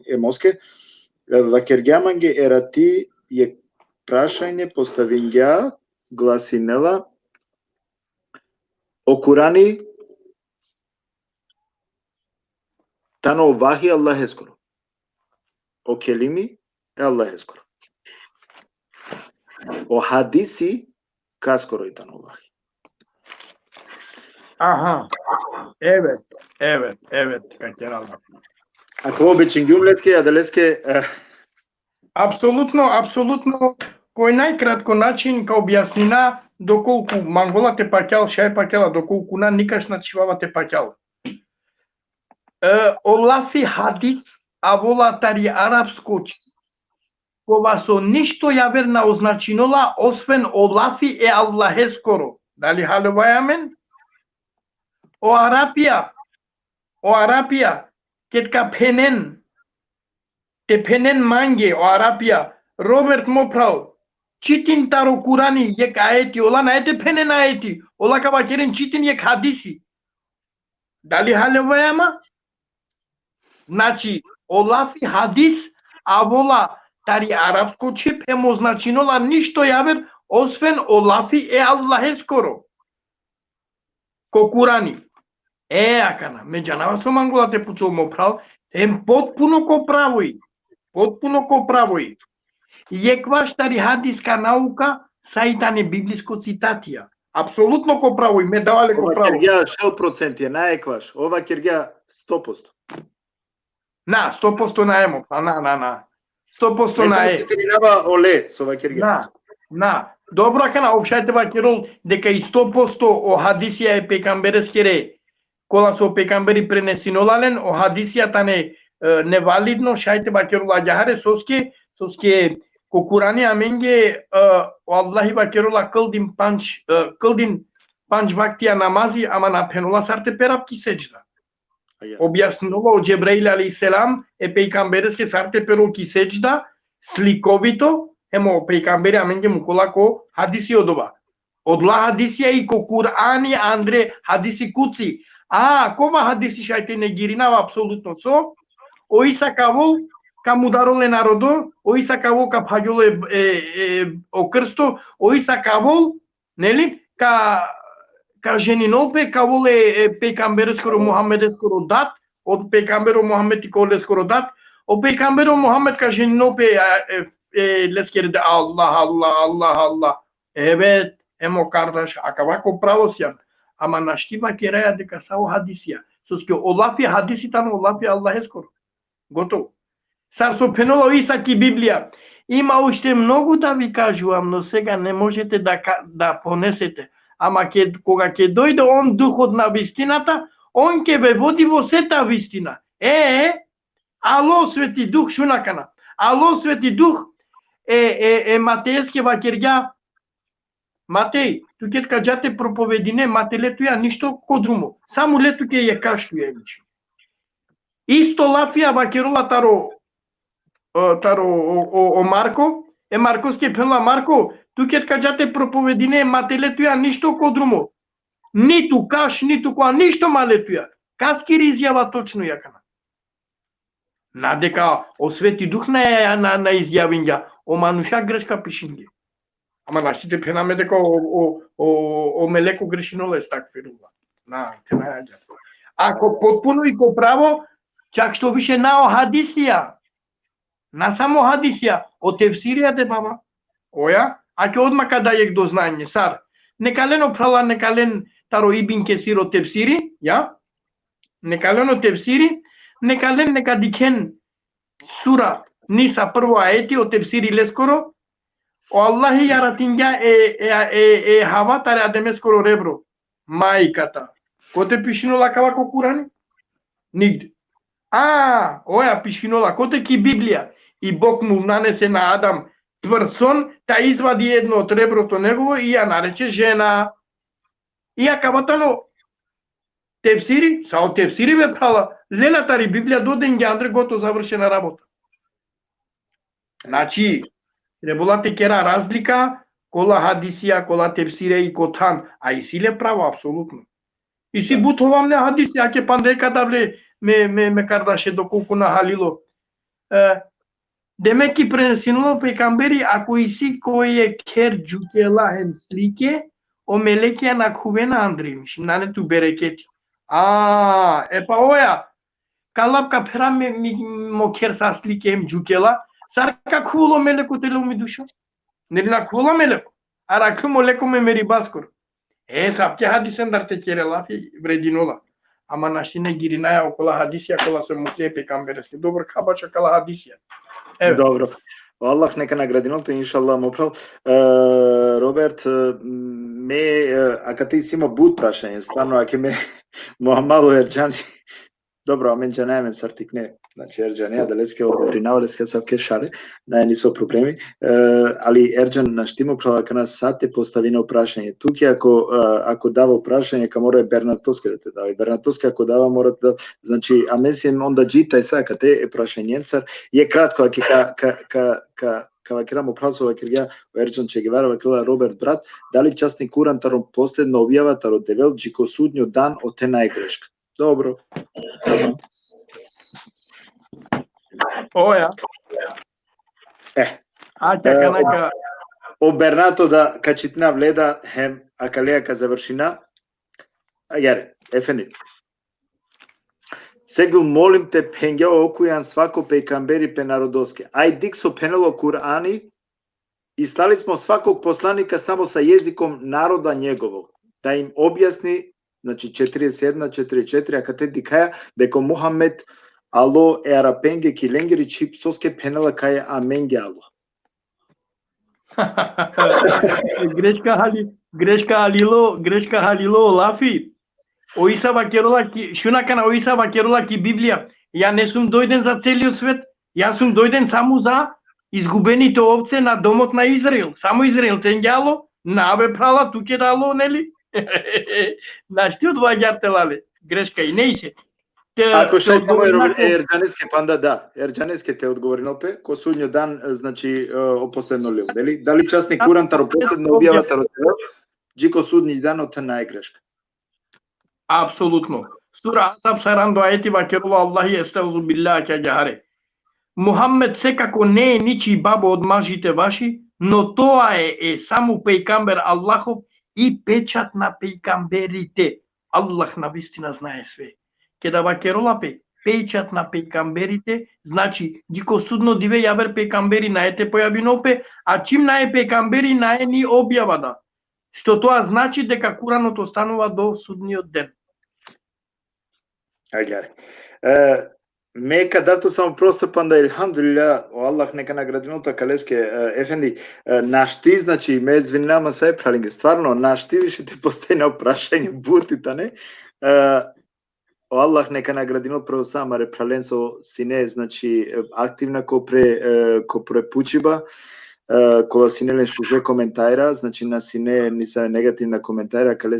е моске вакергјаманге ерати е прашање поставиња гласинела окурани тано вахи Аллах ескоро. O kelimi Аллах ескоро. O hadisi kaskoro itanovahi. Aha. Evet. Как я Ако обичам гюмлецки, аделецки, Апсолутно, кој најкратко начин ка објаснина доколку мангола те паќал, шај паќала, доколку на никаш начивава те паќал. Олафи хадис, а вола тари арапско кова со ништо јавер на означинола, освен Олафи е Аллахе скоро. Дали халувајамен? O Arapia, ketка penen, te penen mange, o Arapia, Robert Moprau, citin taro Kurani yek aeti, ola na ete penen aeti, ola ka bakeren citin yek hadisi. Dali halevayama? Znači, Olafi hadis, a vola tari arapsko čip emo značinola ništo javer, osven Olafi e Allahe skoro. Ko Kurani. Акана, меѓанава со мангола те пучол Моправ, потпуно ко правој. Јекваш тари хадиска наука, сајтане библиско цитатија. Апсолутно ко правој, ме давале ко ова правој. киргија шел проценти е наекваш, ова киргија 100%. На, 100% на емо, на. 100% на е. Не се минава оле со ова киргија. На. Добро, акана, опшајте вакирол, дека и 100% о хадисија е пекамберескере, кола со пекамбери пренесинолален, о хадисијата не валидно, шајте бакерула ѓахаре, соске ко Курани аменге, о Аллахи бакерула кылдин панч вактија намази, ама на пенула сарте перапки сеџда. Објаснува о Џебраил алейхиселам, е пекамбереске сарте перолки сеџда, сликовито, емо пекамбери аменге му кола ко хадиси одова. Одла хадисија и ко Курани, Андре, хадиси куци. Кова хадиси шајте не гиринава апсолутно со, оиса кавол ка мудароле народо, оиса кавол ка паѓоле о крсто, оиса кавол, нели, ка женинолпе, кавол пекамбере скоро Мухаммеде скоро дат, од пекамберо Мухаммед и коле скоро дат, о пекамберо Мухаммед ка женинолпе лескерде Аллах. Evet, емо кардаш, акавако правосјан. Ама наштива кераја дека сао хадисија. Соске Олафи хадиситан, Олафи Аллахе скоро. Готово. Сар со пенола Иса ки Библија. Има уште многу да ви кажувам, но сега не можете да понесете. Ама кога ќе дојде он духот на вистината, он ќе ве води во сета вистина. Ало Свети Дух шунакана. Ало Свети Дух Матејске вакирѓа. Матеј, ту ќе кажате проповедине, мате лету ја ништо кодрумо. Само лету ќе ја кашту ја вичи. Исто лафија вакерола таро о Марко, Маркос ќе пенла Марко, ту ќе кажате проповедине, мате лету ја ништо кодрумо. Ниту каш, ниту коа, ништо ма лету ја. Каскири изјава точно јакана. Надека о Свети Дух на изјавинја, о мануша грешка пишинге. Ама нашите пенаме дека о мелеко грешиноле стакфирува. Те најаѓа. Ако потпуно и ко право, чак што више на хадисија. На само хадисија. О тефсирија де баба. Оја, а ќе одмака да јек до знање. Сар, некалено прала, некален таро Ибн Кесир о тефсири, ја? Некалено тефсири, некален нека дикен сура Ниса прво аети о тефсири лескоро, o Allahi yaratinga hava tare ademes skoro rebro. Maikata. Kote pishinola kavako Kurani? Nigde. Oja pishinola. Kote ki Biblija. I Bog mu nanese na Adam tvrson, ta izvadi jedno od rebroto negovo i ja nareče žena. I ja kavatano tefsiri, sao tefsiri ve prala. Lela tari Biblija dodengi Andre goto završena rabota. Znači, Требала те кера разлика кола хадисија, кола тефсире и котан, а и силе право апсолутно. И си бутовам не хадиси, а ке пандека давле ме кардаше доколку на халило. Демек ки пренесинало пекамбери, ако и си кој е кер джукела хем слике, о мелекија на кувена Андрејмиш, нане ту берекети. Па оја, калапка пера мо кер са слике хем джукела, Сар како воло мелеко тело ми душа? Nirina kula melek. Arakı moleku me meri baskur. Sabke hadisen dar te kere lafi vredinola. Ama nașine girinaya okula hadisija kola se mutlije pejgambereske. Dobro, kaba čakala hadisija. Evet. Dobro. Allah neka nagradi to inšallah moprav. Robert, ako ti si imao bud prašanje, stvarno, ako me malo Erđani, dobro, a men ne sartik ne, znači Erđanija da leske odgovorinava, leske savke šale, ne, niso problemi, ali Erđan naš tim oprava kad nas sate postavino prašanje. Tuki ako dava prašanje, ka mora Bernatoske da te dava. I Bernatoske ako dava mora da, znači, a mislim onda džita i sad kad te prašanjencar, je kratko, ako kavakiramo pravcu vakirja Erđan Čegevara vakila Robert Brat, da li časni Kuran tarom posljedno objava taro devel džiko sudnju dan o te najgreška. Dobro. Oja. O Bernato da kachitna vleda hem akalea ka završina. Jare, efendim. Segul molim te penjao okujan svako pejkamberi pe narodoske. Aj dikso penelo Kurani i slali smo svakog poslanika samo sa jezikom naroda njegovog. Da im objasni, znači 41, 44, a kad te dikaja, deko Muhammed alo e arapenge ki lengeri čip soske penela kaja amenge alo. Greška halilo lafi. Oisa vakerola ki, šunakana oisa vakerola ki Biblija. Ja ne sum dojden za celio svet, ja sum dojden samo za izgubeните овце на домот на Израил. Само Израил тенгяло, набе прала туке дало, нели? Znaš ti odvađate lale, greška i ne se. Ako še samo Erđaneske panda da, Erđaneske te odgovorim opet, ko sudnjo dan, znači oposledno li udeli. Da li časni Kuran taro posledno objava taro telo, džiko sudnji dan o ta najgreška. Apsolutno. Sura Asab sarando ajeti vakerulu Allahi estağzu billahi ka jahare. Muhammed sekako ne je ničiji babo od mažite vaši, no toa je samo pejkamber Allahov i pečat na pejkamberite. Allah na vistina znaje sve. Kada vakerola pečat na pejkamberite, znači džiko sudno dive javer pejkamberi naete pojavinope, a čim naje pejkamberi naje ni objavada. Što to znači deka Kuranot ostanува до судниот ден. Agare. Meka dato samo prostor panda ilhamdulillah, o Allah neka nagradinota kaleske efendi, naš ti, znači me zvinama sve pralinge, stvarno naš ti više ti postaje na oprašanje burtita, ne? O Allah neka nagradinot prvo sama repralenco sine, znači aktivna ko pre pučiba, кола си не шуже коментајра, значи на си не ни са негативна коментајра, кале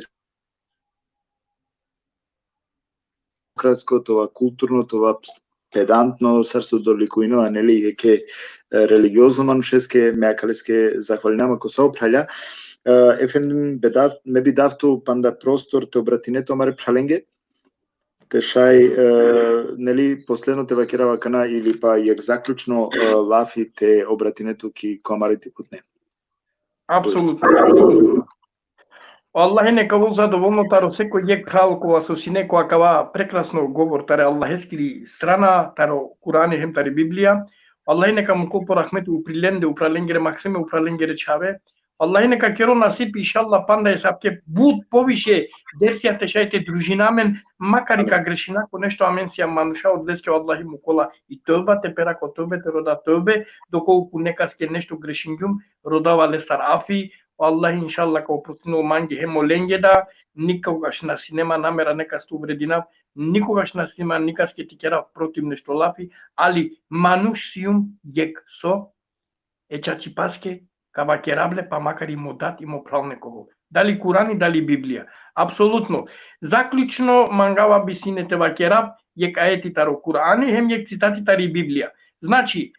кратско, това културно, това педантно, сарсо доликуино, нели, еке религиозно манушеске, меакалеске захвалинама ко се опраља. Ефендим ме би давту панда простор те обратинето маре праленге, те шај, нели, последно те вакирава кана или па јак заклучно лафи те обратинето ки комарите кутне. Апсолутно. Аллах нека во задоволно таро секој јек халкова со синеко акава прекрасно говор таре Аллахескили страна, таро Курани хем таре Библија. Аллах нека му колпо рахмету уприленде, упраленгере максиме, упраленгере чаве. Аллах нека керо насипи иншалла панда е сапке буд повише дерсијате шајте дружинамен, макар и ка грешина ко нешто амен си мануша од леске Аллахи му кола и тоба те пера ко тобе те рода тобе, доколку некаске нешто грешингјум родава лестар афи. Аллах иншалла ко простинул манги хемо ленгеда, никогаш нас нема намера нека сте уврединав, никогаш нас нема никаске ти керав против нешто лафи, али мануш сиум јек со ечачи паске кава керабле, па макар и му дат и му прал некого. Дали Курани, дали Библија. Апсолутно. Заклучно мангава бисинете ва кераб, јек аети таро Курани, хем јек цитати тари Библија. Значи,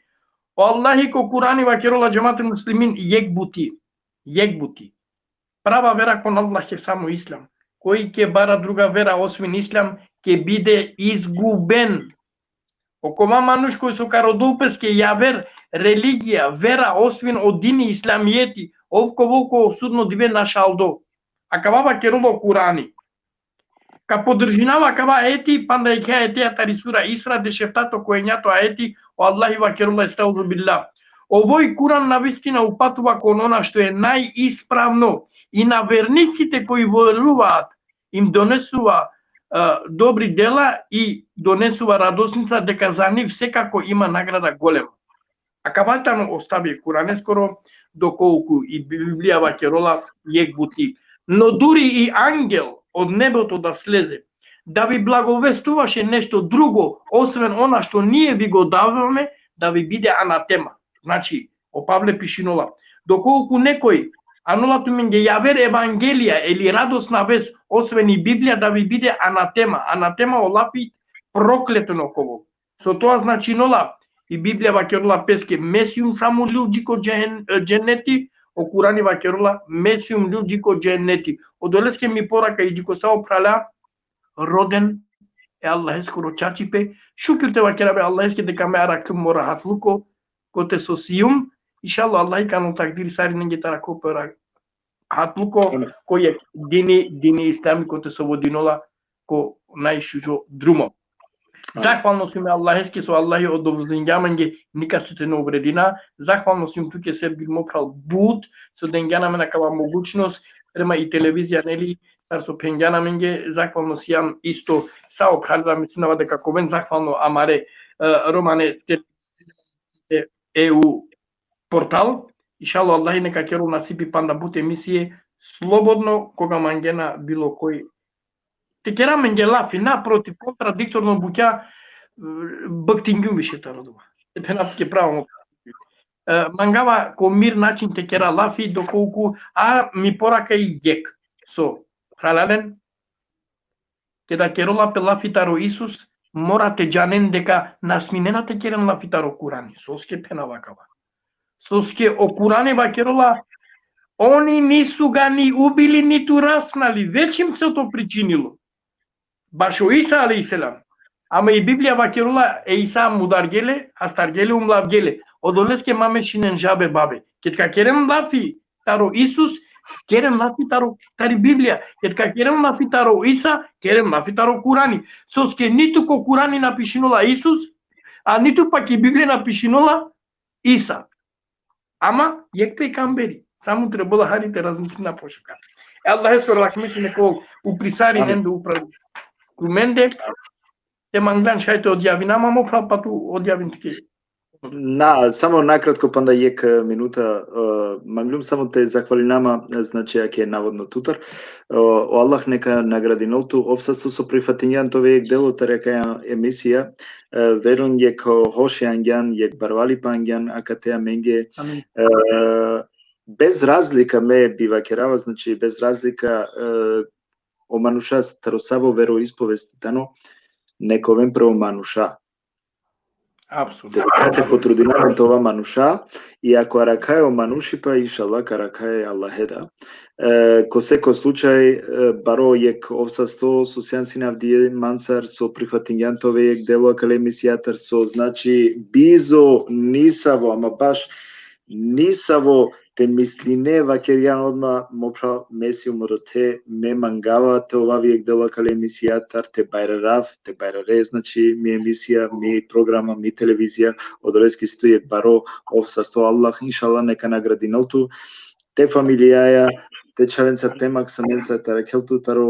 Аллахи ко Курани ва керола джамат муслимин јек бути. Права вера кон Аллах е само Ислам. Кој ќе бара друга вера освен Ислам, ќе биде изгубен. Окома мануш кој со кародопес ќе јавер религија, вера освен од дини исламијети, овко волко судно диве на шалдо. А кавава кероло Курани. Ка подржинава кава ети, панда ека етија тари сура Исра, дешефтато кој њато аети, о Аллахи ва керола естаузу билла. Овој Куран навистина упатува кон она што е најисправно и на верниците кои веруваат им донесува добри дела и донесува радосница дека за нив секако има награда голема. А каватано остави Куране скоро доколку и Библијава ќе рола јек бути. Но дури и ангел од небото да слезе, да ви благовестуваше нешто друго, освен она што ние ви го даваме, да ви биде анатема. Значи, о Павле пишинола, доколку некој анулату менге јавер евангелија или радосна вест, освен и Библија, да ви биде анатема. Анатема олапи проклето на ково. Со тоа значи нола и Библија вакерола песке месиум само луѓико дженети, о Курани вакерола месиум луѓико дженети. Одолеске ми порака и дико сао праля роден е Аллах скоро чачипе, шукирте вакерабе Аллах дека ме аракым мора хатлуко, коте со сиум, иншаллах Аллах кану такдир сари ненге тарако пера хатлуко, кој е дини ислами коте со водинола, ко најшужо друмо. Захвално сум Аллахески со Аллахи од овзинѓаманге ника сите не увредина. Захвално сум туке се бил мопрал буд со денгјанаме на кава могучност према и телевизија нели сар со пенгјанamenге. Захвално сијам исто сао халда мислинава дека ковен захвално амаре романе EU портал. Иншало Аллахи нека керу насипи панда бут емисије слободно кога мангена било кој Текера менге лафи, напротив, контрадикторно буќа бактингјум више тародува. Пенапке правилно. Мангава ко мир начин текера лафи, доколку, ми порака и јек. Со халален, кеда керола пе лафитаро Исус, морате джанен дека насминена текерен лафитаро Курани. Соске пена вакава. Соске о Куране вакерола, они нису га ни убили, ниту раснали, веќе им се то причинило. Баш о Иса алейхиселам. Ама и Библија вакерула е Иса мудар геле, а стар геле умлав геле. Одолеске маме шинен жабе бабе. Кетка керем лафи таро Исус, керем лафи таро тари Библија. Кетка керем лафи таро Иса, керем лафи таро Курани. Соске ниту ко Курани напишинола Исус, а ниту пак и Библија напишинола Иса. Ама јекпе камбери. Само требала харите размисли на пошука. Аллах ескор рахмети некол уприсари ненде управи. Куменде те манглан шајте одјави, нама мо прав пату одјавин тики. Само накратко панда јек минута, манглум само те захвали нама, значи ако е наводно тутар. О Аллах нека награди нолту, обсасто со прифатињан тоа јек дело тарека емисија, верун јек хоши ангјан, јек барвали пангјан, акатеа менге, без разлика ме бива керава, значи без разлика о мануша старосаво вероисповеститано, нековен прво мануша. Апсолутно. Дека потрудинаме това мануша и ако аракај о мануши па иншалла каракај Аллахеда. Ко секој случај баро јек овсасто со сјансинав дие мансар со прихватињан тоа јек дело акалемисијатар со значи бизо нисаво, ама баш нисаво те мислине вакеријан одма мопра месиум роте ме мангава те овавиек дела кале емисијатар те байрарав, те байраре, значи ми емисија, ми програма, ми телевизија, одрески стојек баро овсасто Аллах, иншалла нека награди нолту, те фамилијаја, те чавенца темак саменца таракелту таро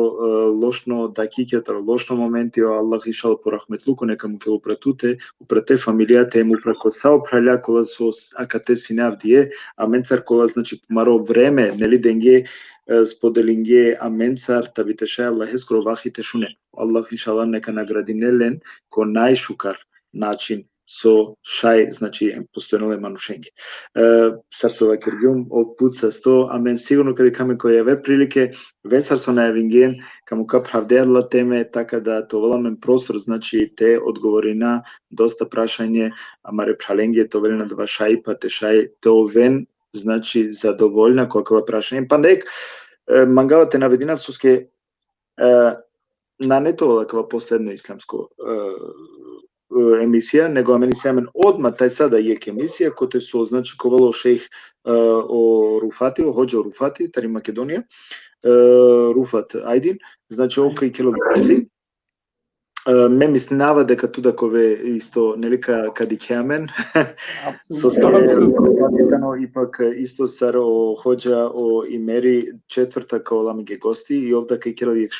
лошно дакике, таро лошно моменти, о Аллах иншалла по рахметлуко нека му келу пратуте, упрате фамилијата ему прако сао праля кола со акате синавдие, а менцар кола значи помаро време, нели денге споделинге а менцар табитеше Аллах ескро вахите шуне. Аллах иншалла нека награди нелен ко најшукар начин со шај, значи постојано е манушенги. Сарсова киргјум, о пут са 100, а мен сигурно каде каме кој јаве прилике, весар со најавинген, каму ка правдерла теме, така да товаламен простор, значи те одговори на доста прашање, амаре праленге, то велена два шај, па те шај, те овен, значи задоволна која прашање, па нек, мангавате наведина всуске, на не тоа кава последно исламско емисија, него аменисијамен одма тај сада јек емисија, кој со значи ковало шејх о Руфати, о Хоџа Руфати, тари Македонија, Руфат Ајдин, значи овка и кело верси. Ме мислинава дека туда кове исто нели кадикеамен. Со Apsolutno. капитано ипак исто сар о хоџа о имери четврта каола ми ге гости и овда кај кела јек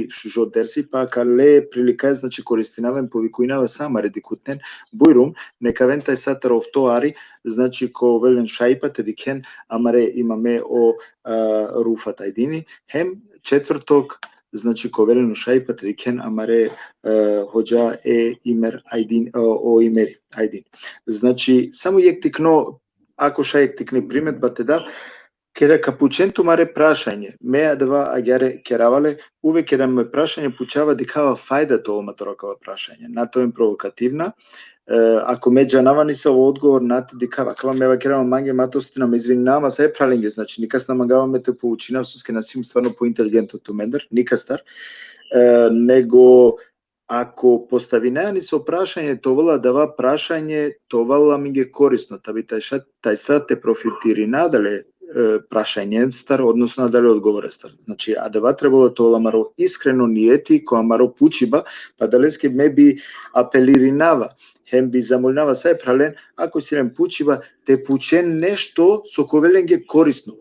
шужо дерси па кале прилика значи користинавен повикуинава сама редикутнен бујрум нека вентај сатар офтоари значи ко велен шајпа тедикен амаре имаме о руфата едини хем четврток значи ко велено шајпа тедикен амаре хоџа имер ајдин о имери ајдин. Значи само јек тикно ако шајек тикни приметба те да кера капученту маре прашање меа дава агјаре керавале увек кера ме прашање пучава дикава фајда тоа маторакала прашање на тоа е провокативна. Ако ме џанавани се одговор на дикава кала ме вакерава манге матостина ме извинава се праленге значи никас намагаваме те поучина суске насим стварно поинтелигентното мендер никастар него ако поставинеани со прашање товала дава прашање товала ми ге корисно таби тај са те профитири надале прашање стар односно надале одговора стар значи а дава требало тоа маро искрено ниети која маро пучиба па далеске ме би апелиринава хем би замолнава сај прален ако сирен пучиба те пучен нешто со ковелен ге корисно.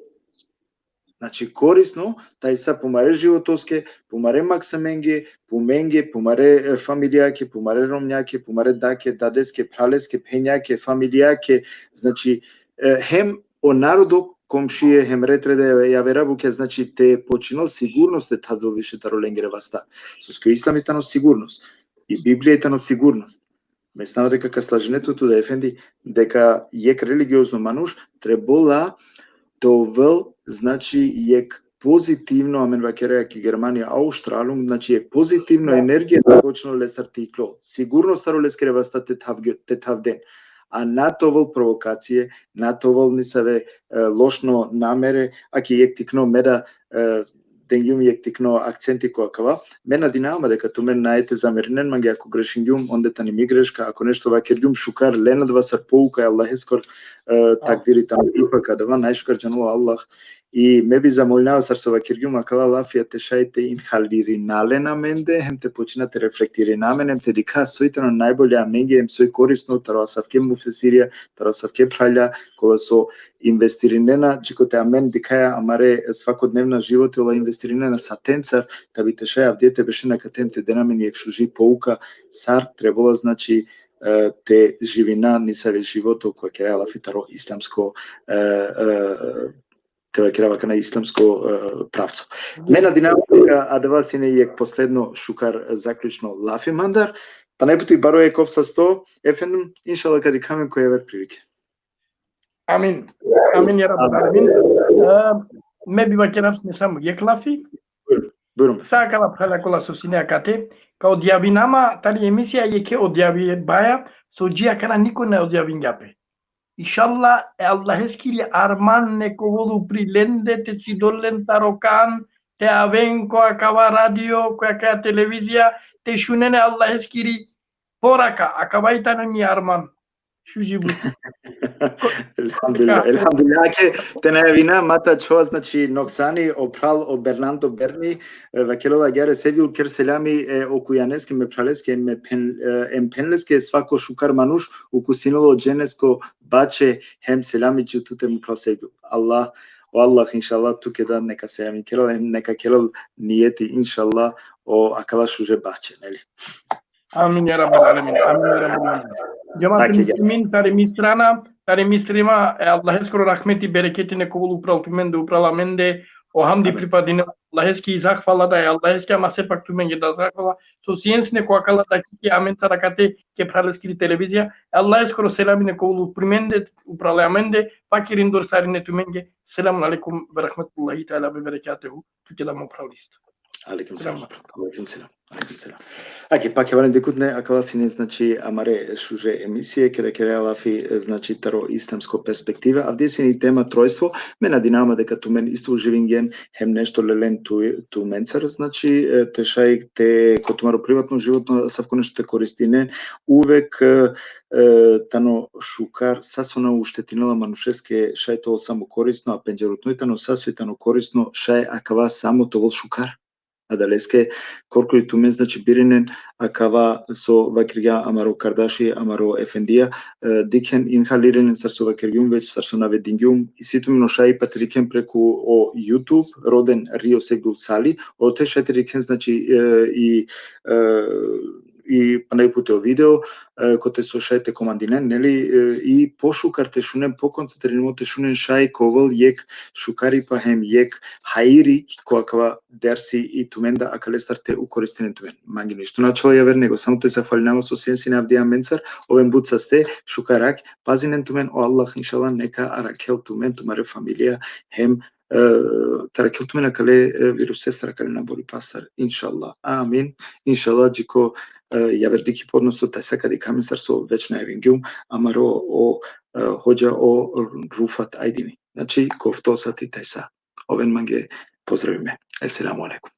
Значи корисно, тај са помаре животоске, помаре максаменге, поменге, помаре фамилијаке, помаре ромњаке, помаре даке, дадеске, пралеске, пењаке, фамилијаке, значи хем о народок комшие хем ретреде ја верабуке, значи те починал сигурност е тадел више тароленгере васта. Соско исламитано сигурност и Библијатано сигурност. Ме снава дека каслаженетото да ефенди дека јек религиозно мануш требола довел значи јек позитивно амен вакереа ки Германија Аустралум значи јек позитивно енергија да почнал лестар тикло сигурност таро лескере васта те тавден а на товол провокација на товол нисаве лошно намере аки јек тикно меда денгјум јек тикно акценти коакава мен надинама дека ту мен наете замеринен манге ако грешингјум ондета не ми грешка ако нешто вакерјум шукар ленат васар поука Аллах ескор такдирите ипак адава најшукар џанува Аллах и ме би замолнава сар со вакерјум акала лафија те шајте инхалиринале на менде хем те починате рефлектири на мене те дика сојтено најболја менге ем сој корисно таро савке муфесирија таро савке праља кола со инвестиринена чикоте амен дикаја амаре свакодневна животела инвестиринена сатенцар да би те шаја дете беше на катемте денамени ек шужи поука сар требола значи те живина нисаве живото која керала фитаро исламско те керава на исламско правцо. Мена динамика адава сине јек последно шукар заклучно лафи мандар, па најпоти баро еков са 100 ефендум иншалла кади камен кој евер прилике. Амин. Амин ја раббал алемин. Ме би вакерапс не само јек лафи. Бурум. Сакала прала кола со сине акате, као одјавинама тали емисија јеке одјави баја, со џија кана никој не одјавин јапе. Inshallah Allah eskili arman ne kovolu prilende te cidollen tarokan te aven ko akava radio ko aka televizija te shunene Allah eskiri poraka akabaita ni arman shujibu. Elhamdulillah ke tenavina mata čo znači Noksani opral o Bernardo Berni vakelola gare sevil ker selami okujaneski me praleski em penleski svako šukar manuš ukusinolo dženesko bače hem selami čutute mu prasevil Allah o Allah inshallah tu keda neka selami kerol neka kerol niyeti inshallah o akala šuje bače neli. Amin ya rabbal alamin. Amin ya rabbal alamin. Jamaat muslimin tari mistrana tari mistrima Allah eskoro rahmeti bereketine kovul upral tumende upralamende o hamdi pripadine Allah eski zahvala da Allah eski ama sepak tumenge da zahvala so science ko akala da ki amen tarakate ke praleski televizija Allah eskoro selamine kovul primende upralamende fakirin dor sarine tumenge selamun alaikum ve rahmetullahi taala ve berekatuhu tukela upralist. Алейкум селам. Алейкум селам. Алейкум селам. Аки пак јавален декутне акала сине значи амаре шуже емисија кере лафи значи таро исламско перспектива а десени тема тројство мена динама дека ту мен исто живинген хем нешто лелен ту менцар значи те шај те котумаро приватно животно савко нешто те користине увек тано шукар сасона уштетинала манушеске шај тоа само корисно а пенџерутно тано сасојтано корисно шај акава само тоа шукар адалеске коркули тумен значи биринен акава со вакирга амаро кардаши амаро ефендија дикен инхалирен сарсо вакиргум веќе сарсо наведингум и ситумно шаи патрикен преку о YouTube роден Рио Сегул Сали о те шатрикен значи и најпуте видео коте со шајте командинен, нели, и пошукарте шунен поконцентрираноте шунен шај ковол јек шукари па хем јек хаири коакава дерси и туменда акалестарте укористенен тумен. Манги ништо начало ја вернего, само те зафалинава со сенсине авдија менцар, овен буцасте шукарак, пазинен тумен, о Аллах иншалла нека аракел тумен, тумаре фамилија, хем таракел тумен акале вирусестар акале набори пастар, иншалла, амин, иншалла джико ја вердики подносто тај сакади камисар со вечна евенгиум, амаро о хоџа о Руфат Ајдини. Значи, кофто сати тај са. Овен манге поздравиме. Еселаму алейкум.